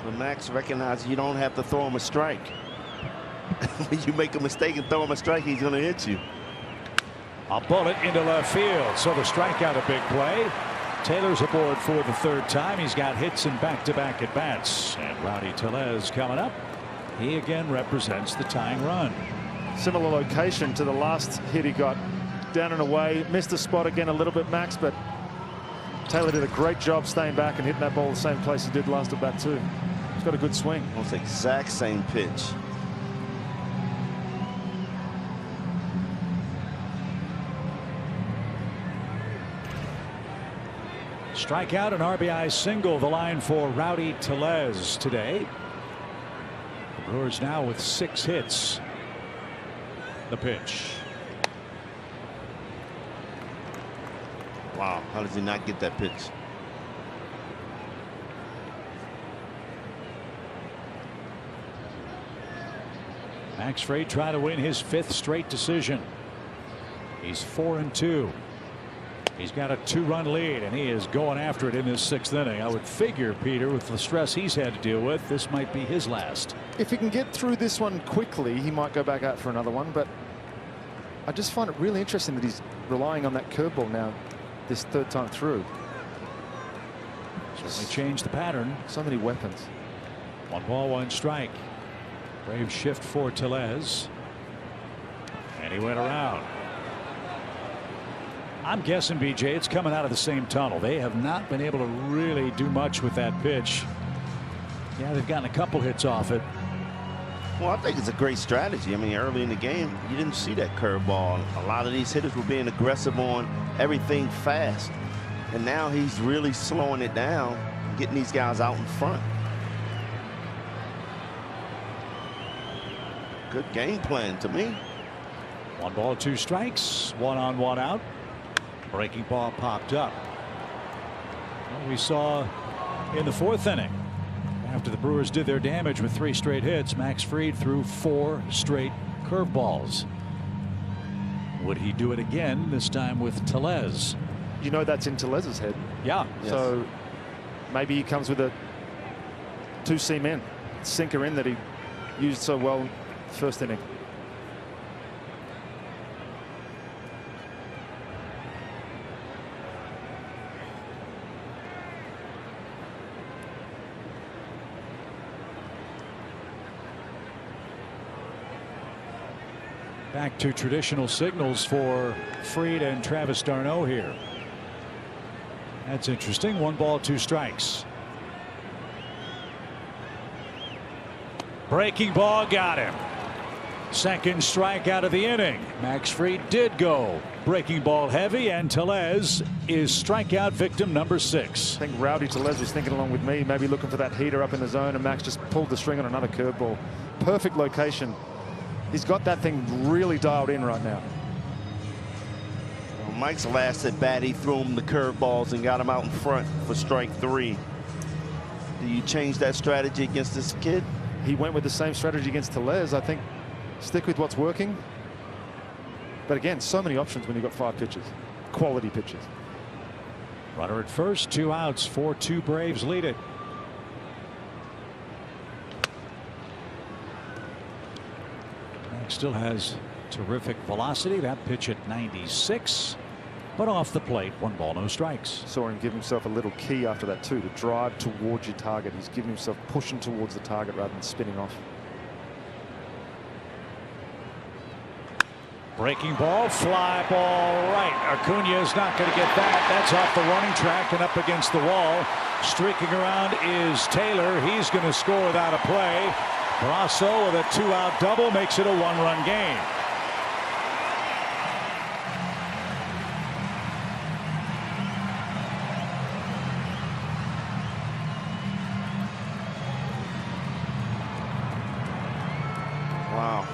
But Max recognizes you don't have to throw him a strike. When you make a mistake and throw him a strike, he's going to hit you. A bullet into left field. So the strikeout a big play. Taylor's aboard for the 3rd time. He's got hits in back-to-back at bats. And Rowdy Tellez coming up. He again represents the tying run. Similar location to the last hit he got. Down and away. Missed the spot again a little bit, Max, but Taylor did a great job staying back and hitting that ball the same place he did last at bat too. He's got a good swing. Almost the exact same pitch. Strikeout and RBI single, the line for Rowdy Tellez today. The Brewers now with 6 hits. The pitch. Wow, how does he not get that pitch? Max Fried trying to win his 5th straight decision. He's 4-2. He's got a 2-run lead, and he is going after it in this 6th inning. I would figure, Peter, with the stress he's had to deal with, this might be his last. If he can get through this one quickly, he might go back out for another one, but I just find it really interesting that he's relying on that curveball now this third time through. Certainly changed the pattern. So many weapons. 1 ball, 1 strike. Brave shift for Tellez. And he went around. I'm guessing, BJ, it's coming out of the same tunnel. They have not been able to really do much with that pitch. Yeah, they've gotten a couple hits off it. Well, I think it's a great strategy. I mean, early in the game, you didn't see that curveball. A lot of these hitters were being aggressive on everything fast. And now he's really slowing it down, getting these guys out in front. Good game plan to me. 1 ball, 2 strikes. 1 on, 1 out. Breaking ball popped up. Well, we saw in the 4th inning, after the Brewers did their damage with 3 straight hits, Max Fried threw 4 straight curveballs. Would he do it again, this time with Tellez? You know that's in Tellez's head. Yeah. So maybe he comes with a 2-seam sinker in that he used so well first inning. Back to traditional signals for Fried and Travis d'Arnaud here. That's interesting. 1 ball, 2 strikes. Breaking ball got him. Second strike out of the inning. Max Fried did go breaking ball heavy, and Tellez is strikeout victim number 6. I think Rowdy Tellez was thinking along with me, maybe looking for that heater up in the zone, and Max just pulled the string on another curveball. Perfect location. He's got that thing really dialed in right now. Well, Mike's last at bat, he threw him the curveballs and got him out in front for strike 3. Do you change that strategy against this kid? He went with the same strategy against Tellez. I think stick with what's working. But again, so many options when you've got 5 pitches. Quality pitches. Runner at first, 2 outs, 4-2 Braves lead it. Max still has terrific velocity. That pitch at 96, but off the plate. 1 ball, no strikes. Saw him give himself a little key after that too, to drive towards your target. He's giving himself pushing towards the target rather than spinning off. Breaking ball, fly ball right. Acuna is not going to get that. That's off the running track and up against the wall. Streaking around is Taylor. He's going to score without a play. Brasso with a 2-out double makes it a 1-run game. Wow.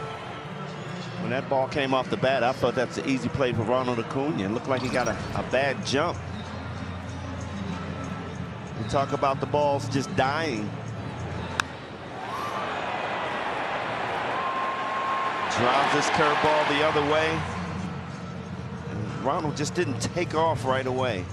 When that ball came off the bat, I thought that's an easy play for Ronald Acuna. It looked like he got a bad jump. We talk about the balls just dying. Drives this curveball the other way. And Ronald just didn't take off right away.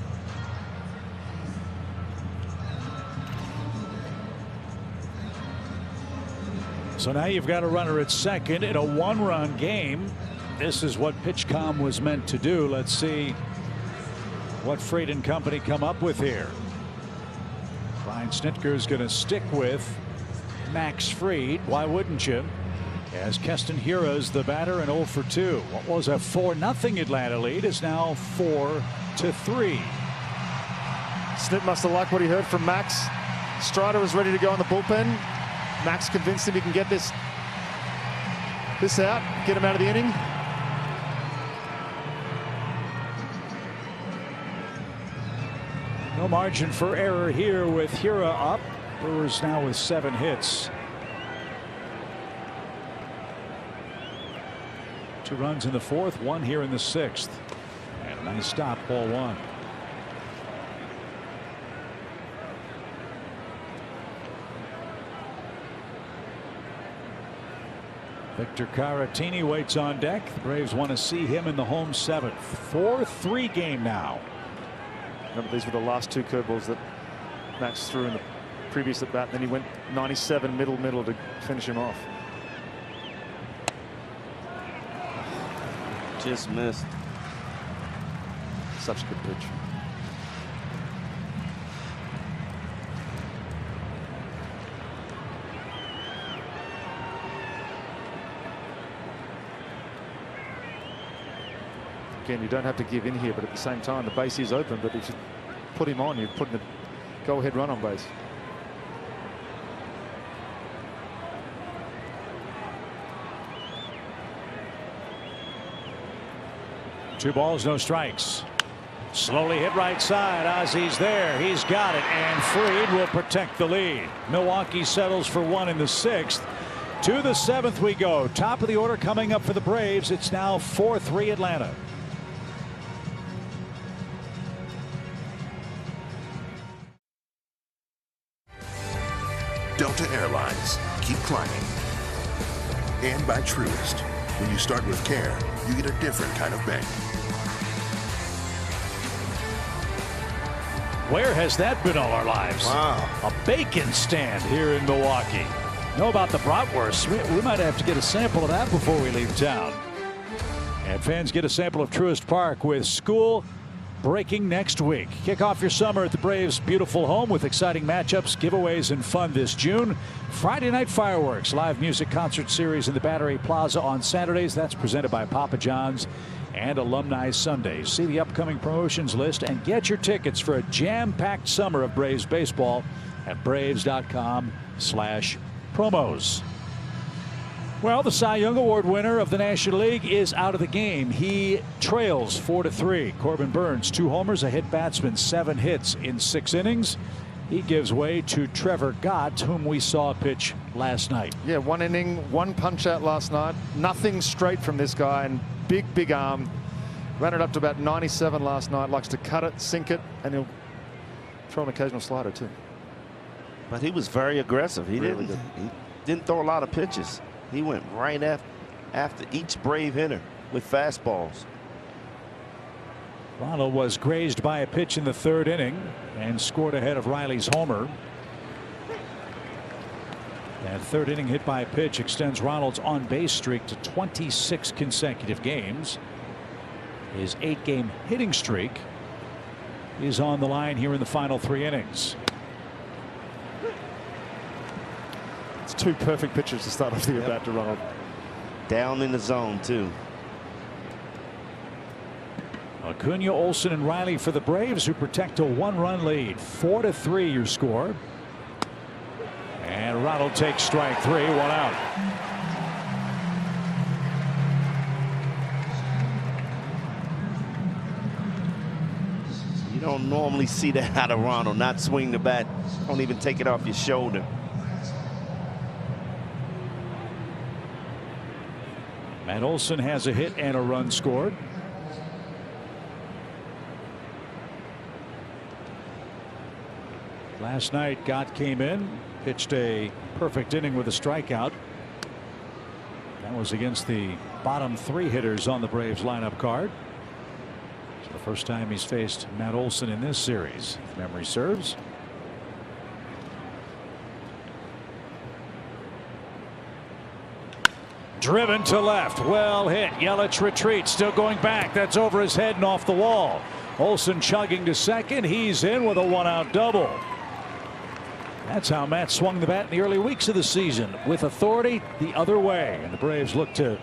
So now you've got a runner at second in a 1-run game. This is what PitchCom was meant to do. Let's see what Fried and company come up with here. Brian Snitker is going to stick with Max Fried. Why wouldn't you? As Keston Hiura's the batter and 0 for 2. What was a 4-0 Atlanta lead is now 4-3. Snit must have liked what he heard from Max. Strider was ready to go in the bullpen. Max convinced him he can get this out, get him out of the inning. No margin for error here with Hiura up. Brewers now with 7 hits. 2 runs in the 4th, 1 here in the 6th. And a nice stop, ball 1. Victor Caratini waits on deck. The Braves want to see him in the home 7th. 4-3 game now. Remember, these were the last 2 curveballs that Max threw in the previous at bat. Then he went 97 middle to finish him off. Just missed. Such a good pitch. Again, you don't have to give in here, but at the same time, the base is open. But if you put him on, you're putting the go-ahead run on base. Two balls, no strikes. Slowly hit right side. Ozzy's there. He's got it. And Fried will protect the lead. Milwaukee settles for one in the 6th. To the 7th we go. Top of the order coming up for the Braves. It's now 4-3 Atlanta. Delta Airlines, keep climbing. And by Truist, when you start with care, you get a different kind of bank. Where has that been all our lives? Wow. A bacon stand here in Milwaukee. Know about the bratwurst? We might have to get a sample of that before we leave town. And fans get a sample of Truist Park with school breaking next week. Kick off your summer at the Braves' beautiful home with exciting matchups, giveaways, and fun this June. Friday night fireworks, live music concert series in the Battery Plaza on Saturdays. That's presented by Papa John's. And Alumni Sundays. See the upcoming promotions list and get your tickets for a jam-packed summer of Braves baseball at braves.com/promos. Well, the Cy Young Award winner of the National League is out of the game. He trails 4-3. Corbin Burns, 2 homers, a hit batsman, 7 hits in 6 innings. He gives way to Trevor Gott, whom we saw pitch last night. Yeah, 1 inning, 1 punch out last night. Nothing straight from this guy, and big arm. Ran it up to about 97 last night. Likes to cut it, sink it, and he'll throw an occasional slider too. But he was very aggressive. He didn't throw a lot of pitches. He went right after each Brave hitter with fastballs. Ronald was grazed by a pitch in the 3rd inning and scored ahead of Riley's homer. That 3rd inning hit by a pitch extends Ronald's on base streak to 26 consecutive games. His 8-game hitting streak is on the line here in the final 3 innings. It's 2 perfect pitches to start off the at-bat to Ronald. Down in the zone too. Acuna, Olsen, and Riley for the Braves, who protect a 1-run lead. 4-3 your score. And Ronald takes strike 3, 1 out. You don't normally see that out of Ronald. Not swing the bat. Don't even take it off your shoulder. Matt Olson has a hit and a run scored. Last night, Gott came in, pitched a perfect inning with a strikeout. That was against the bottom 3 hitters on the Braves lineup card. It's the first time he's faced Matt Olson in this series, if memory serves. Driven to left, well hit. Yelich retreats, still going back. That's over his head and off the wall. Olson chugging to second. He's in with a 1-out double. That's how Matt swung the bat in the early weeks of the season, with authority the other way, and the Braves look to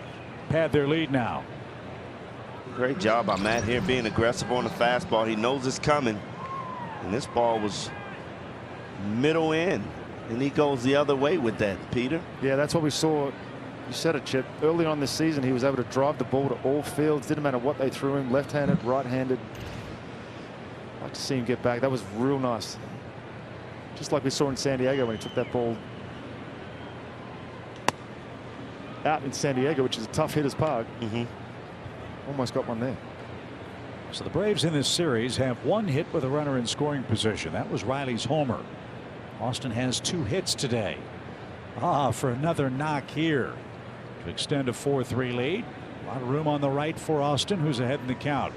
pad their lead now. Great job by Matt here, being aggressive on the fastball. He knows it's coming, and this ball was middle in, and he goes the other way with that, Peter. Yeah, that's what we saw. You said it, Chip. Early on this season, he was able to drive the ball to all fields. Didn't matter what they threw him, left-handed, right-handed. I'd like to see him get back. That was real nice. Just like we saw in San Diego when he took that ball out in San Diego, which is a tough hitter's park. Almost got one there. So the Braves in this series have 1 hit with a runner in scoring position. That was Riley's homer. Austin has 2 hits today. For another knock here to extend a 4-3 lead. A lot of room on the right for Austin, who's ahead in the count.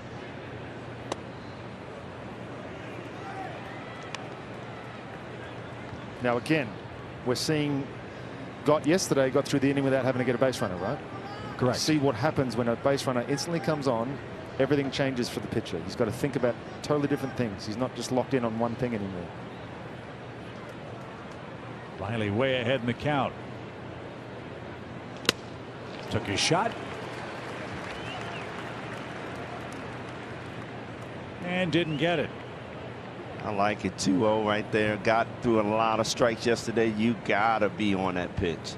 Now again, we're seeing Gott yesterday got through the inning without having to get a base runner, right? Correct. see what happens when a base runner instantly comes on. Everything changes for the pitcher. He's got to think about totally different things. He's not just locked in on one thing anymore. Riley way ahead in the count. Took his shot. And didn't get it. I like it. 2-0 right there. Got through a lot of strikes yesterday. You gotta be on that pitch.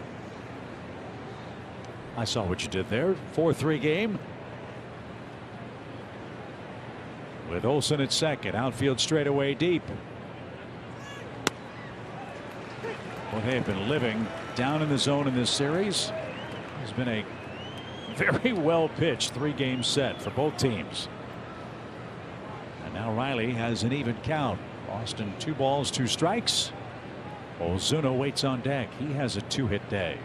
I saw what you did there. 4-3 game. With Olsen at second. Outfield straightaway deep. Well, they have been living down in the zone in this series. It's been a very well pitched 3-game set for both teams. And now Riley has an even count. Boston 2 balls 2 strikes. Ozuna waits on deck. He has a 2-hit day.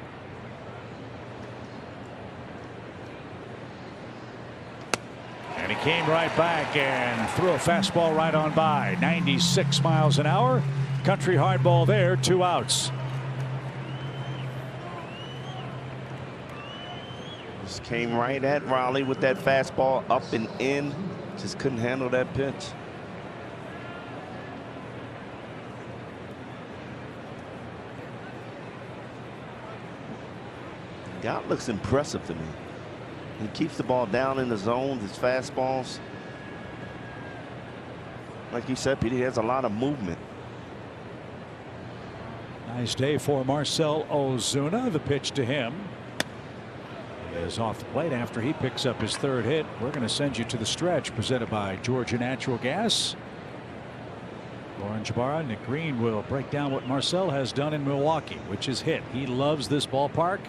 And he came right back and threw a fastball right on by. 96 miles an hour. Country hardball there. 2 outs. Just came right at Riley with that fastball up and in. Just couldn't handle that pitch. Gott looks impressive to me. He keeps the ball down in the zone, his fastballs. Like you said, Pete, he has a lot of movement. Nice day for Marcell Ozuna. The pitch to him is off the plate after he picks up his 3rd hit. We're going to send you to the stretch presented by Georgia Natural Gas. Lauren Jabara, Nick Green will break down what Marcell has done in Milwaukee, which is hit. He loves this ballpark.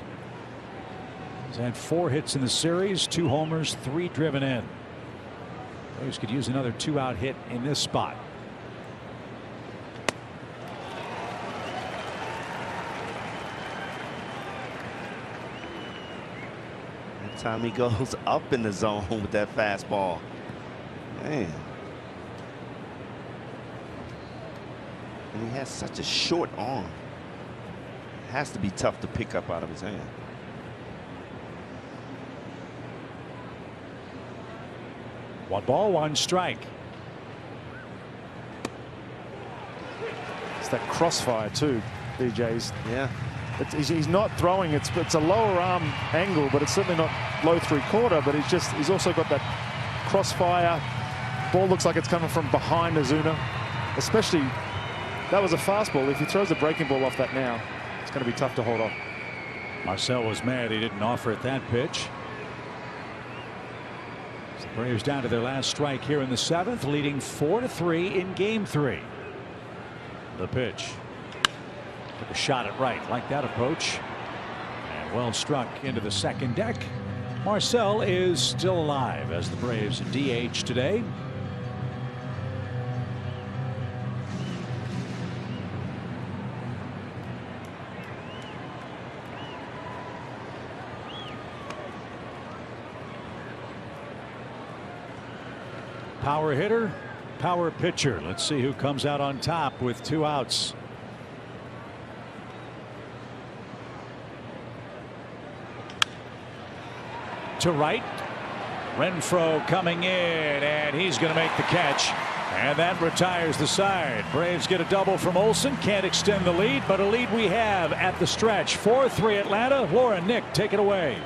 He's had 4 hits in the series, 2 homers, 3 driven in. Braves could use another 2-out hit in this spot. Every time he goes up in the zone with that fastball. Man. And he has such a short arm. It has to be tough to pick up out of his hand. One ball, 1 strike. It's that crossfire too, DJs. Yeah. He's not throwing. It's a lower arm angle, but it's certainly not low 3/4. But he's also got that crossfire. Ball looks like it's coming from behind Ozuna. Especially that was a fastball. If he throws a breaking ball off that now, it's going to be tough to hold off. Marcell was mad he didn't offer it that pitch. The Braves down to their last strike here in the 7th, leading 4-3 in game 3. The pitch. Took a shot at right. Like that approach. And well struck into the 2nd deck. Marcell is still alive as the Braves DH today. Power hitter, power pitcher. Let's see who comes out on top with 2 outs. To right. Renfroe coming in, and he's going to make the catch. And that retires the side. Braves get a double from Olsen. Can't extend the lead, but a lead we have at the stretch. 4-3 Atlanta. Laura, Nick, take it away.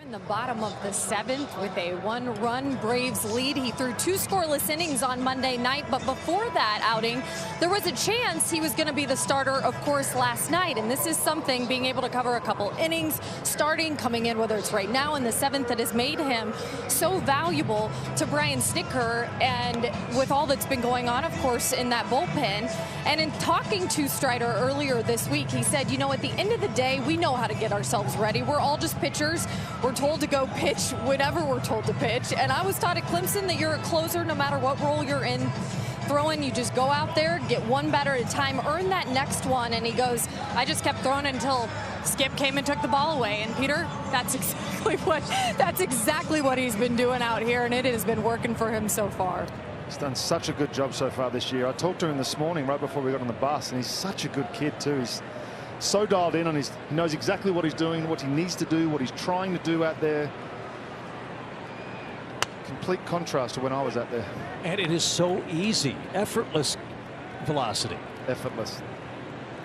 In the bottom of the 7th with a 1-run Braves lead. He threw 2 scoreless innings on Monday night, but before that outing there was a chance he was going to be the starter, of course, last night. And this is something, being able to cover a couple innings, starting, coming in, whether it's right now in the 7th, that has made him so valuable to Brian Snitker. And with all that's been going on, of course, in that bullpen. And in talking to Strider earlier this week, he said, you know, at the end of the day, we know how to get ourselves ready. We're all just pitchers. We're told to go pitch whenever we're told to pitch. And I was taught at Clemson that you're a closer no matter what role you're in. Throwing, you just go out there, get one batter at a time, earn that next one. And he goes, I just kept throwing until Skip came and took the ball away. And Peter, that's exactly what he's been doing out here, and it has been working for him so far. He's done such a good job so far this year. I talked to him this morning right before we got on the bus, and he's such a good kid too. He's so dialed in on he knows exactly what he's doing, what he needs to do, what he's trying to do out there. Complete contrast to when I was out there. And it is so easy, effortless velocity. Effortless.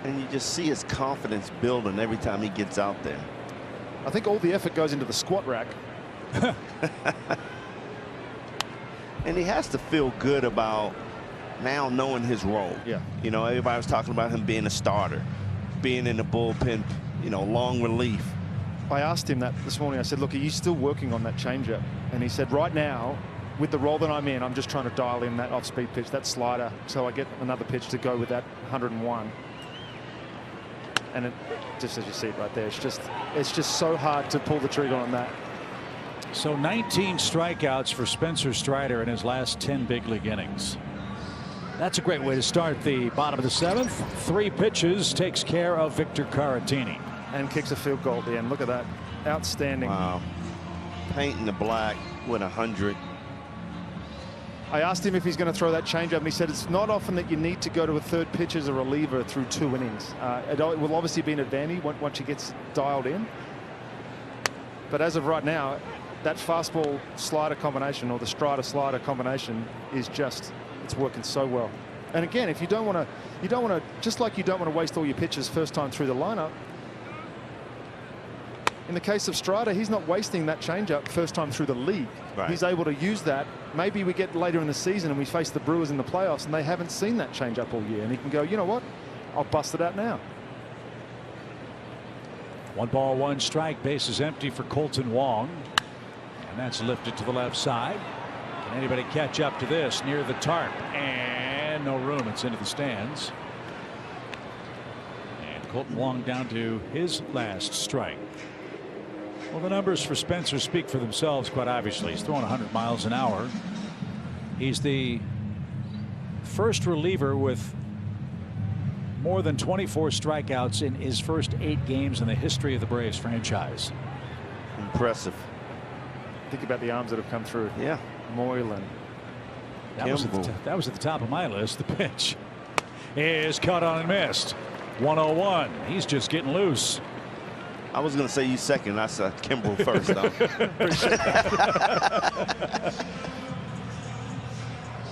And you just see his confidence building every time he gets out there. I think all the effort goes into the squat rack. And he has to feel good about now knowing his role. Yeah. You know, everybody was talking about him being a starter, being in the bullpen, you know, long relief. I asked him that this morning. I said, look, are you still working on that changeup? And he said, right now, with the role that I'm in, I'm just trying to dial in that off-speed pitch, that slider, so I get another pitch to go with that 101. And it, just as you see it right there, it's just so hard to pull the trigger on that. So 19 strikeouts for Spencer Strider in his last 10 big league innings. That's a great way to start the bottom of the 7th. 3 pitches, takes care of Victor Caratini. And kicks a field goal at the end. Look at that. Outstanding. Wow. Painting the black with 100. I asked him if he's going to throw that changeup, and he said it's not often that you need to go to a third pitch as a reliever through 2 innings. It will obviously be an advantage once he gets dialed in. But as of right now, that fastball slider combination, or the Strider slider combination, is just, it's working so well. And again, if you don't want to, just like you don't want to waste all your pitches first time through the lineup, in the case of Strider, he's not wasting that changeup first time through the league. Right. He's able to use that. Maybe we get later in the season and we face the Brewers in the playoffs and they haven't seen that changeup all year, and he can go, you know what, I'll bust it out now. 1 ball, 1 strike, bases empty for Colton Wong. And that's lifted to the left side. Can anybody catch up to this near the tarp? And no room. It's into the stands. And Colton Wong down to his last strike. Well, the numbers for Spencer speak for themselves, quite obviously. He's throwing 100 miles an hour. He's the first reliever with more than 24 strikeouts in his first 8 games in the history of the Braves franchise. Impressive. Think about the arms that have come through. Yeah. Moylan. That was at the top of my list. The pitch is caught on and missed. 101. He's just getting loose. I was going to say you second. I said Kimbrel first, though.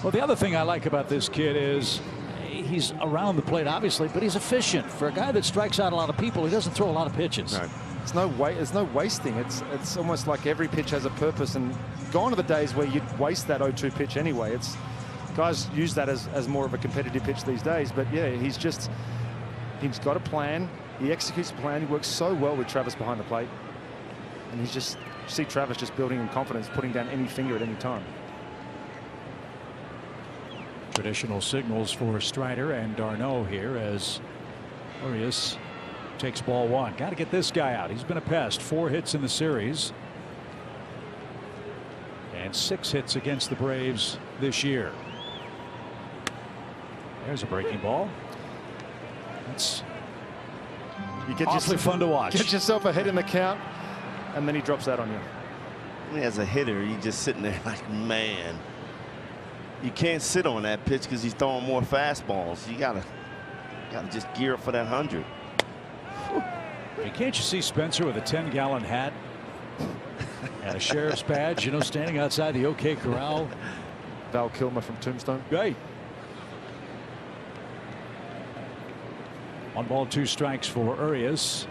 Well, the other thing I like about this kid is he's around the plate, obviously, but he's efficient. For a guy that strikes out a lot of people, he doesn't throw a lot of pitches. Right. There's no wasting. It's almost like every pitch has a purpose, and gone are the days where you'd waste that 0-2 pitch anyway. It's guys use that as more of a competitive pitch these days. But yeah, he's got a plan. He executes the plan. He works so well with Travis behind the plate, and you see Travis just building in confidence, putting down any finger at any time. Traditional signals for Strider and Darno here as Urias takes ball 1. Got to get this guy out. He's been a pest. 4 hits in the series and 6 hits against the Braves this year. There's a breaking ball. That's awfully fun to watch. Get yourself ahead in the count, and then he drops that on you. As a hitter, you're just sitting there like, man, you can't sit on that pitch because he's throwing more fastballs. You gotta just gear up for that 100. Can't you see Spencer with a 10-gallon hat and a sheriff's badge, you know, standing outside the OK Corral? Val Kilmer from Tombstone. Right. 1 ball, 2 strikes for Urias.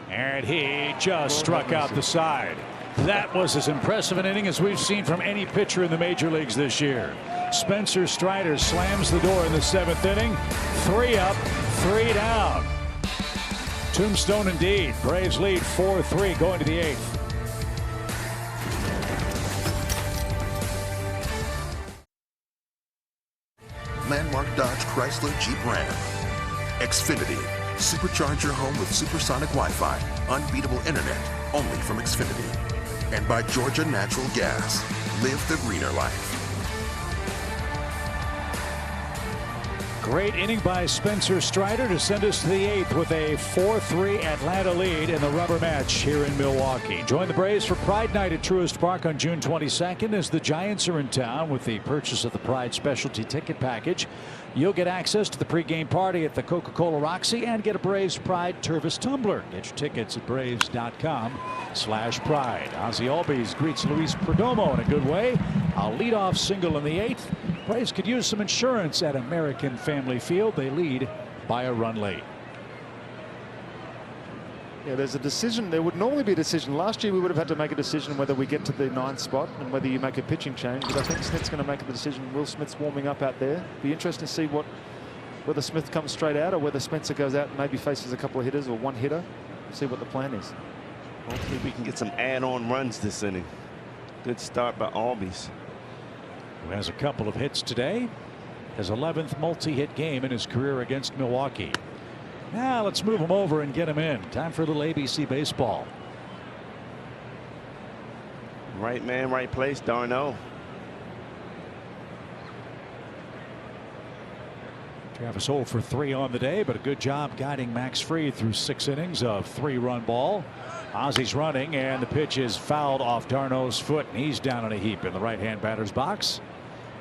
And he just struck out the side. That was as impressive an inning as we've seen from any pitcher in the major leagues this year. Spencer Strider slams the door in the 7th inning. 3 up, 3 down. Tombstone indeed. Braves lead 4-3 going to the 8th. Landmark Dodge Chrysler Jeep Ram. Xfinity. Supercharge your home with supersonic Wi-Fi. Unbeatable internet. Only from Xfinity. And by Georgia Natural Gas. Live the greener life. Great inning by Spencer Strider to send us to the 8th with a 4-3 Atlanta lead in the rubber match here in Milwaukee. Join the Braves for Pride Night at Truist Park on June 22nd as the Giants are in town. With the purchase of the Pride specialty ticket package, you'll get access to the pregame party at the Coca-Cola Roxy and get a Braves Pride Tervis tumbler. Get your tickets at braves.com/pride. Ozzie Albies greets Luis Perdomo in a good way. A leadoff single in the 8th. Braves could use some insurance at American Family Field. They lead by a run late. Yeah, there's a decision. There would normally be a decision. Last year we would have had to make a decision whether we get to the 9th spot and whether you make a pitching change. But I think Smith's going to make the decision. Will Smith's warming up out there. Be interesting to see whether Smith comes straight out or whether Spencer goes out and maybe faces a couple of hitters or one hitter. See what the plan is. Hopefully we can get some add-on runs this inning. Good start by Albies, who has a couple of hits today. His 11th multi-hit game in his career against Milwaukee. Now let's move him over and get him in. Time for a little ABC baseball. Right man, right place, d'Arnaud. Travis 0 for 3 on the day, but a good job guiding Max Fried through 6 innings of 3-run ball. Ozzie's running, and the pitch is fouled off d'Arnaud's foot, and he's down in a heap in the right-hand batter's box.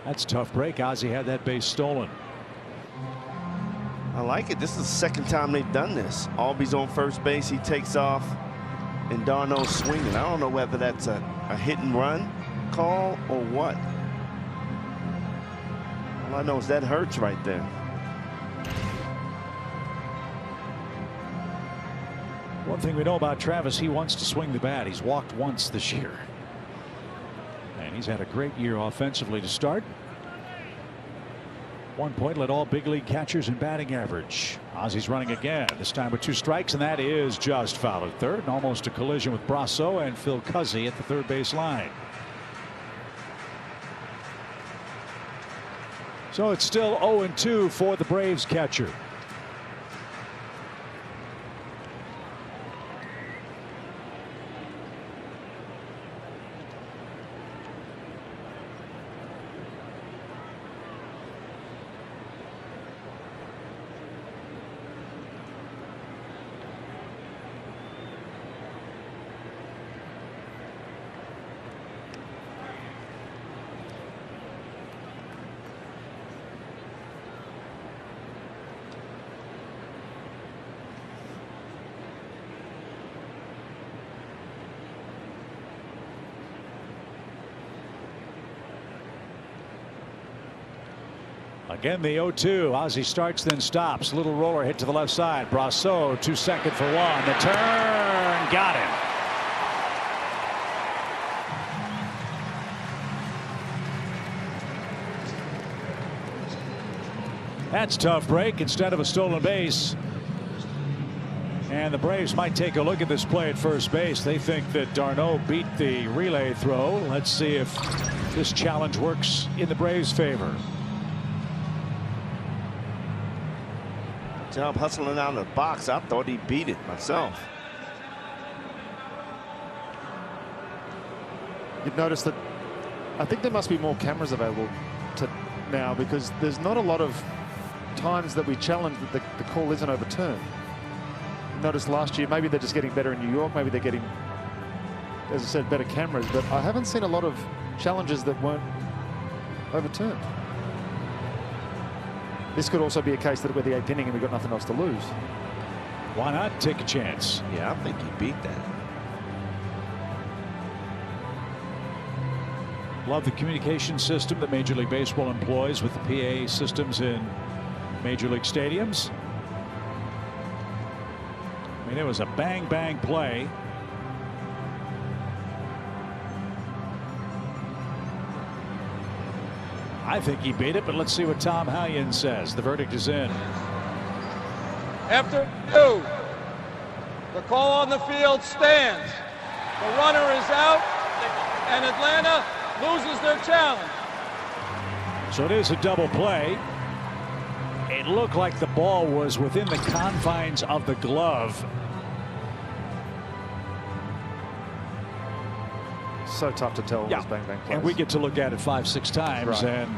That's a tough break. Ozzie had that base stolen. I like it. This is the second time they've done this. Albies on first base. He takes off, and d'Arnaud swinging. I don't know whether that's a hit and run call or what. All I know is that hurts right there. One thing we know about Travis, he wants to swing the bat. He's walked once this year. And he's had a great year offensively to start. 1 point led all big league catchers in batting average. Ozzie's running again, this time with 2 strikes, and that is just foul at third. And almost a collision with Brasso and Phil Cuzzi at the third base line. So it's still 0-2 for the Braves catcher. Again, the 0-2. Ozzie starts, then stops. Little roller hit to the left side. Brasso, 2-2 for 1. The turn, got him. That's a tough break instead of a stolen base. And the Braves might take a look at this play at first base. They think that d'Arnaud beat the relay throw. Let's see if this challenge works in the Braves' favor. Job hustling out of the box. I thought he beat it myself. You've noticed that I think there must be more cameras available now, because there's not a lot of times that we challenge that the call isn't overturned. Noticed last year, maybe they're just getting better in New York, maybe they're getting, as I said, better cameras, but I haven't seen a lot of challenges that weren't overturned. This could also be a case that we're the 8th inning and we've got nothing else to lose. Why not take a chance? Yeah, I think he beat that. Love the communication system that Major League Baseball employs with the PA systems in Major League stadiums. I mean, it was a bang play. I think he beat it, but let's see what Tom Hallion says. The verdict is in. After 2, the call on the field stands. The runner is out, and Atlanta loses their challenge. So it is a double play. It looked like the ball was within the confines of the glove. So tough to tell those bang plays. And we get to look at it 5-6 times, right. and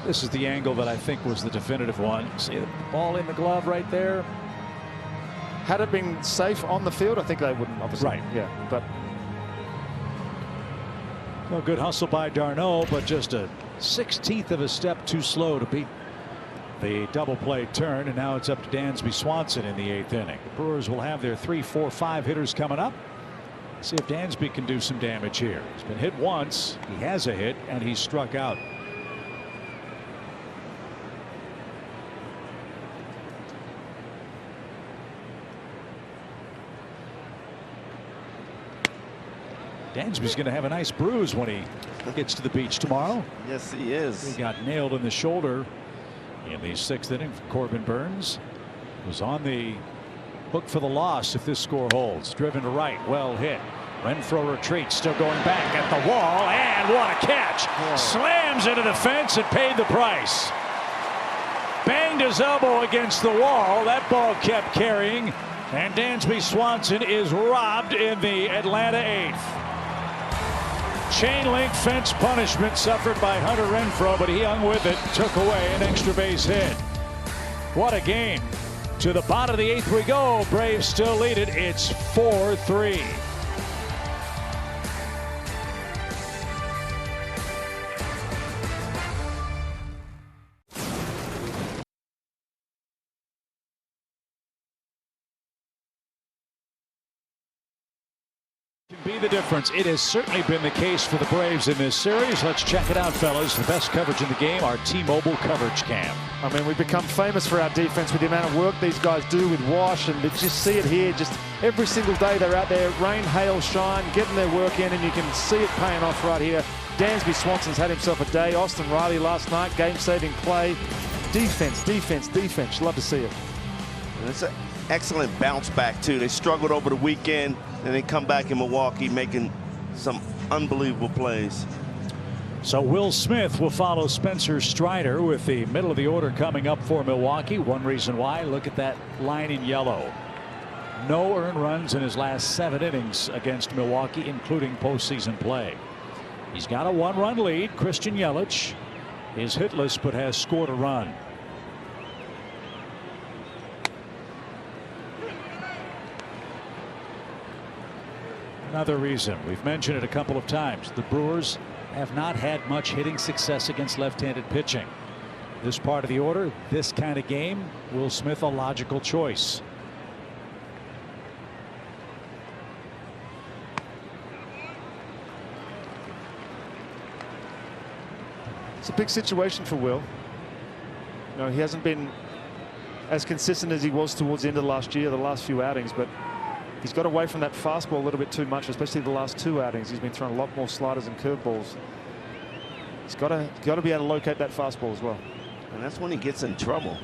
This is the angle that I think was the definitive one. See the ball in the glove right there. Had it been safe on the field, I think they wouldn't, obviously. Right. Yeah, but well, good hustle by Darno, but just a 1/16 of a step too slow to beat the double play turn, and now it's up to Dansby Swanson in the 8th inning. The Brewers will have their 3, 4, 5 hitters coming up. See if Dansby can do some damage here. He's been hit once, he has a hit, and he's struck out. Dansby's going to have a nice bruise when he gets to the beach tomorrow. Yes, he is. He got nailed in the shoulder in the 6th inning for Corbin Burns. Was on the hook for the loss if this score holds. Driven to right, well hit. Renfroe retreats, still going back at the wall, and what a catch! Oh. Slams into the fence and paid the price. Banged his elbow against the wall. That ball kept carrying, and Dansby Swanson is robbed in the Atlanta 8th. Chain link fence punishment suffered by Hunter Renfroe, but he hung with it, took away an extra base hit. What a game. To the bottom of the 8th we go. Braves still lead it. It's 4-3. Be the difference. It has certainly been the case for the Braves in this series. Let's check it out, fellas. The best coverage in the game, our T-Mobile coverage cam. I mean, we've become famous for our defense with the amount of work these guys do with Wash, and just see it here. Just every single day they're out there, rain, hail, shine, getting their work in, and you can see it paying off right here. Dansby Swanson's had himself a day. Austin Riley last night, game-saving play. Defense, defense, defense. Love to see it. And it's an excellent bounce back, too. They struggled over the weekend, and they come back in Milwaukee making some unbelievable plays. So Will Smith will follow Spencer Strider with the middle of the order coming up for Milwaukee. One reason why, look at that line in yellow. No earned runs in his last 7 innings against Milwaukee, including postseason play. He's got a 1-run lead. Christian Yelich is hitless but has scored a run. Another reason, we've mentioned it a couple of times, the Brewers have not had much hitting success against left-handed pitching. This part of the order, this kind of game, Will Smith a logical choice. It's a big situation for Will. You know, he hasn't been as consistent as he was towards the end of last year, the last few outings, but he's got away from that fastball a little bit too much, especially the last 2 outings. He's been throwing a lot more sliders and curveballs. He's got to be able to locate that fastball as well. And that's when he gets in trouble.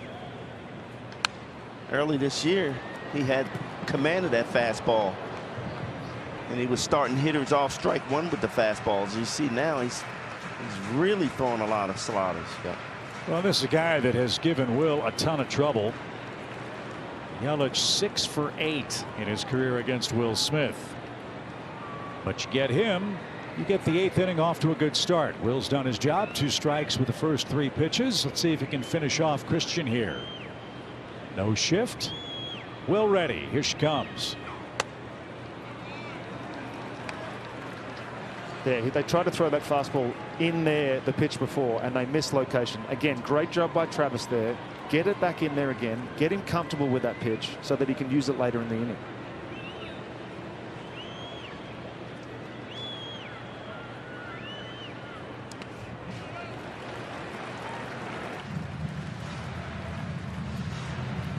Early this year, he had commanded that fastball, and he was starting hitters off strike 1 with the fastballs. You see now he's really throwing a lot of sliders. Yeah. Well, this is a guy that has given Will a ton of trouble. Yelich 6 for 8 in his career against Will Smith. But you get him, you get the 8th inning off to a good start. Will's done his job, 2 strikes with the first 3 pitches. Let's see if he can finish off Christian here. No shift. Will ready. Here she comes. Yeah, they tried to throw that fastball in there the pitch before, and they missed location. Again, great job by Travis there. Get it back in there again. Get him comfortable with that pitch so that he can use it later in the inning.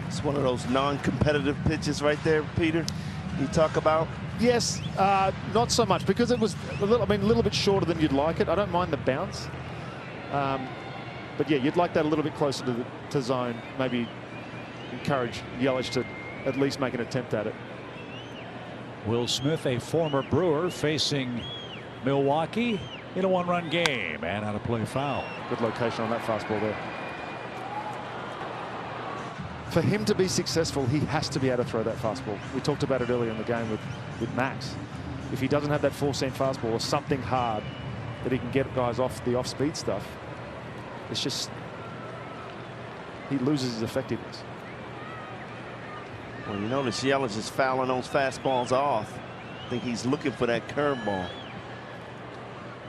It's one of those non-competitive pitches right there, Peter, you talk about. Yes, not so much, because it was a little bit shorter than you'd like it. I don't mind the bounce. But yeah, you'd like that a little bit closer to zone. Maybe encourage Yelich to at least make an attempt at it. Will Smith, a former Brewer, facing Milwaukee in a 1-run game, and out of play foul. Good location on that fastball there. For him to be successful, he has to be able to throw that fastball. We talked about it earlier in the game with Max. If he doesn't have that 4-seam fastball or something hard that he can get guys off the off-speed stuff, It's just he loses his effectiveness. Well, you notice Yelich is fouling those fastballs off. I think he's looking for that curveball.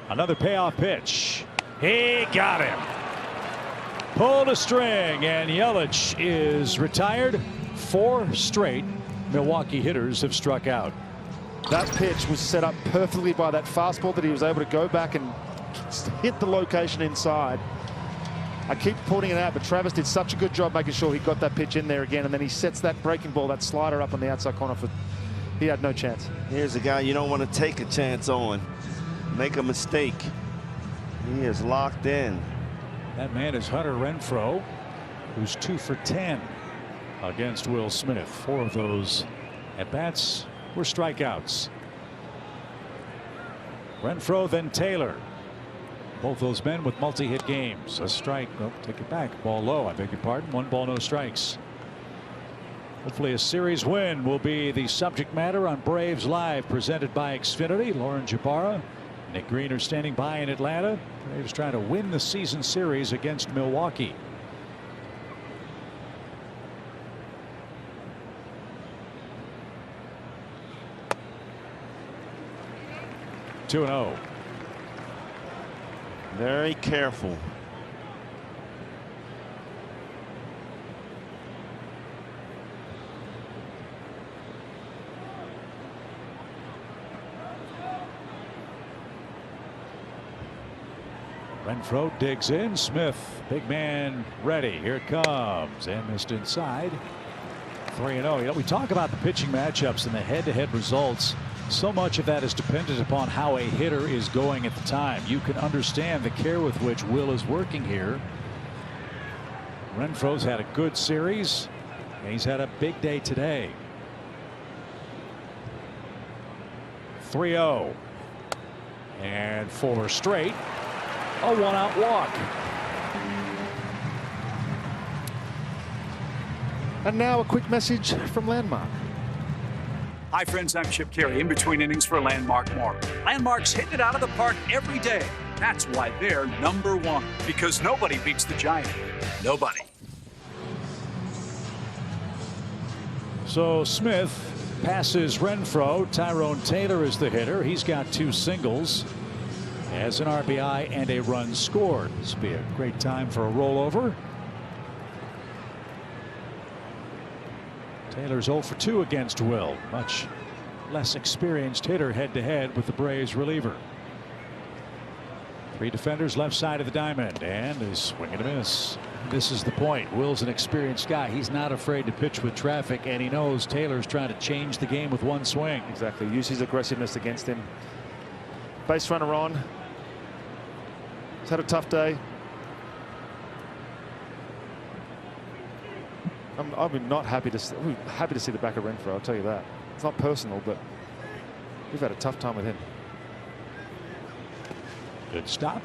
Another payoff pitch. He got him. Pulled a string, and Yelich is retired. 4 straight Milwaukee hitters have struck out. That pitch was set up perfectly by that fastball that he was able to go back and hit the location inside. I keep pointing it out, but Travis did such a good job making sure he got that pitch in there again, and then he sets that breaking ball, that slider up on the outside corner. He had no chance. Here's a guy you don't want to take a chance on. Make a mistake. He is locked in. That man is Hunter Renfroe, who's 2 for 10 against Will Smith. 4 of those at-bats were strikeouts. Renfroe, then Taylor. Both those men with multi-hit games. A strike. Oh, take it back. Ball low. I beg your pardon. 1 ball, no strikes. Hopefully a series win will be the subject matter on Braves Live, presented by Xfinity. Lauren Jabara, Nick Green are standing by in Atlanta. Braves trying to win the season series against Milwaukee. Two and 0. Very careful. Renfroe digs in. Smith, big man, ready. Here it comes, and missed inside. 3-0. You know, we talk about the pitching matchups and the head-to-head results. So much of that is dependent upon how a hitter is going at the time. You can understand the care with which Will is working here. Renfroe's had a good series, and he's had a big day today. 3-0. And 4 straight. A 1-out walk. And now a quick message from Landmark. Hi friends, I'm Chip Carey, in between innings for Landmark More. Landmark's hitting it out of the park every day. That's why they're #1, because nobody beats the Giant. Nobody. So Smith passes Renfroe. Tyrone Taylor is the hitter. He's got 2 singles, has an RBI and a run scored. This will be a great time for a rollover. Taylor's 0 for 2 against Will. Much less experienced hitter head-to-head with the Braves reliever. 3 defenders left side of the diamond, and a swing and a miss. This is the point. Will's an experienced guy. He's not afraid to pitch with traffic, and he knows Taylor's trying to change the game with 1 swing. Exactly. Use his aggressiveness against him. Base runner on. He's had a tough day. I'm not happy to see the back of Renfroe, I'll tell you that. It's not personal, but we've had a tough time with him. Good stop.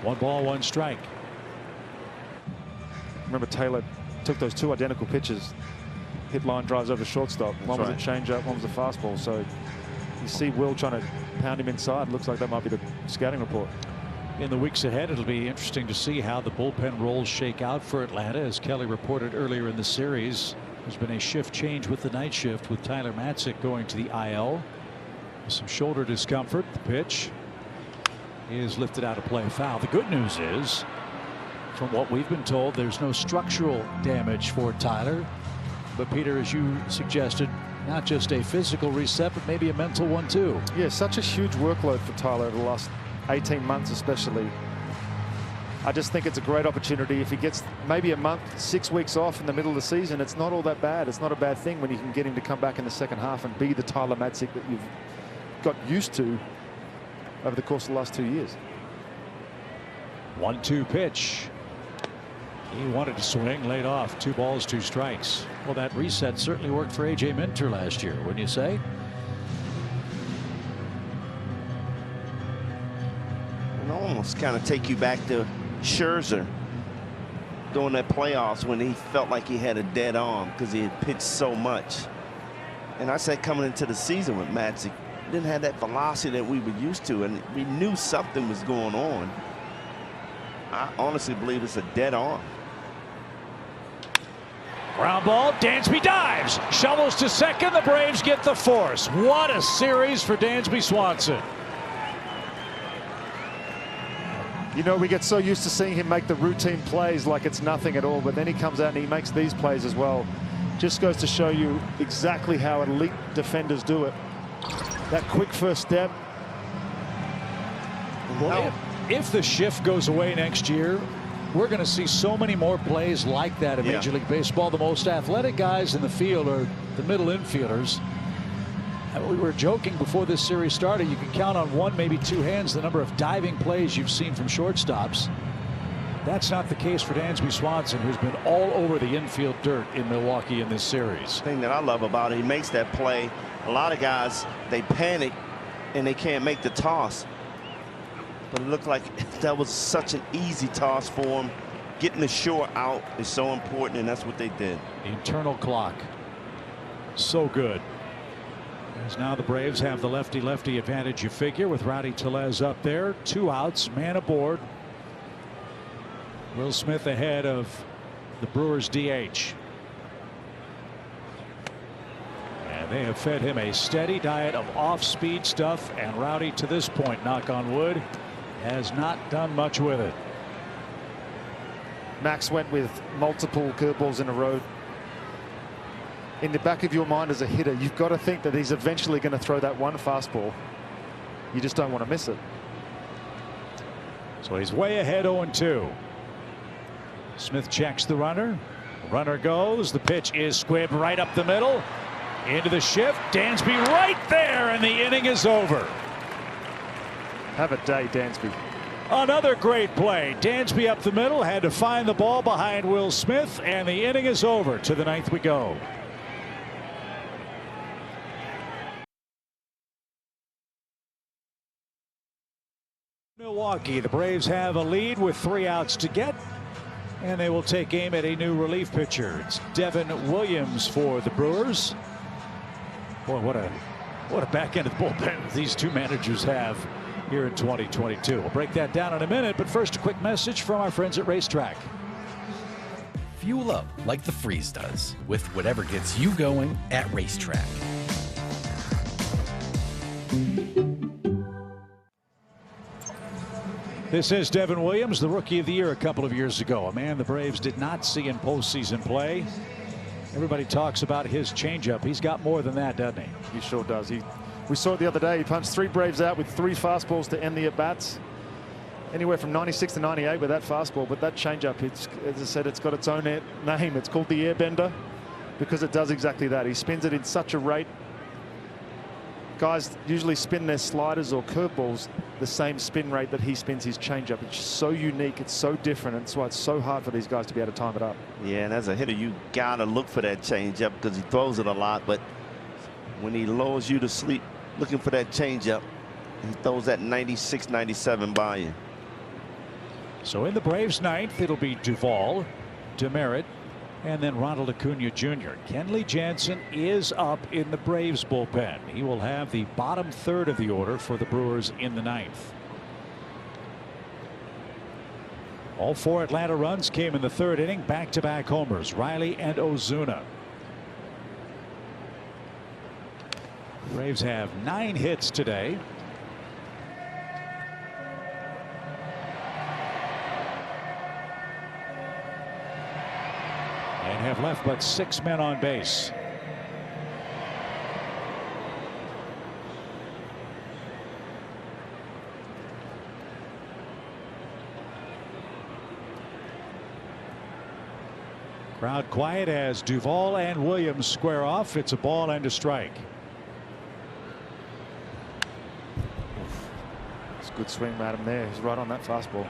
1 ball, 1 strike. Remember, Taylor took those 2 identical pitches, hit line drives over shortstop. One was a changeup, one was a fastball. So you see Will trying to pound him inside. Looks like that might be the scouting report. In the weeks ahead, it'll be interesting to see how the bullpen roles shake out for Atlanta. As Kelly reported earlier in the series, there's been a shift change with the night shift, with Tyler Matzik going to the IL. Some shoulder discomfort. The pitch is lifted out of play, foul. The good news is, from what we've been told, there's no structural damage for Tyler. But Peter, as you suggested, not just a physical reset, but maybe a mental one too. Yeah, such a huge workload for Tyler over the last 18 months especially. I just think it's a great opportunity. If he gets maybe a month, 6 weeks off in the middle of the season, it's not all that bad. It's not a bad thing when you can get him to come back in the second half and be the Tyler Matzik that you've got used to over the course of the last 2 years. 1-2 pitch. He wanted to swing, laid off. 2 balls, 2 strikes. Well, that reset certainly worked for A.J. Minter last year, wouldn't you say? Almost kind of take you back to Scherzer during that playoffs when he felt like he had a dead arm because he had pitched so much. And I said coming into the season with Matzik, didn't have that velocity that we were used to, and we knew something was going on. I honestly believe it's a dead arm. Ground ball, Dansby dives, shovels to second, the Braves get the force. What a series for Dansby Swanson. You know, we get so used to seeing him make the routine plays like it's nothing at all, but then he comes out and he makes these plays as well. Just goes to show you exactly how elite defenders do it. That quick first step. Well, if the shift goes away next year, we're going to see so many more plays like that in Major League Baseball. The most athletic guys in the field are the middle infielders. We were joking before this series started. You can count on one, maybe two hands the number of diving plays you've seen from shortstops. That's not the case for Dansby Swanson, who's been all over the infield dirt in Milwaukee in this series. The thing that I love about it, he makes that play. A lot of guys, they panic and they can't make the toss. But it looked like that was such an easy toss for him. Getting the short out is so important, and that's what they did. The internal clock. So good. As now the Braves have the lefty-lefty advantage, you figure, with Rowdy Tellez up there. 2 outs, man aboard. Will Smith ahead of the Brewers DH. And they have fed him a steady diet of off-speed stuff, and Rowdy, to this point, knock on wood, has not done much with it. Max went with multiple curveballs in a row. In the back of your mind as a hitter, you've got to think that he's eventually going to throw that one fastball. You just don't want to miss it. So he's way ahead, 0-2. Smith checks the runner. The runner goes. The pitch is squibbed right up the middle. Into the shift. Dansby right there, and the inning is over. Have a day, Dansby. Another great play. Dansby up the middle, had to find the ball behind Will Smith, and the inning is over. To the 9th we go. Milwaukee, the Braves have a lead with 3 outs to get, and they will take aim at a new relief pitcher. It's Devin Williams for the Brewers. Boy, what a back end of the bullpen these two managers have here in 2022. We'll break that down in a minute, but first a quick message from our friends at Racetrack. Fuel up like the Freeze does with whatever gets you going at Racetrack. This is Devin Williams, the Rookie of the Year a couple of years ago. A man the Braves did not see in postseason play. Everybody talks about his changeup. He's got more than that, doesn't he? He sure does. We saw it the other day. He punched 3 Braves out with 3 fastballs to end the at-bats. Anywhere from 96 to 98 with that fastball. But that changeup, as I said, it's got its own name. It's called the airbender because it does exactly that. He spins it in such a rate. Guys usually spin their sliders or curveballs the same spin rate that he spins his changeup. It's just so unique. It's so different. And that's why it's so hard for these guys to be able to time it up. Yeah, and as a hitter, you got to look for that changeup because he throws it a lot. But when he lulls you to sleep looking for that changeup, he throws that 96, 97 by you. So in the Braves' 9th, it'll be Duvall, Demerit, and then Ronald Acuna Jr. Kenley Jansen is up in the Braves bullpen. He will have the bottom third of the order for the Brewers in the 9th. All 4 Atlanta runs came in the 3rd inning. Back-to-back homers, Riley and Ozuna. Braves have 9 hits today. And have left but 6 men on base. Crowd quiet as Duvall and Williams square off. It's a ball and a strike. It's a good swing, Madam, there. He's right on that fastball.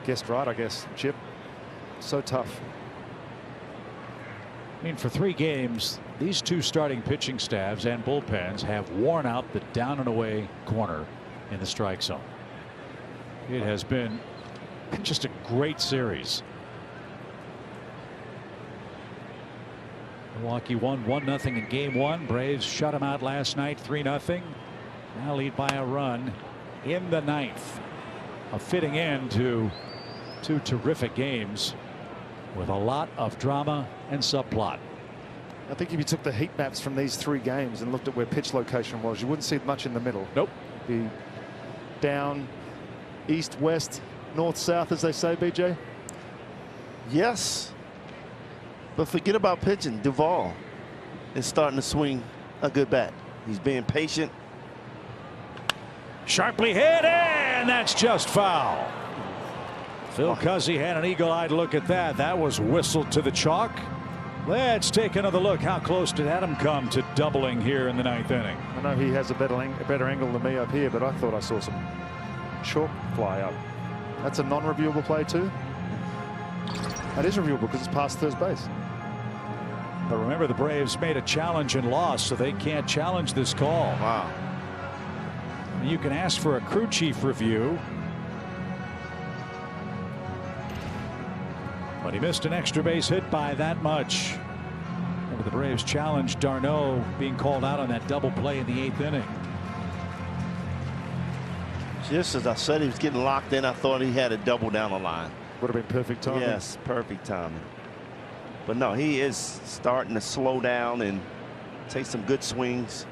Guessed right, I guess. Chip. So tough. I mean, for 3 games, these 2 starting pitching staffs and bullpens have worn out the down and away corner in the strike zone. It has been just a great series. Milwaukee won 1-0 in game 1. Braves shut them out last night 3-0. Now lead by a run in the 9th. A fitting end to 2 terrific games with a lot of drama and subplot. I think if you took the heat maps from these 3 games and looked at where pitch location was, you wouldn't see much in the middle. Nope. It'd be down, east, west, north, south, as they say, BJ. Yes. But forget about pitching. Duvall is starting to swing a good bat. He's being patient. Sharply hit, and that's just foul. Phil Cuzzy had an eagle-eyed look at that. That was whistled to the chalk. Let's take another look. How close did Adam come to doubling here in the 9th inning? I know he has a better angle than me up here, but I thought I saw some chalk fly up. That's a non-reviewable play too. That is reviewable because it's past third base. But remember, the Braves made a challenge and lost, so they can't challenge this call. Wow. You can ask for a crew chief review. But he missed an extra base hit by that much. Remember, the Braves challenged d'Arnaud being called out on that double play in the 8th inning. Just as I said, he was getting locked in. I thought he had a double down the line. Would have been perfect timing. Yes, perfect timing. But no, he is starting to slow down and take some good swings.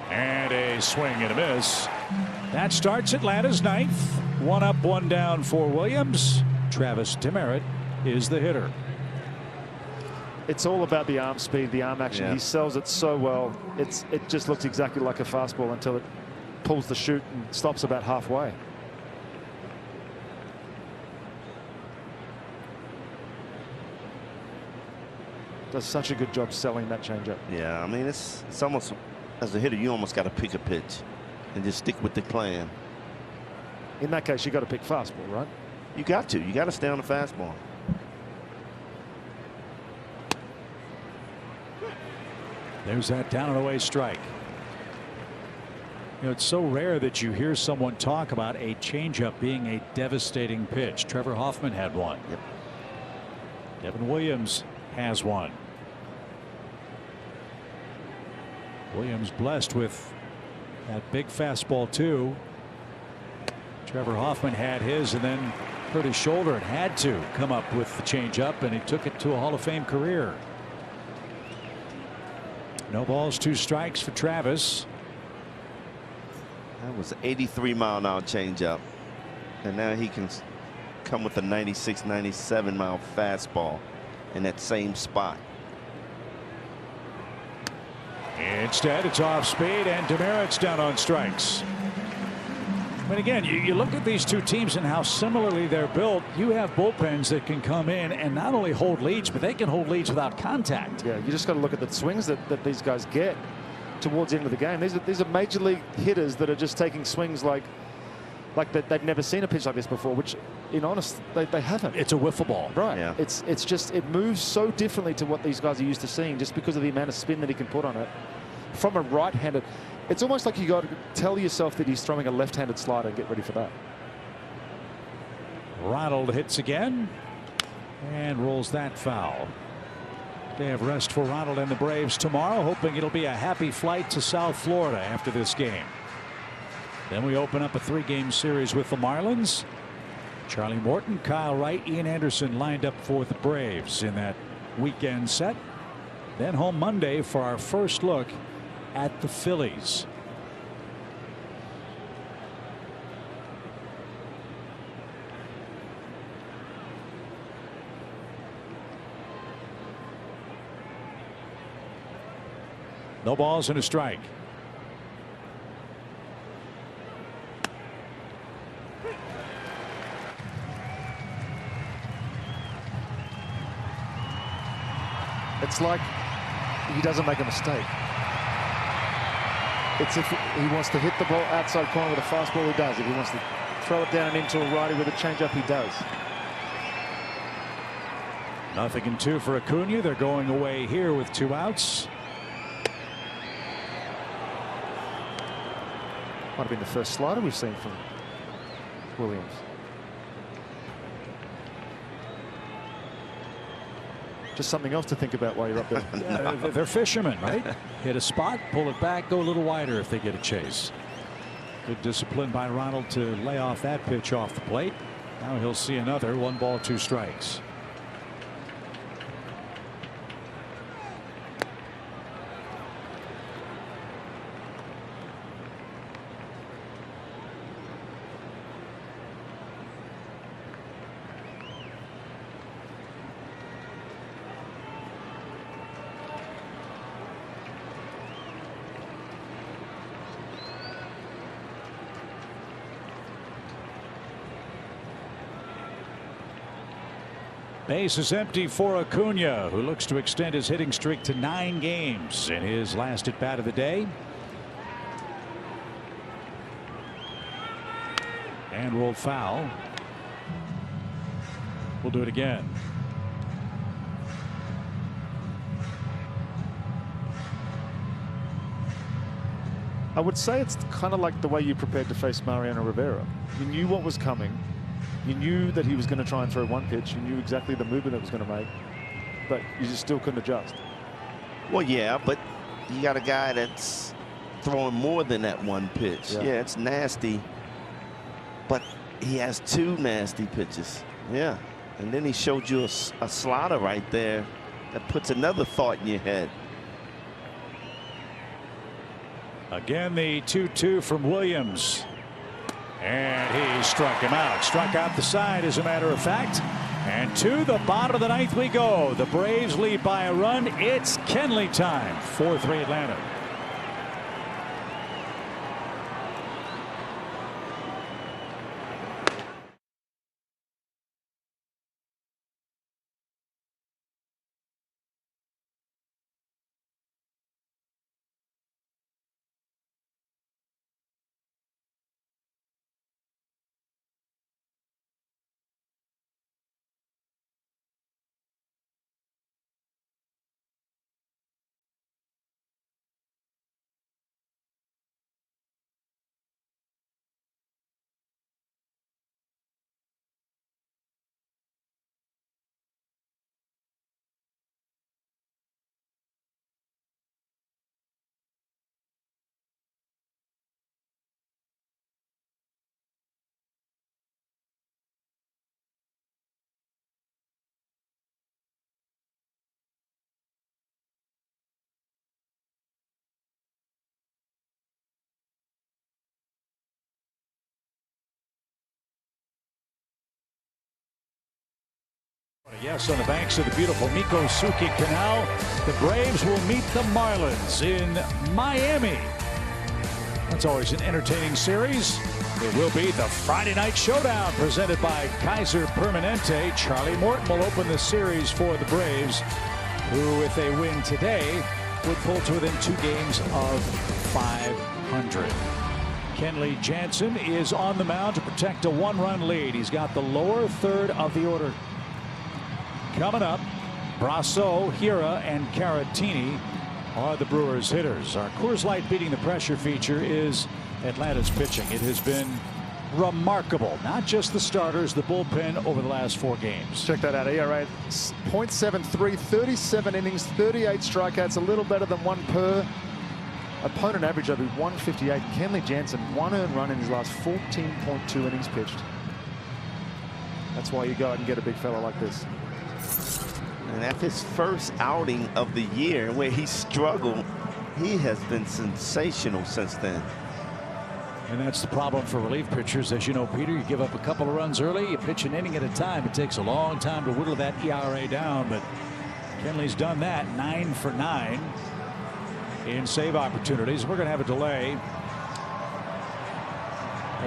And a swing and a miss. That starts Atlanta's 9th. 1 up, 1 down for Williams. Travis Demeritte is the hitter. It's all about the arm speed, the arm action. Yeah. He sells it so well. It just looks exactly like a fastball until it pulls the chute and stops about halfway. Does such a good job selling that changeup. Yeah, I mean, it's almost, as a hitter, you almost got to pick a pitch and just stick with the plan. In that case, you got to pick fastball, right? You got to. You got to stay on the fastball. There's that down and away strike. You know, it's so rare that you hear someone talk about a changeup being a devastating pitch. Trevor Hoffman had one. Yep. Devin Williams has one. Williams blessed with that big fastball too. Trevor Hoffman had his and then hurt his shoulder and had to come up with the changeup, and he took it to a Hall of Fame career. No balls, 2 strikes for Travis. That was 83-mile-an-hour changeup, and now he can come with a 96, 97-mile fastball in that same spot. Instead, it's off speed, and Demerit's down on strikes. But again, you look at these 2 teams and how similarly they're built. You have bullpens that can come in and not only hold leads, but they can hold leads without contact. Yeah, you just got to look at the swings that these guys get towards the end of the game. These are major league hitters that are just taking swings like they've never seen a pitch like this before, which, in honest, they haven't. It's a wiffle ball. Right. Yeah. It's just, it moves so differently to what these guys are used to seeing just because of the amount of spin that he can put on it. From a right-handed, it's almost like you got to tell yourself that he's throwing a left-handed slider and get ready for that. Ronald hits again and rolls that foul. Day of rest for Ronald and the Braves tomorrow, hoping it'll be a happy flight to South Florida after this game. Then we open up a 3-game series with the Marlins. Charlie Morton, Kyle Wright, Ian Anderson lined up for the Braves in that weekend set. Then home Monday for our first look at the Phillies. No balls and a strike. It's like he doesn't make a mistake. It's if he wants to hit the ball outside corner with a fastball, he does. If he wants to throw it down into a righty with a changeup, he does. 0-2 for Acuna. They're going away here with 2 outs. Might have been the first slider we've seen from Williams. just something else to think about while you're up there. Yeah, they're fishermen, right? Hit a spot, pull it back, go a little wider if they get a chase. Good discipline by Ronald to lay off that pitch off the plate. Now he'll see another 1 ball 2 strikes. Base is empty for Acuna, who looks to extend his hitting streak to 9 games in his last at bat of the day. And rolled foul. We'll do it again. I would say it's kind of like the way you prepared to face Mariano Rivera. You knew what was coming. You knew that he was going to try and throw one pitch. You knew exactly the movement it was going to make, but you just still couldn't adjust. Well, yeah, but you got a guy that's throwing more than that one pitch. Yeah, it's nasty, but he has 2 nasty pitches. Yeah, and then he showed you a slider right there that puts another thought in your head. Again, the 2-2 from Williams. And he struck him out. Struck out the side, as a matter of fact. And to the bottom of the 9th we go. The Braves lead by a run. It's Kenley time. 4-3 Atlanta. Yes, on the banks of the beautiful Mikosuke Canal, the Braves will meet the Marlins in Miami. That's always an entertaining series. It will be the Friday night showdown presented by Kaiser Permanente. Charlie Morton will open the series for the Braves, who, if they win today, would pull to within 2 games of 500. Kenley Jansen is on the mound to protect a 1-run lead. He's got the lower third of the order. Coming up, Brasso, Hira, and Caratini are the Brewers hitters. Our Coors Light Beating the Pressure feature is Atlanta's pitching. It has been remarkable. Not just the starters, the bullpen over the last 4 games. Check that out. ERA .73, 37 innings, 38 strikeouts, a little better than 1 per. Opponent average over 158. Kenley Jansen, 1 earned run in his last 14.2 innings pitched. That's why you go out and get a big fella like this. And after his first outing of the year where he struggled, he has been sensational since then. And that's the problem for relief pitchers. As you know, Peter, you give up a couple of runs early, you pitch an inning at a time. It takes a long time to whittle that ERA down, but Kenley's done that. 9 for 9 in save opportunities. We're going to have a delay.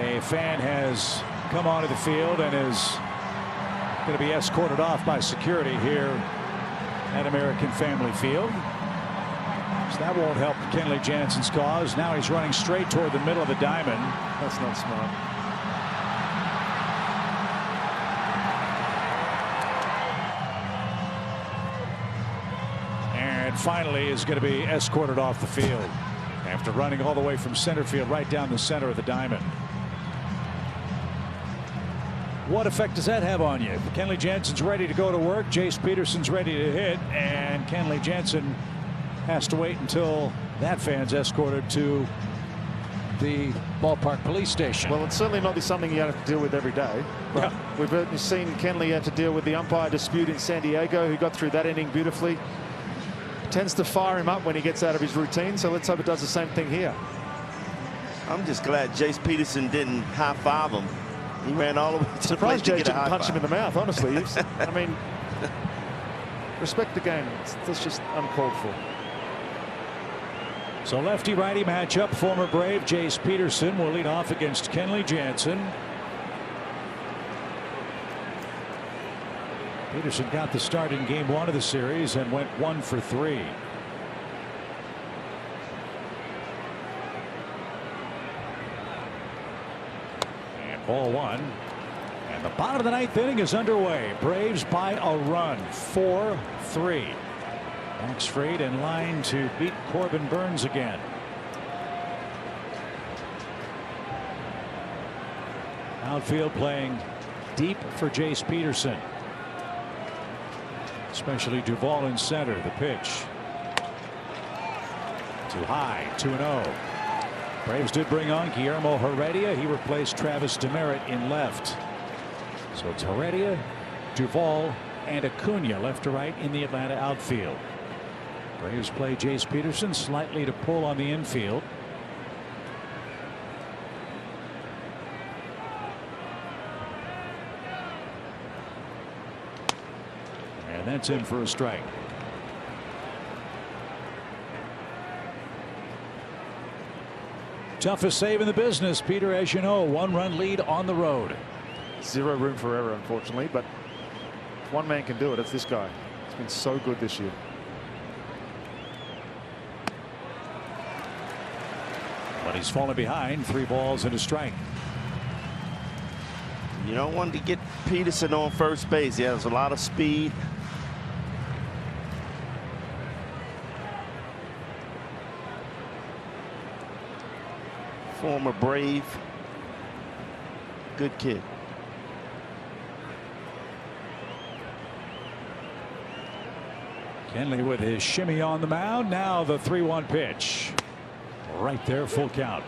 A fan has come onto the field and is going to be escorted off by security here at American Family Field. So that won't help Kenley Jansen's cause. Now he's running straight toward the middle of the diamond. That's not smart. And finally is going to be escorted off the field after running all the way from center field right down the center of the diamond. what effect does that have on you? Kenley Jansen's ready to go to work. Jace Peterson's ready to hit. And Kenley Jansen has to wait until that fan's escorted to the ballpark police station. Well, it's certainly not something you have to deal with every day. But yeah. We've seen Kenley have to deal with the umpire dispute in San Diego, who got through that inning beautifully. Tends to fire him up when he gets out of his routine, so let's hope it does the same thing here. I'm just glad Jace Peterson didn't high-five him. He ran all the way to the plate to Jace get a didn't high punch five. him in the mouth, honestly. I mean, respect the game. That's just uncalled for. So lefty-righty matchup. Former Brave Jace Peterson will lead off against Kenley Jansen. Peterson got the start in game 1 of the series and went 1 for 3. And ball 1. And the bottom of the 9th inning is underway. Braves by a run, 4-3. Max Fried in line to beat Corbin Burns again. Outfield playing deep for Jace Peterson. Especially Duvall in center. The pitch. Too high. 2-0. Braves did bring on Guillermo Heredia. He replaced Travis Demerit in left. So it's Heredia, Duvall, and Acuna left to right in the Atlanta outfield. Braves play Jace Peterson slightly to pull on the infield. And that's in for a strike. Toughest save in the business, Peter, as you know. 1-run lead on the road. Zero room for error, unfortunately, but if one man can do it, it's this guy. It's been so good this year. But he's fallen behind. 3 balls and a strike. You don't want to get Peterson on first base. He has a lot of speed. Former Brave. Good kid. Kenley with his shimmy on the mound. Now the 3-1 pitch. Right there, full count.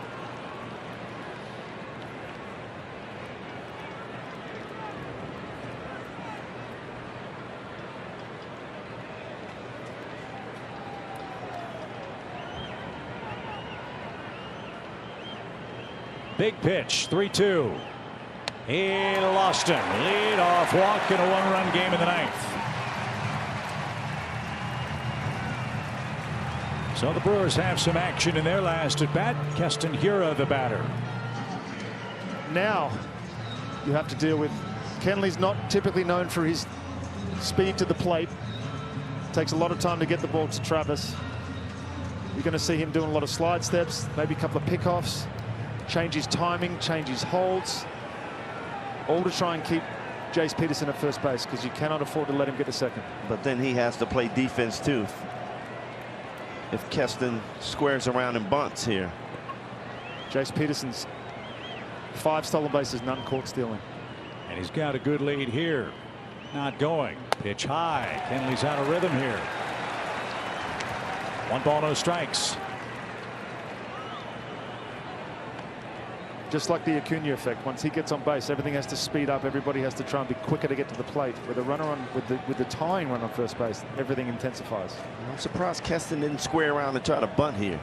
Big pitch, 3-2. He lost him. Lead off walk in a 1-run game in the 9th. So the Brewers have some action in their last at bat. Keston Hiura, the batter. Now you have to deal with Kenley's not typically known for his speed to the plate. Takes a lot of time to get the ball to Travis. You're going to see him doing a lot of slide steps, maybe a couple of pickoffs, change his timing, change his holds, all to try and keep Jace Peterson at first base, because you cannot afford to let him get to second. But then he has to play defense too. If Keston squares around and bunts here. Jace Peterson's 5 stolen bases, none caught stealing. And he's got a good lead here. Not going. Pitch high. Kenley's out of rhythm here. 1 ball, no strikes. Just like the Acuna effect, once he gets on base, everything has to speed up. Everybody has to try and be quicker to get to the plate. With a runner on, with the tying run on first base, everything intensifies. I'm surprised Keston didn't square around and try to bunt here.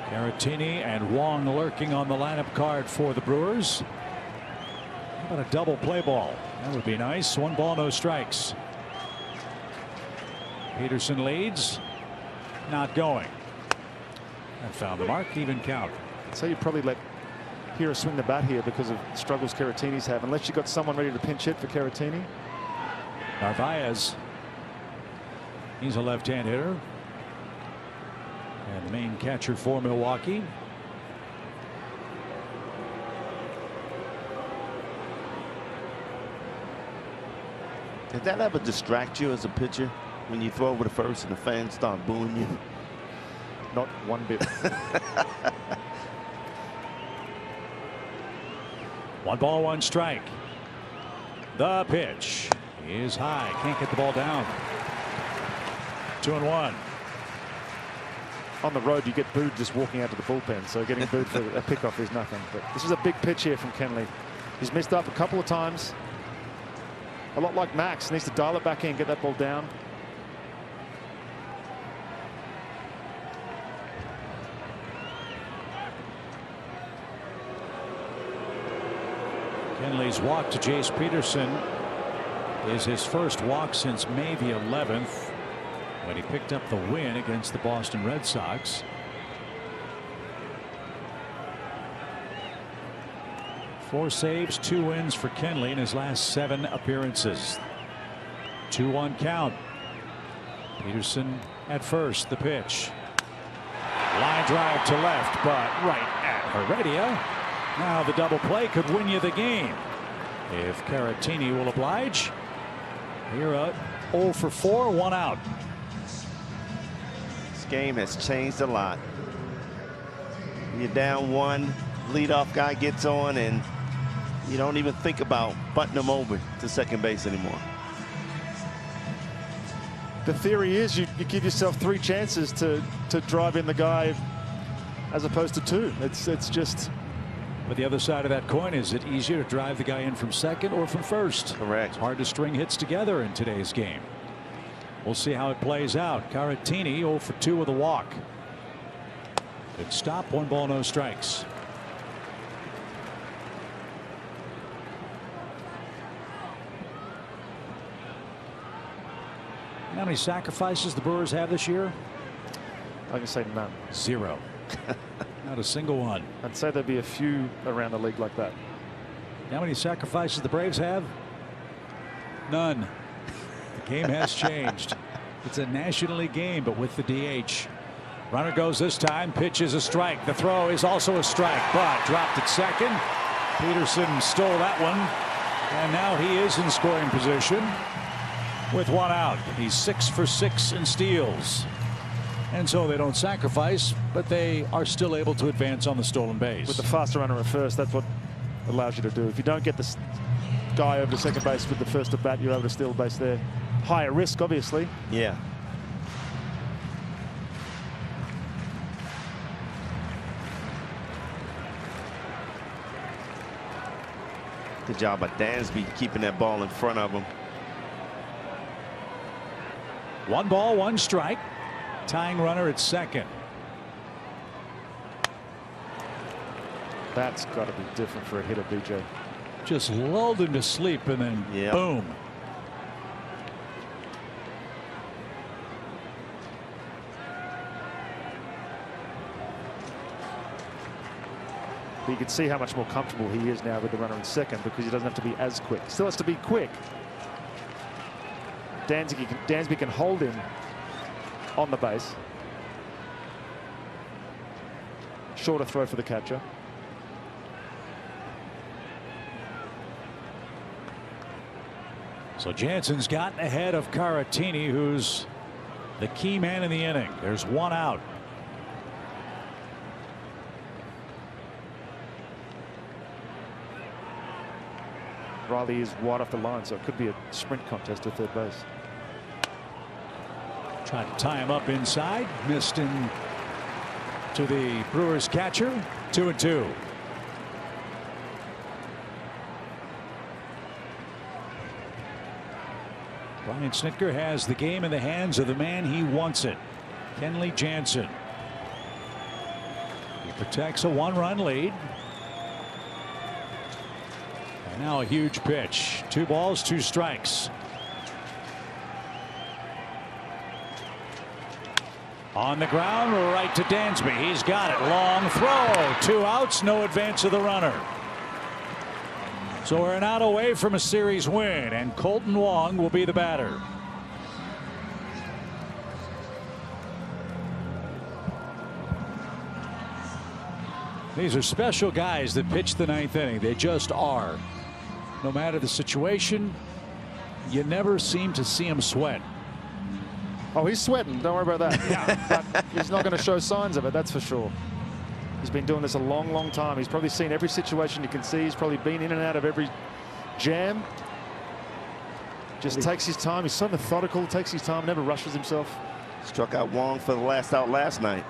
Caratini and Wong lurking on the lineup card for the Brewers. How about a double play ball? That would be nice. 1 ball, no strikes. Peterson leads. Not going. And found the mark. Even count. So you probably let Hiura swing the bat here because of struggles Caratini's have, unless you've got someone ready to pinch hit for Caratini. Narvaez. He's a left-hand hitter. And the main catcher for Milwaukee. Did that ever distract you as a pitcher when you throw over the first and the fans start booing you? Not one bit. 1 ball, 1 strike. The pitch is high. Can't get the ball down. 2-1. On the road, you get booed just walking out to the bullpen, so getting booed for a pickoff is nothing. But this is a big pitch here from Kenley. He's missed up a couple of times. A lot like Max, needs to dial it back in, get that ball down. Kenley's walk to Jace Peterson is his first walk since May the 11th, when he picked up the win against the Boston Red Sox. Four saves, 2 wins for Kenley in his last 7 appearances. 2-1 count. Peterson at first. The pitch. Line drive to left, but right at Heredia. Now the double play could win you the game if Caratini will oblige. Here up 0 for 4, 1 out. This game has changed a lot. You're down 1, leadoff guy gets on, and you don't even think about butting him over to second base anymore. The theory is you give yourself 3 chances to drive in the guy as opposed to 2. It's just. But the other side of that coin, is it easier to drive the guy in from second or from first? Correct. It's hard to string hits together in today's game. We'll see how it plays out. Caratini 0 for 2 with a walk. Good stop. 1 ball, no strikes. How many sacrifices the Brewers have this year? I can say none. 0. Not a single one. I'd say there'd be a few around the league like that. How many sacrifices the Braves have? None. The game has changed. It's a National League game, but with the DH. Runner goes this time. Pitch is a strike. The throw is also a strike, but dropped at second. Peterson stole that one, and now he is in scoring position with 1 out. He's 6 for 6 in steals. And so they don't sacrifice, but they are still able to advance on the stolen base. With the faster runner at first, that's what allows you to do. If you don't get this guy over to second base with the first at bat, you're able to steal the base there. Higher risk, obviously. Yeah. Good job by Dansby keeping that ball in front of him. 1 ball, 1 strike. Tying runner at second. That's got to be different for a hitter, BJ. Just lulled him to sleep, and then boom. But you can see how much more comfortable he is now with the runner in second, because he doesn't have to be as quick. Still has to be quick. Dansby can hold him on the base. Shorter throw for the catcher. So Jansen's gotten ahead of Caratini, who's the key man in the inning. There's 1 out. Riley is wide off the line, so it could be a sprint contest at third base. Tried to tie him up inside. Missed in to the Brewers catcher. 2-2. Brian Snitker has the game in the hands of the man he wants it. Kenley Jansen. He protects a 1-run lead. And now a huge pitch. 2 balls, 2 strikes. On the ground, right to Dansby. He's got it. Long throw. 2 outs, no advance of the runner. So we're an out away from a series win, and Colton Wong will be the batter. These are special guys that pitch the 9th inning. They just are. No matter the situation, you never seem to see him sweat. Oh, he's sweating. Don't worry about that. Yeah. But he's not going to show signs of it, that's for sure. He's been doing this a long, long time. He's probably seen every situation you can see. He's probably been in and out of every jam. Just takes his time. He's so methodical, takes his time, never rushes himself. Struck out Wong for the last out last night.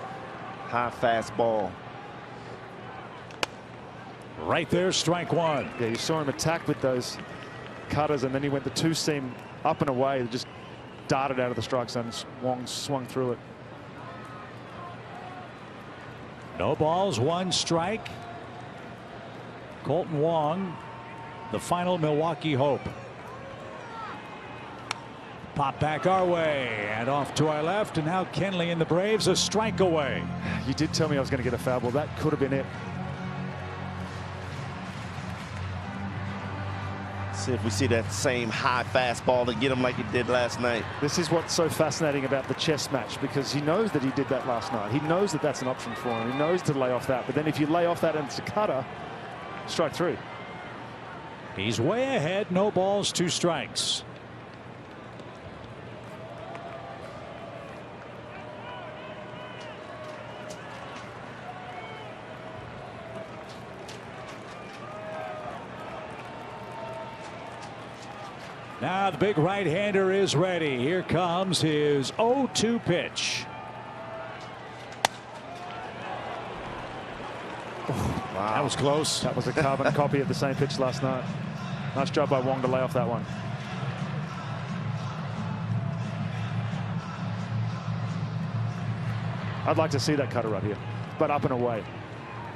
High fastball. Right there, strike one. Yeah, you saw him attack with those cutters, and then he went the two-seam up and away. Just darted out of the strike zone. Wong swung through it. No balls, one strike. Colton Wong, the final Milwaukee hope. Pop back our way and off to our left, and now Kenley and the Braves a strike away. You did tell me I was going to get a foul ball. That could have been it. See if we see that same high fastball to get him like he did last night. This is what's so fascinating about the chess match, because he knows that he did that last night. He knows that that's an option for him. He knows to lay off that. But then if you lay off that and it's a cutter, strike three. He's way ahead. No balls, two strikes. Now the big right-hander is ready. Here comes his 0-2 pitch. Oh, wow. That was close. That was a carbon copy of the same pitch last night. Nice job by Wong to lay off that one. I'd like to see that cutter right here, but up and away.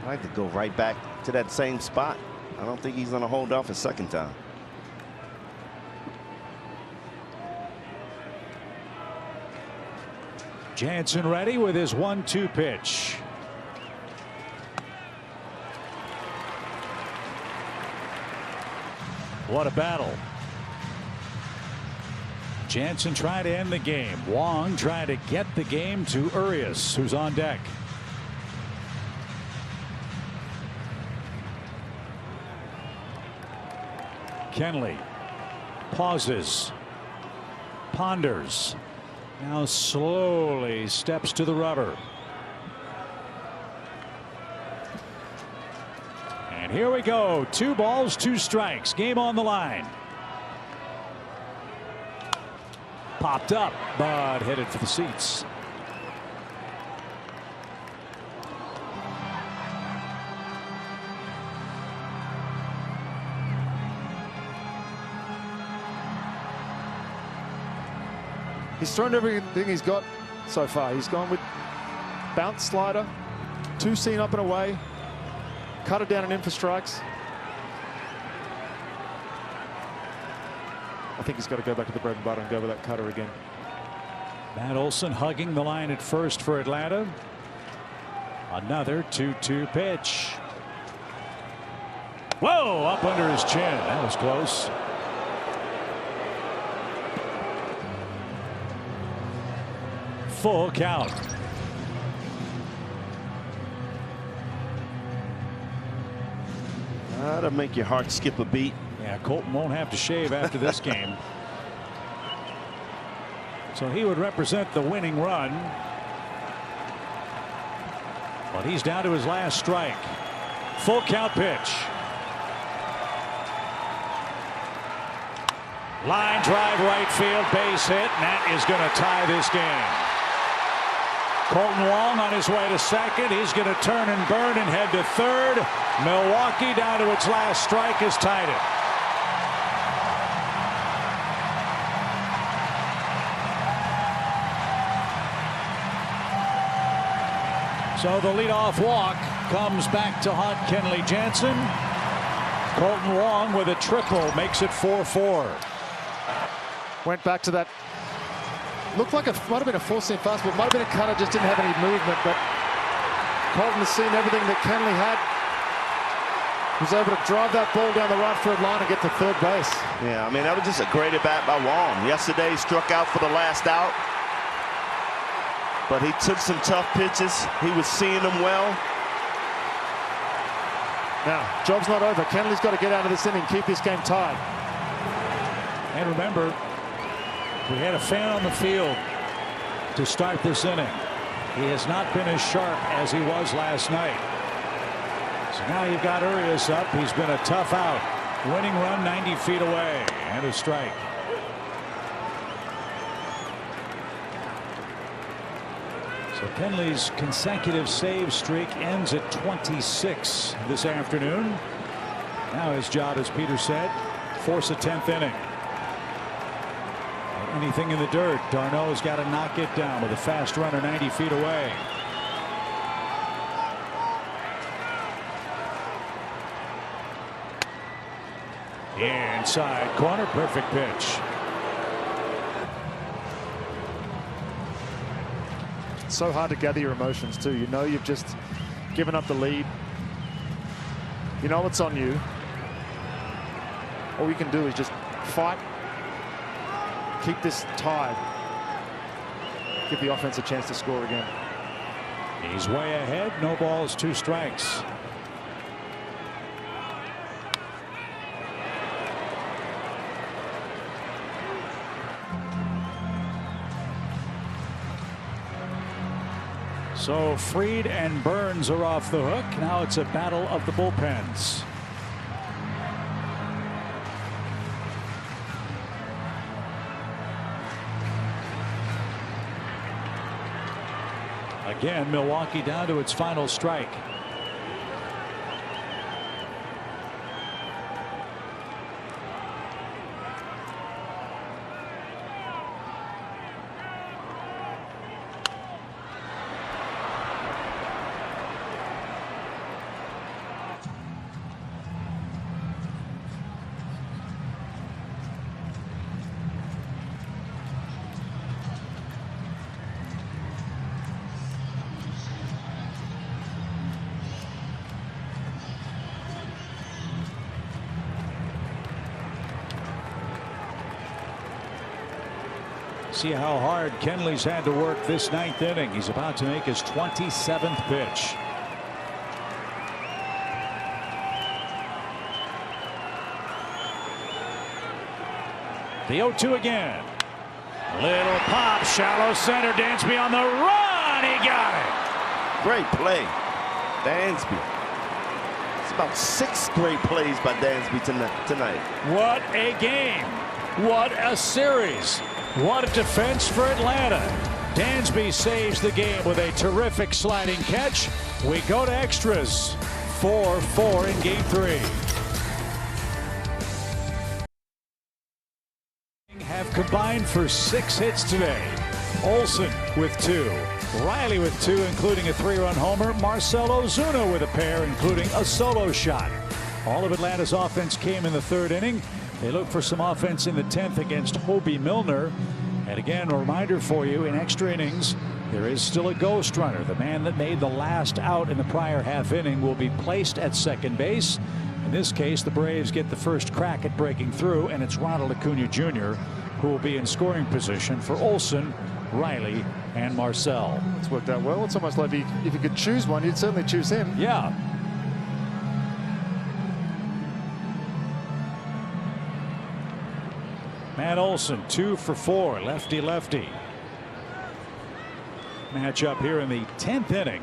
I'd like to go right back to that same spot. I don't think he's going to hold off a second time. Jansen ready with his 1-2 pitch. What a battle. Jansen trying to end the game. Wong trying to get the game to Urias, who's on deck. Kenley pauses, ponders. Now slowly steps to the rubber. And here we go. 2 balls, 2 strikes. Game on the line. Popped up, but headed for the seats. He's thrown everything he's got so far. He's gone with bounce slider, 2-seam up and away, cut it down and in for strikes. I think he's got to go back to the bread and butter and go with that cutter again. Matt Olson hugging the line at first for Atlanta. Another 2-2 pitch. Whoa, up under his chin. That was close. Full count. That'll make your heart skip a beat. Yeah, Colton won't have to shave after this game. So he would represent the winning run. But he's down to his last strike. Full count pitch. Line drive right field, base hit, and that is going to tie this game. Colton Wong on his way to second. He's going to turn and burn and head to third. Milwaukee down to its last strike has tied it. So the leadoff walk comes back to haunt Kenley Jansen. Colton Wong with a triple makes it 4-4. Went back to that. Looked like it might have been a 4-seam fastball. Might have been a cutter, just didn't have any movement. But Colton has seen everything that Kenley had. Was able to drive that ball down the right field line and get to third base. Yeah, I mean, that was just a great at bat by Wong. Yesterday, he struck out for the last out. But he took some tough pitches. He was seeing them well. Now, job's not over. Kenley's got to get out of this inning, keep this game tied. And remember, we had a fan on the field to start this inning. He has not been as sharp as he was last night. So now you've got Urias up. He's been a tough out. Winning run 90 feet away and a strike. So Kenley's consecutive save streak ends at 26 this afternoon. Now his job, as Peter said, force a 10th inning. Anything in the dirt, Darno's got to knock it down with a fast runner 90 feet away. Inside corner, perfect pitch. It's so hard to gather your emotions too. You know you've just given up the lead. You know it's on you. All you can do is just fight. Keep this tied. Give the offense a chance to score again. He's way ahead. No balls, 2 strikes. So Fried and Burns are off the hook. Now it's a battle of the bullpens. Again, Milwaukee down to its final strike. See how hard Kenley's had to work this 9th inning. He's about to make his 27th pitch. The 0-2 again. Little pop, shallow center. Dansby on the run. He got it. Great play, Dansby. It's about 6 great plays by Dansby tonight. What a game. What a series. What a defense for Atlanta. Dansby saves the game with a terrific sliding catch. We go to extras. 4-4 in game 3. Have combined for 6 hits today. Olsen with 2. Riley with 2, including a 3-run homer. Marcell Ozuna with a pair, including a solo shot. All of Atlanta's offense came in the 3rd inning. They look for some offense in the 10th against Hobie Milner. And again, a reminder for you, in extra innings, there is still a ghost runner. The man that made the last out in the prior half inning will be placed at second base. In this case, the Braves get the first crack at breaking through, and it's Ronald Acuna Jr. who will be in scoring position for Olsen, Riley, and Marcell. It's worked out well. It's almost like if you could choose one, you'd certainly choose him. Yeah. Matt Olson, 2 for 4, lefty-lefty. Match up here in the 10th inning.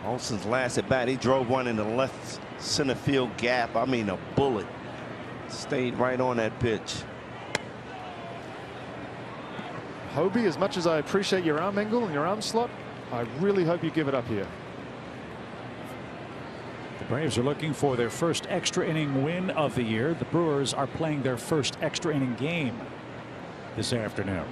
Olson's last at bat, he drove one in the left center field gap. I mean, a bullet. Stayed right on that pitch. Hobie, as much as I appreciate your arm angle and your arm slot, I really hope you give it up here. The Braves are looking for their first extra inning win of the year. The Brewers are playing their first extra inning game this afternoon.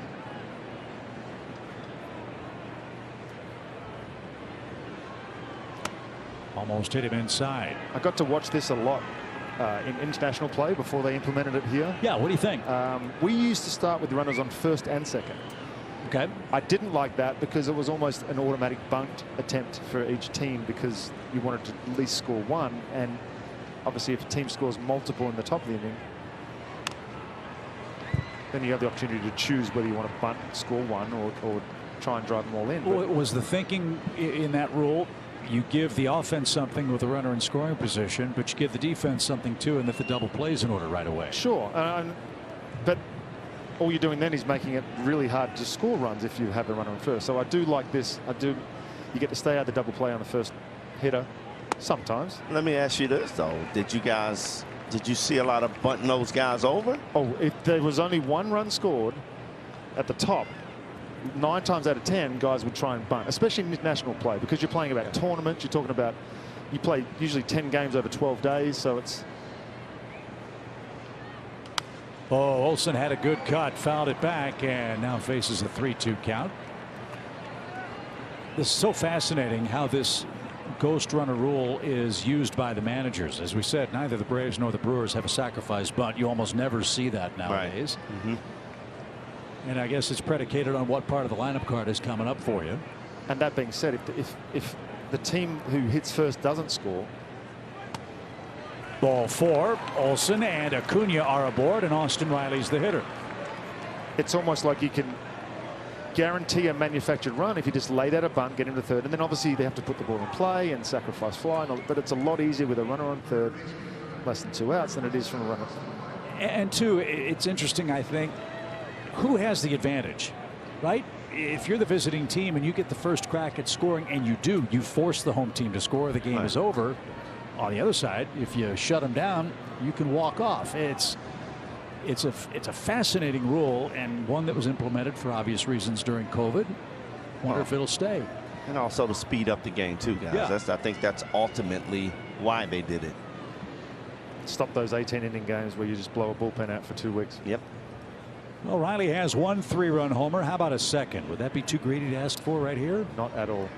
Almost hit him inside. I got to watch this a lot in international play before they implemented it here. Yeah, what do you think? We used to start with the runners on 1st and 2nd. Okay. I didn't like that because it was almost an automatic bunt attempt for each team because you wanted to at least score 1, and obviously if a team scores multiple in the top of the inning, then you have the opportunity to choose whether you want to bunt, score 1, or try and drive them all in. Well, was the thinking in that rule, you give the offense something with a runner in scoring position, but you give the defense something too, and if the double plays in order right away? Sure, but all you're doing then is making it really hard to score runs if you have the runner in first. So I do like this. I do You get to stay out the double play on the first hitter sometimes. Let me ask you this, though. Did you see a lot of bunting those guys over? Oh, if there was only 1 run scored at the top, 9 times out of 10 guys would try and bunt, especially in international play, because you're playing about tournaments. You're talking about, you play usually 10 games over 12 days, so it's. Oh, Olsen had a good cut, fouled it back, and now faces a 3-2 count. This is so fascinating how this ghost runner rule is used by the managers. As we said, neither the Braves nor the Brewers have a sacrifice bunt. You almost never see that nowadays. Right. And I guess it's predicated on what part of the lineup card is coming up for you. And that being said, if the team who hits first doesn't score. Ball 4, Olsen and Acuna are aboard, and Austin Riley's the hitter. It's almost like you can guarantee a manufactured run if you just laid out a bunt, get into third, and then obviously they have to put the ball in play and sacrifice fly, and all, but it's a lot easier with a runner on third, less than 2 outs, than it is from a runner. And 2, it's interesting, I think, who has the advantage, right? If you're the visiting team and you get the first crack at scoring, and you force the home team to score, the game is over. On the other side, if you shut them down, you can walk off. It's a fascinating rule, and one that was implemented for obvious reasons during COVID. Wonder if it'll stay. And also to speed up the game too, guys. Yeah. I think that's ultimately why they did it. Stop those 18-inning games where you just blow a bullpen out for 2 weeks. Yep. Well, Riley has 1 3-run homer. How about a second? Would that be too greedy to ask for right here? Not at all.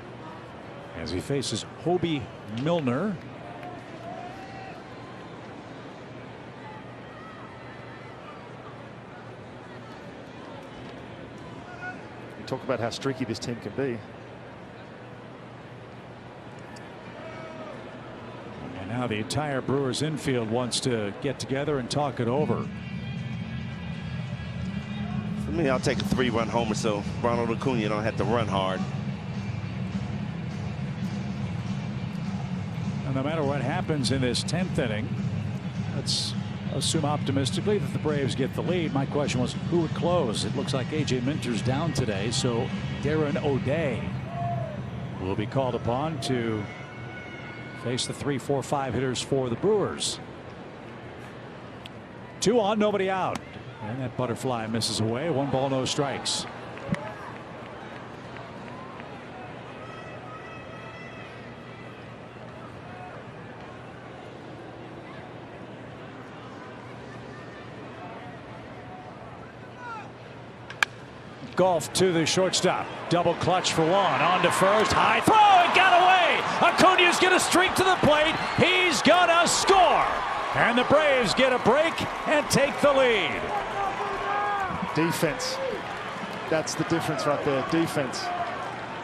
As he faces Hobie Milner. You talk about how streaky this team can be. And now the entire Brewers infield wants to get together and talk it over. For me, I'll take a 3-run homer so Ronald Acuna don't have to run hard. And no matter what happens in this 10th inning, let's assume optimistically that the Braves get the lead. My question was, who would close? It looks like A.J. Minter's down today, so Darren O'Day will be called upon to face the 3, 4, 5 hitters for the Brewers. 2 on, nobody out. And that butterfly misses away. 1 ball, no strikes. Golf to the shortstop. Double clutch for 1. On to first. High throw. It got away. Acuna's going to streak to the plate. He's going to score. And the Braves get a break and take the lead. Defense. That's the difference right there. Defense.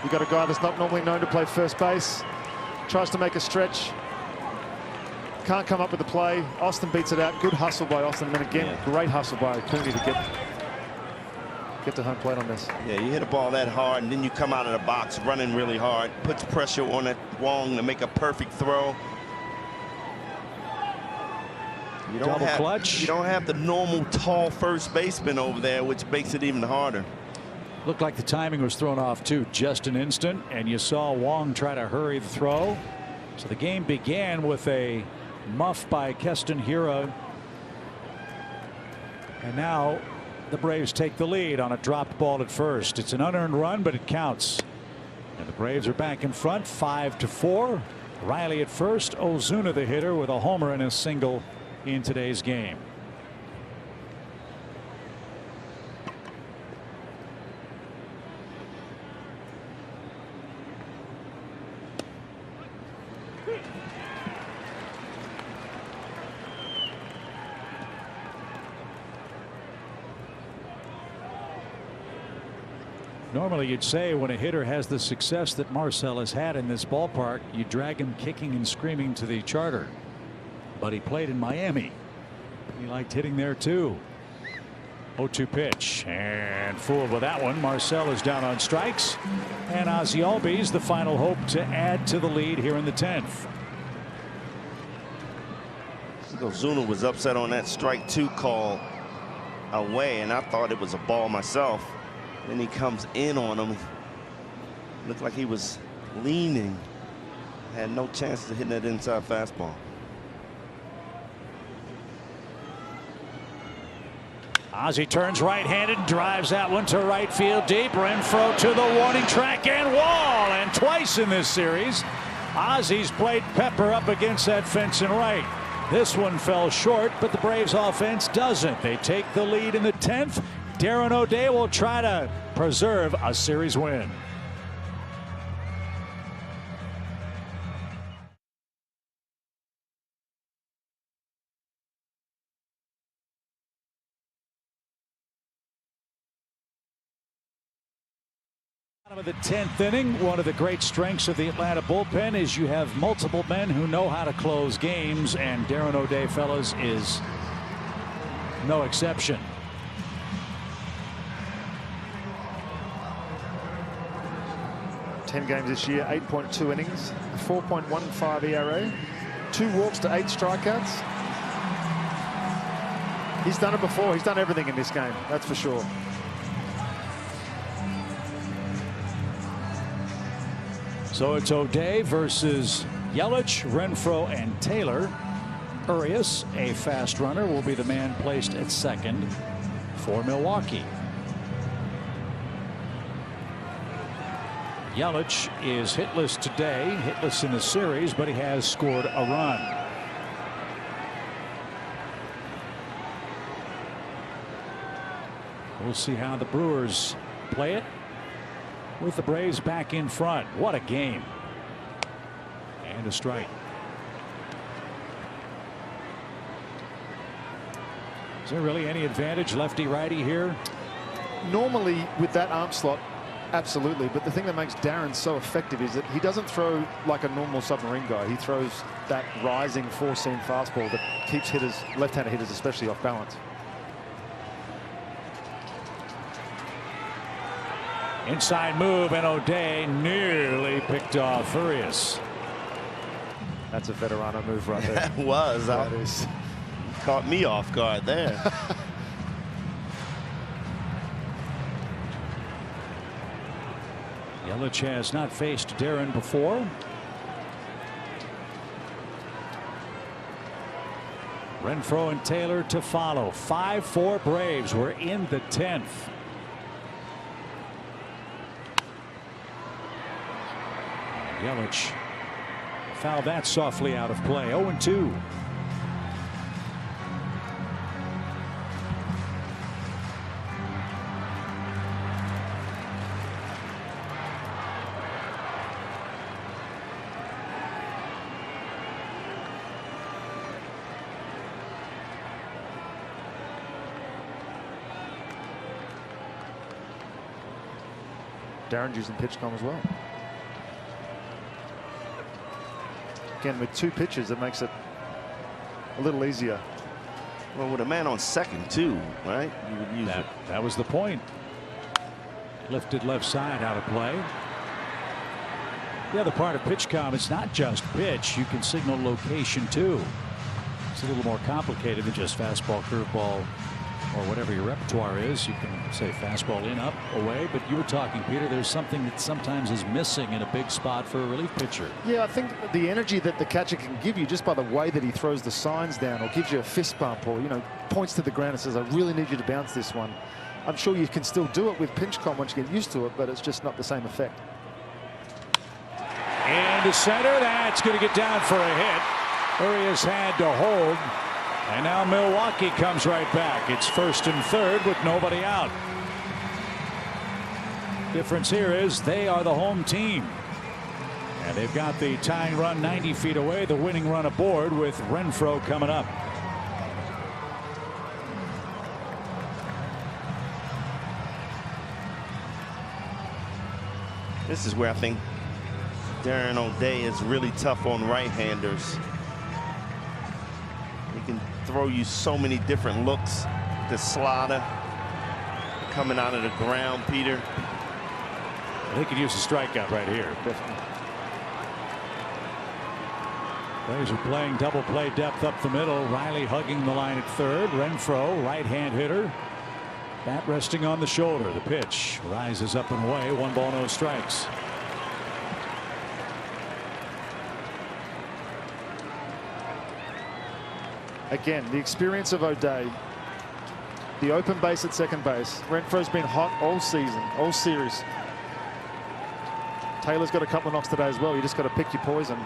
You got a guy that's not normally known to play first base. Tries to make a stretch. Can't come up with the play. Austin beats it out. Good hustle by Austin. And then again, great hustle by Acuna to get to home plate on this. Yeah, you hit a ball that hard, and then you come out of the box running really hard. Puts pressure on that Wong to make a perfect throw. You don't Double clutch. You don't have the normal tall first baseman over there, which makes it even harder. Looked like the timing was thrown off too, just an instant, and you saw Wong try to hurry the throw. So the game began with a muff by Keston Hiura, and now the Braves take the lead on a dropped ball at first. It's an unearned run, but it counts. And the Braves are back in front, 5-4. Riley at first, Ozuna the hitter with a homer and a single in today's game. Normally you'd say when a hitter has the success that Marcell has had in this ballpark, you drag him kicking and screaming to the charter. But he played in Miami. He liked hitting there too. 0-2 pitch, and fooled with that one. Marcell is down on strikes, and Ozzie Albies the final hope to add to the lead here in the 10th. Ozuna was upset on that strike 2 call away, and I thought it was a ball myself. Then he comes in on him. Looked like he was leaning. Had no chance of hitting that inside fastball. Ozzie turns right-handed, drives that one to right field deep. Renfroe to the warning track and wall. And twice in this series, Ozzie's played Pepper up against that fence and right. This one fell short, but the Braves offense doesn't. They take the lead in the 10th. Darren O'Day will try to preserve a series win. Of the 10th inning, one of the great strengths of the Atlanta bullpen is you have multiple men who know how to close games, and Darren O'Day, fellas, is no exception. Ten games this year, 8.2 innings, 4.15 ERA, 2 walks to 8 strikeouts. He's done it before. He's done everything in this game, that's for sure. So it's O'Day versus Yelich, Renfroe, and Taylor. Urias, a fast runner, will be the man placed at second for Milwaukee. Yelich is hitless today, hitless in the series, but he has scored a run. We'll see how the Brewers play it with the Braves back in front. What a game. And a strike. Is there really any advantage lefty-righty here? Normally with that arm slot, absolutely. But the thing that makes Darren so effective is that he doesn't throw like a normal submarine guy. He throws that rising four-seam fastball that keeps hitters, left-handed hitters especially, off balance. Inside move, and O'Day nearly picked off Urias. That's a Veterano move right there. That was. That is. Caught me off guard there. Yelich has not faced Darren before. Renfroe and Taylor to follow. 5-4 Braves. We're in the 10th. Yelich fouled that softly out of play. 0-2. Darren's using PitchCom as well. Again, with 2 pitches, it makes it a little easier. Well, with a man on second, too, right? You would use it. That was the point. Lifted left side out of play. The other part of PitchCom, it's not just pitch. You can signal location, too. It's a little more complicated than just fastball, curveball, or whatever your repertoire is. You can say fastball in, up, away, but you were talking, Peter, there's something that sometimes is missing in a big spot for a relief pitcher. Yeah, I think the energy that the catcher can give you just by the way that he throws the signs down, or gives you a fist bump, or, you know, points to the ground and says, I really need you to bounce this one. I'm sure you can still do it with PitchCom once you get used to it, but it's just not the same effect. Into center, that's going to get down for a hit. Urias had to hold. And now Milwaukee comes right back. It's first and third with nobody out. Difference here is they are the home team. And they've got the tying run 90 feet away, the winning run aboard with Renfroe coming up. This is where I think Darren O'Day is really tough on right-handers. He can throw you so many different looks. The slider coming out of the ground, Peter. They could use a strikeout right here. Braves are playing double play depth up the middle. Riley hugging the line at third. Renfroe, right-hand hitter. Bat resting on the shoulder. The pitch rises up and away. 1 ball, no strikes. Again, the experience of O'Day, the open base at second base. Renfro's been hot all season, all series. Taylor's got a couple of knocks today as well. You just got to pick your poison.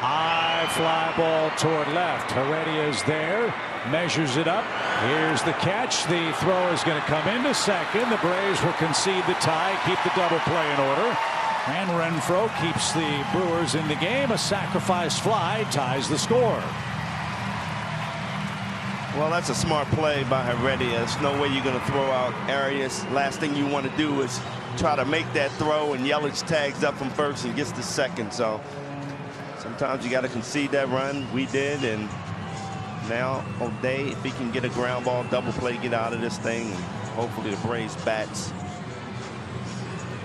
High fly ball toward left. Heredia's there, measures it up. Here's the catch. The throw is going to come into second. The Braves will concede the tie, keep the double play in order. And Renfro keeps the Brewers in the game. A sacrifice fly ties the score. Well, that's a smart play by Heredia. There's no way you're going to throw out Arias. Last thing you want to do is try to make that throw, and Yelich tags up from first and gets to second. So sometimes you got to concede that run. We did, and now O'Day, if he can get a ground ball, double play, get out of this thing, and hopefully the Braves bats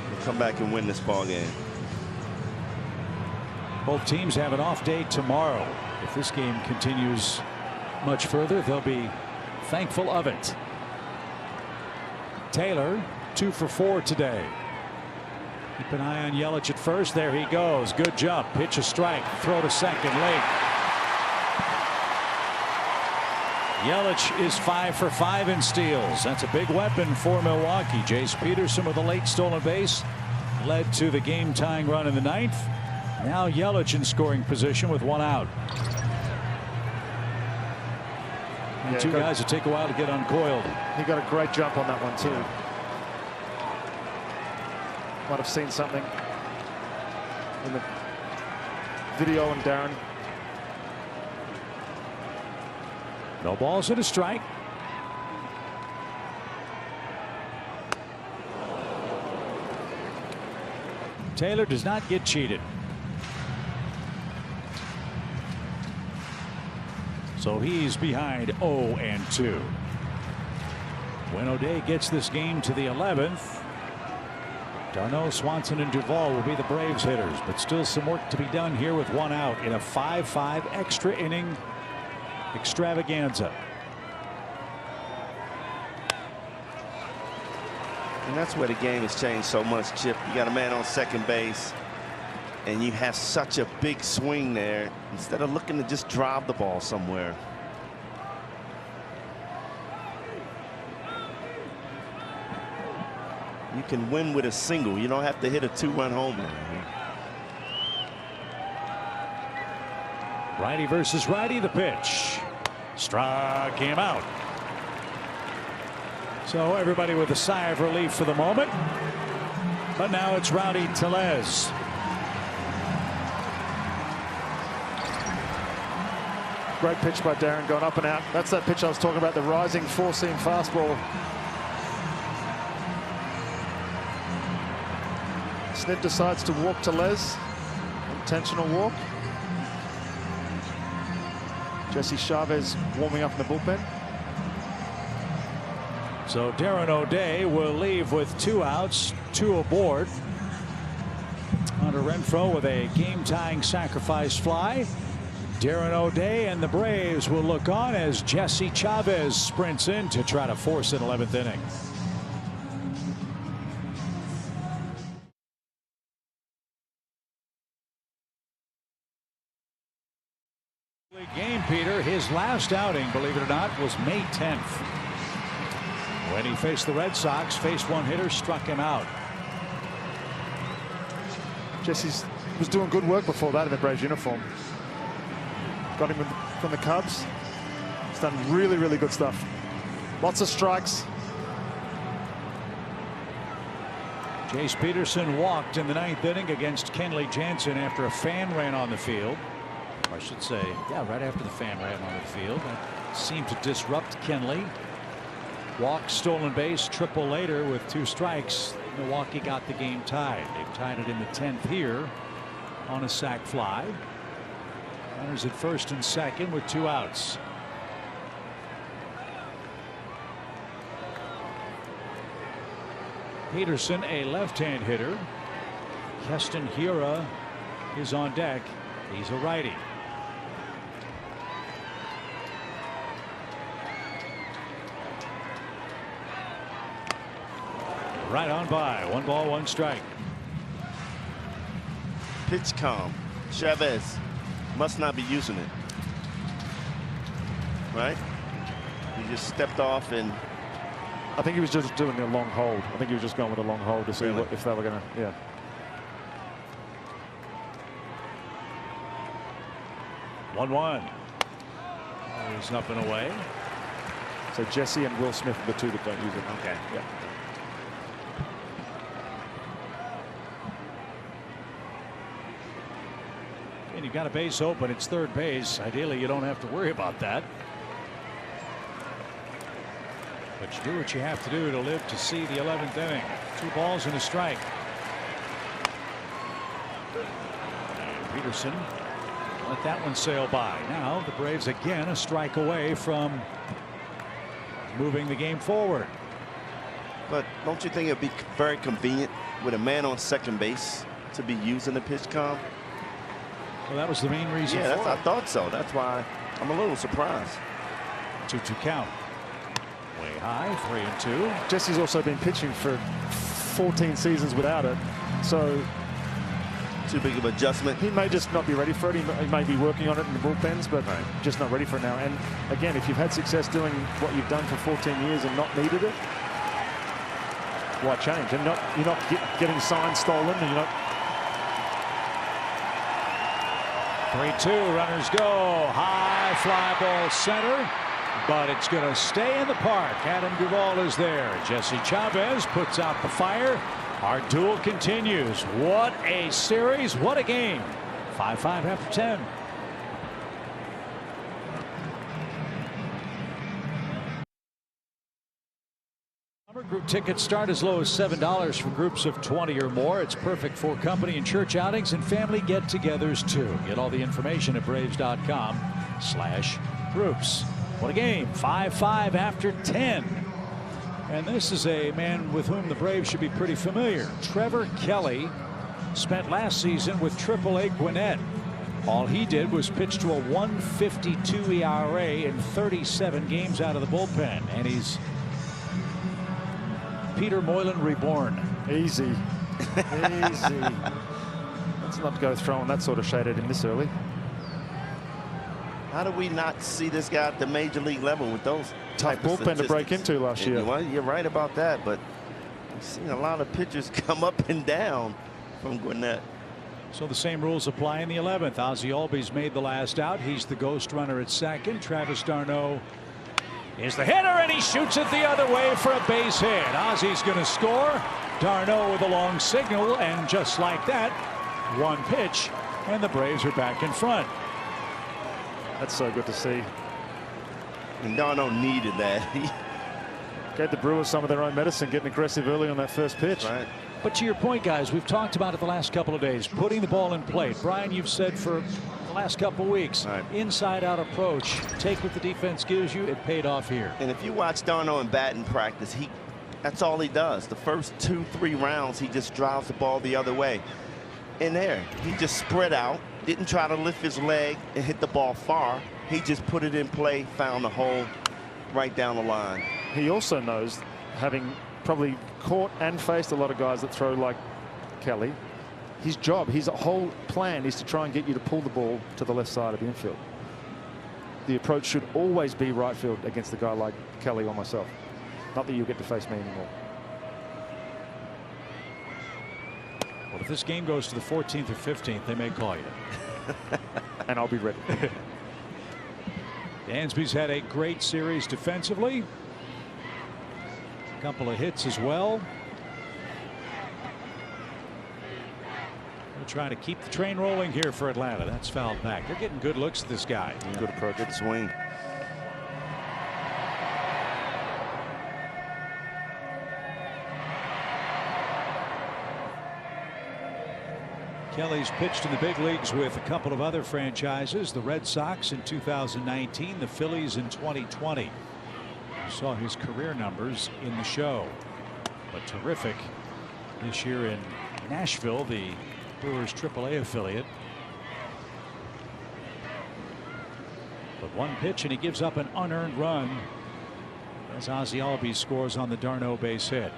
will come back and win this ball game. Both teams have an off day tomorrow. If this game continues much further, they'll be thankful of it. Taylor 2 for 4 today. Keep an eye on Yelich at first. There he goes. Good jump. Pitch a strike. Throw to second late. Yelich is 5 for 5 in steals. That's a big weapon for Milwaukee. Jace Peterson with a late stolen base led to the game tying run in the 9th. Now Yelich in scoring position with 1 out. And two guys will take a while to get uncoiled. He got a great jump on that one too. Might have seen something in the video on Darren. No balls and a strike. Taylor does not get cheated. So he's behind 0-2. When O'Day gets this game to the 11th, Darno, Swanson, and Duvall will be the Braves hitters, but still some work to be done here with 1 out in a 5-5 extra inning extravaganza. And that's where the game has changed so much, Chip. You got a man on second base, and you have such a big swing there instead of looking to just drive the ball somewhere. You can win with a single. You don't have to hit a 2-run homer. Righty versus righty, the pitch. Struck him out. So everybody with a sigh of relief for the moment. But now it's Rowdy Tellez. Great pitch by Darren, going up and out. That's that pitch I was talking about, the rising four-seam fastball. Snit decides to walk Tellez. Intentional walk. Jesse Chavez warming up in the bullpen. So Darren O'Day will leave with 2 outs, 2 aboard. Hunter Renfroe with a game-tying sacrifice fly. Darren O'Day and the Braves will look on as Jesse Chavez sprints in to try to force an 11th inning. Game, Peter. His last outing, believe it or not, was May 10th. When he faced the Red Sox, faced one hitter, struck him out. Jesse was doing good work before that in the Braves uniform. Got him from the Cubs. He's done really, really good stuff. Lots of strikes. Jace Peterson walked in the 9th inning against Kenley Jansen after a fan ran on the field. I should say, yeah, right after the fan ran on the field. That seemed to disrupt Kenley. Walk, stolen base, triple later with 2 strikes. Milwaukee got the game tied. They've tied it in the 10th here on a sac fly. Runners at first and second with 2 outs. Peterson, a left-hand hitter. Keston Hiura is on deck. He's a righty. Right on by. 1 ball, 1 strike. Pitch calm. Chavez must not be using it. Right? He just stepped off and. I think he was just doing a long hold. I think he was just going with a long hold to see if they were going to, yeah. 1-1. He's up and away. So Jesse and Will Smith are the two that don't use it. Okay. Yeah. And you've got a base open. It's third base. Ideally, you don't have to worry about that. But you do what you have to do to live to see the 11th inning. 2 balls and a strike. And Peterson let that one sail by. Now the Braves again a strike away from moving the game forward. But don't you think it'd be very convenient with a man on second base to be using the pitch calm? Well, that was the main reason. Yeah, for I it. thought so. That's why I'm a little surprised. 2-2 count. Way high, 3-2. Jesse's also been pitching for 14 seasons without it, so too big of an adjustment. He may just not be ready for it. He may be working on it in the bullpens, but just not ready for it now. And again, if you've had success doing what you've done for 14 years and not needed it, why change? And you're not getting signs stolen, and you're not. 3-2, runners go. High fly ball center, but it's going to stay in the park. Adam Duvall is there. Jesse Chavez puts out the fire. Our duel continues. What a series. What a game. 5-5 after 10. Group tickets start as low as $7 for groups of 20 or more. It's perfect for company and church outings and family get-togethers too. Get all the information at braves.com/groups. What a game. 5-5 after 10. And this is a man with whom the Braves should be pretty familiar. Trevor Kelly spent last season with AAA Gwinnett. All he did was pitch to a 1.52 ERA in 37 games out of the bullpen. And he's Peter Moylan reborn. Easy. Easy. Let's not go throwing that sort of shade at him this early. How do we not see this guy at the major league level with those tough bullpen to break into last year? Well, you're right about that, but we've seen a lot of pitchers come up and down from Gwinnett. So the same rules apply in the 11th. Ozzie Albies made the last out. He's the ghost runner at second. Travis d'Arnaud is the hitter, and he shoots it the other way for a base hit. Ozzie's going to score. d'Arnaud with a long signal, and just like that, one pitch, and the Braves are back in front. That's so good to see. And d'Arnaud needed that. He gave the Brewers some of their own medicine, getting aggressive early on that first pitch. Right. But to your point, guys, we've talked about it the last couple of days, putting the ball in play. Brian, you've said for the last couple of weeks, inside-out approach, take what the defense gives you. It paid off here. And if you watch d'Arnaud in batting practice, that's all he does. The first 2-3 rounds, he just drives the ball the other way. In there, he just spread out, didn't try to lift his leg and hit the ball far. He just put it in play, found the hole right down the line. He also knows, having probably caught and faced a lot of guys that throw like Kelly, his job, his whole plan is to try and get you to pull the ball to the left side of the infield. The approach should always be right field against a guy like Kelly or myself. Not that you get to face me anymore. Well, if this game goes to the 14th or 15th, they may call you. And I'll be ready. Dansby's had a great series defensively. A couple of hits as well. We'll try to keep the train rolling here for Atlanta. That's fouled back. They're getting good looks at this guy. Yeah. Good approach. Good swing. Kelly's pitched in the big leagues with a couple of other franchises, the Red Sox in 2019, the Phillies in 2020. You saw his career numbers in the show, but terrific this year in Nashville, the Brewers AAA affiliate. But one pitch and he gives up an unearned run as Ozzie Albies scores on the d'Arnaud base hit.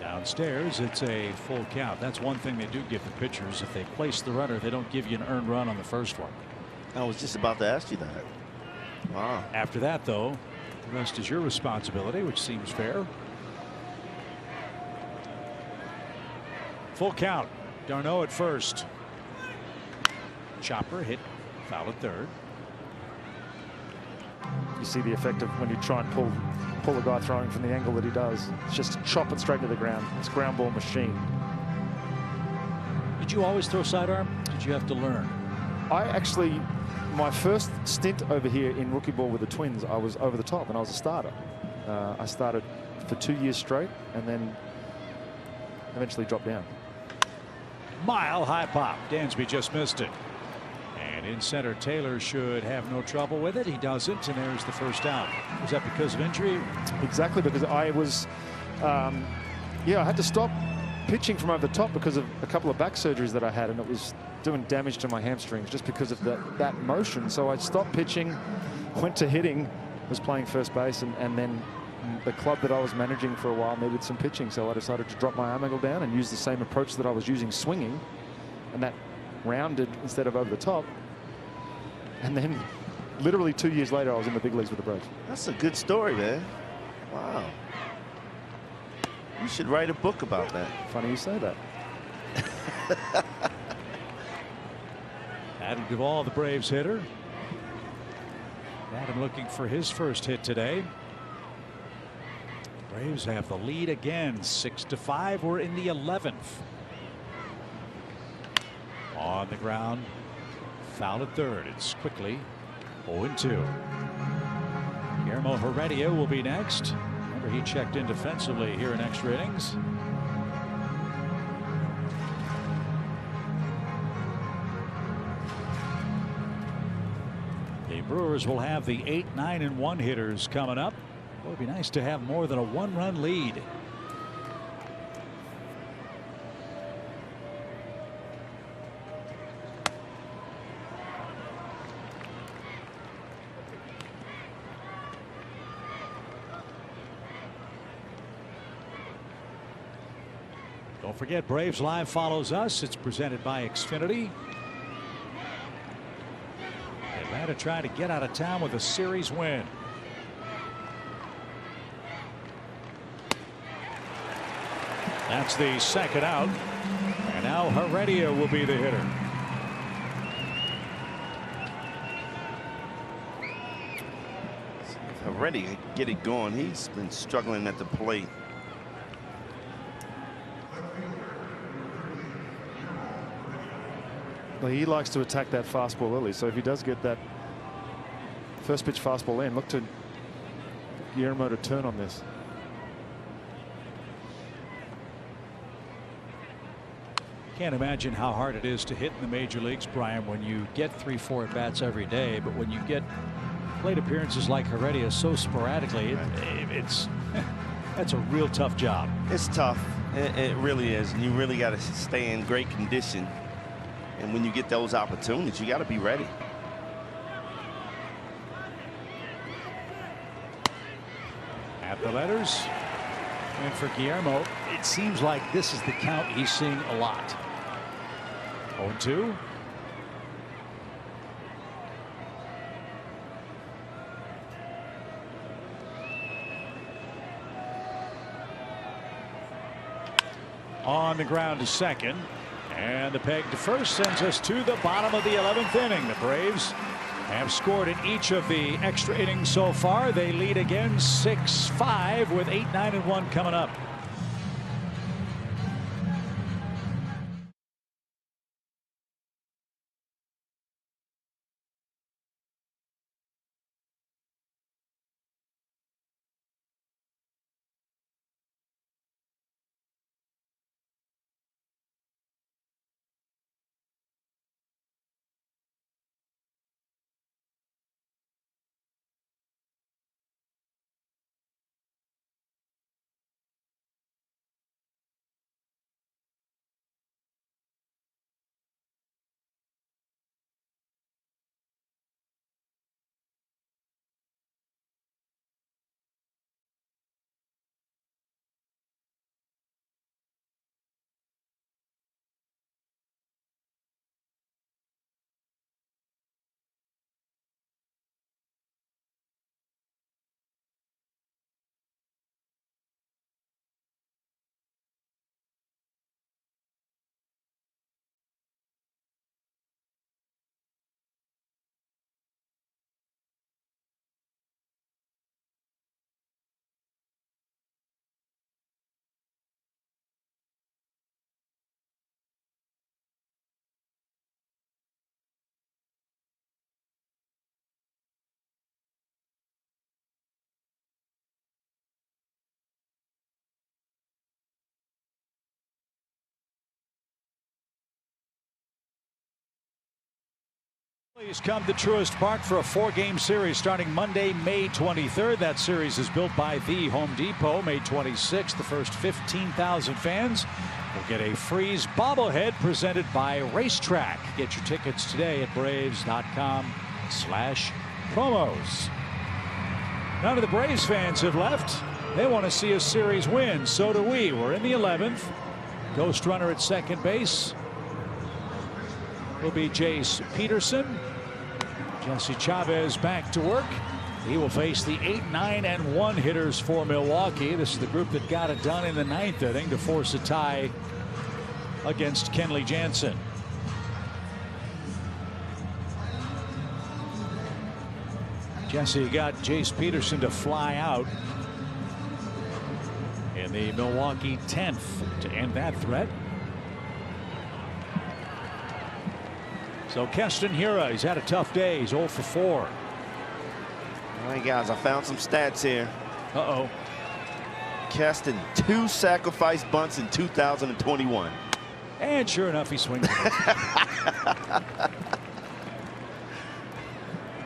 Downstairs, it's a full count. That's one thing they do give the pitchers. If they place the runner, they don't give you an earned run on the first one. I was just about to ask you that. Wow. After that, though, the rest is your responsibility, which seems fair. Full count. Darno at first. Chopper hit, foul at third. You see the effect of when you try and pull a guy throwing from the angle that he does. It's just chop it straight to the ground. It's ground ball machine. Did you always throw sidearm? Did you have to learn? I actually, my first stint over here in rookie ball with the Twins, I was over the top and I was a starter. I started for 2 years straight and then eventually dropped down. Mile high pop. Dansby just missed it. And in center, Taylor should have no trouble with it. He doesn't, and there's the first out. Was that because of injury? Exactly, because I was, yeah, I had to stop pitching from over the top because of a couple of back surgeries that I had, and it was doing damage to my hamstrings just because of that motion. So I stopped pitching, went to hitting, was playing first base, and then the club that I was managing for a while needed some pitching, so I decided to drop my arm angle down and use the same approach that I was using swinging, and that rounded instead of over the top. And then literally 2 years later, I was in the big leagues with the Braves. That's a good story, man. Wow. You should write a book about that. Funny you say that. Adam Duvall, the Braves hitter. Adam looking for his first hit today. Braves have the lead again, 6-5. We're in the 11th. On the ground, foul at third. It's quickly 0-2. Guillermo Heredia will be next. Remember, he checked in defensively here in extra innings. The Brewers will have the 8, 9, and 1 hitters coming up. It would be nice to have more than a one-run lead. Don't forget, Braves Live follows us. It's presented by Xfinity. Atlanta trying to get out of town with a series win. That's the second out. And now Heredia will be the hitter. Heredia get it going. He's been struggling at the plate. Well, he likes to attack that fastball early, so if he does get that first pitch fastball in, look to Guillermo to turn on this. Can't imagine how hard it is to hit in the major leagues, Brian, when you get 3-4 at bats every day, but when you get plate appearances like Heredia so sporadically, it's that's a real tough job. It's tough. It really is. And you really got to stay in great condition. And when you get those opportunities, you got to be ready. At the letters. And for Guillermo, it seems like this is the count he's seeing a lot. 0-2. On the ground to second. And the peg to first sends us to the bottom of the 11th inning. The Braves have scored in each of the extra innings so far. They lead again 6-5 with 8, 9, and 1 coming up. He's come to Truist Park for a 4-game series starting Monday, May 23rd. That series is built by the Home Depot. May 26th, the first 15,000 fans will get a Freeze bobblehead presented by Racetrack. Get your tickets today at Braves.com/promos. None of the Braves fans have left. They want to see a series win. So do we. We're in the 11th. Ghost runner at second base will be Jace Peterson. Jesse Chavez back to work. He will face the 8, 9, and 1 hitters for Milwaukee. This is the group that got it done in the 9th inning to force a tie against Kenley Jansen. Jesse got Jace Peterson to fly out in the Milwaukee 10th to end that threat. So Keston Hiura, he's had a tough day. He's 0 for 4. All right, guys, I found some stats here. Uh-oh. Keston, 2 sacrifice bunts in 2021. And sure enough, he swings.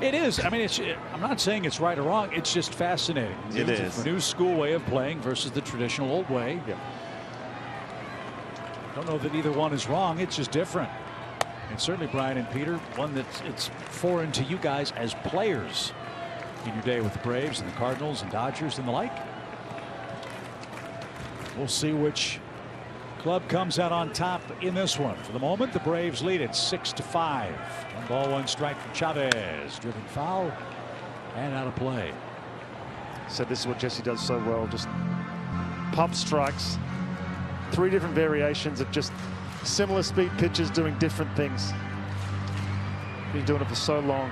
It is. I mean, I'm not saying it's right or wrong. It's just fascinating. It is. It's a new school way of playing versus the traditional old way. Yeah. Don't know that either one is wrong. It's just different. And certainly, Brian and Peter, one that's foreign to you guys as players in your day with the Braves and the Cardinals and Dodgers and the like. We'll see which club comes out on top in this one. For the moment, the Braves lead it 6-5. 1 ball, 1 strike from Chavez. Driven foul and out of play. So this is what Jesse does so well. Just pump strikes. 3 different variations of just similar speed pitches doing different things. Been doing it for so long.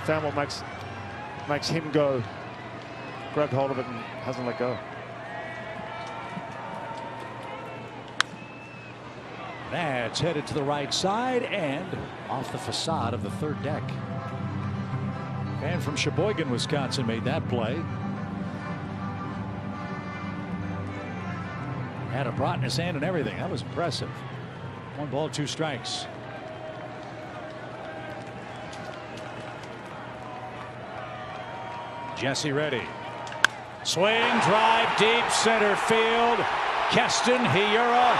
Found what makes him go. Grabbed hold of it and hasn't let go. That's headed to the right side and off the facade of the 3rd deck. And from Sheboygan, Wisconsin, made that play. Had a brat in his hand and everything. That was impressive. 1 ball, 2 strikes. Jesse ready. Swing, drive, deep center field. Keston Hiura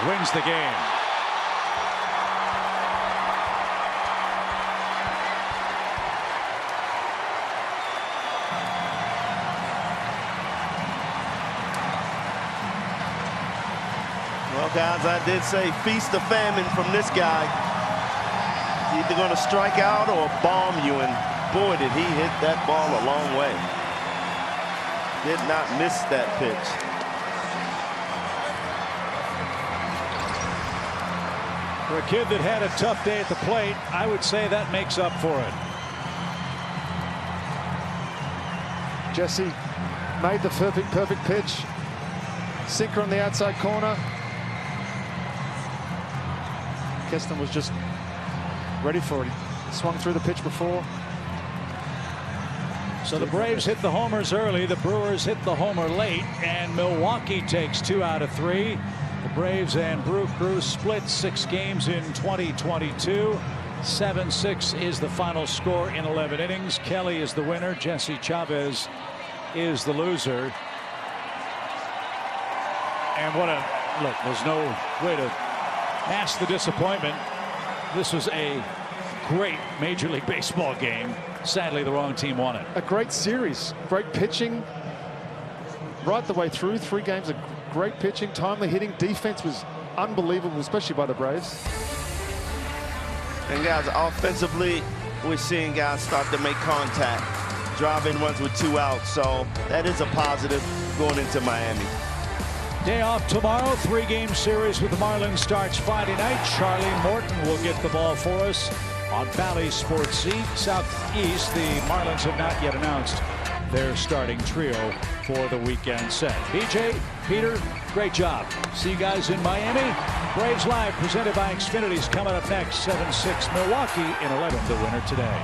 wins the game. Well, guys, I did say feast the famine from this guy. He's either going to strike out or bomb you, and boy, did he hit that ball a long way. Did not miss that pitch. For a kid that had a tough day at the plate, I would say that makes up for it. Jesse made the perfect pitch. Sinker on the outside corner. Keston was just ready for it. He swung through the pitch before. So the Braves hit the homers early. The Brewers hit the homer late. And Milwaukee takes 2 out of 3. The Braves and Brew Crew split 6 games in 2022. 7-6 is the final score in 11 innings. Kelly is the winner. Jesse Chavez is the loser. And what a look. There's no way to mask the disappointment. This was a great Major League Baseball game. Sadly, the wrong team won it. A great series. Great pitching right the way through. 3 games of great pitching, timely hitting. Defense was unbelievable, especially by the Braves. And guys, offensively, we're seeing guys start to make contact, drive in runs with 2 outs. So that is a positive going into Miami. Day off tomorrow. 3-game series with the Marlins starts Friday night. Charlie Morton will get the ball for us on Bally Sports Southeast. The Marlins have not yet announced their starting trio for the weekend set. BJ, Peter, great job. See you guys in Miami. Braves Live presented by Xfinity is coming up next. 7-6 Milwaukee in 11, the winner today.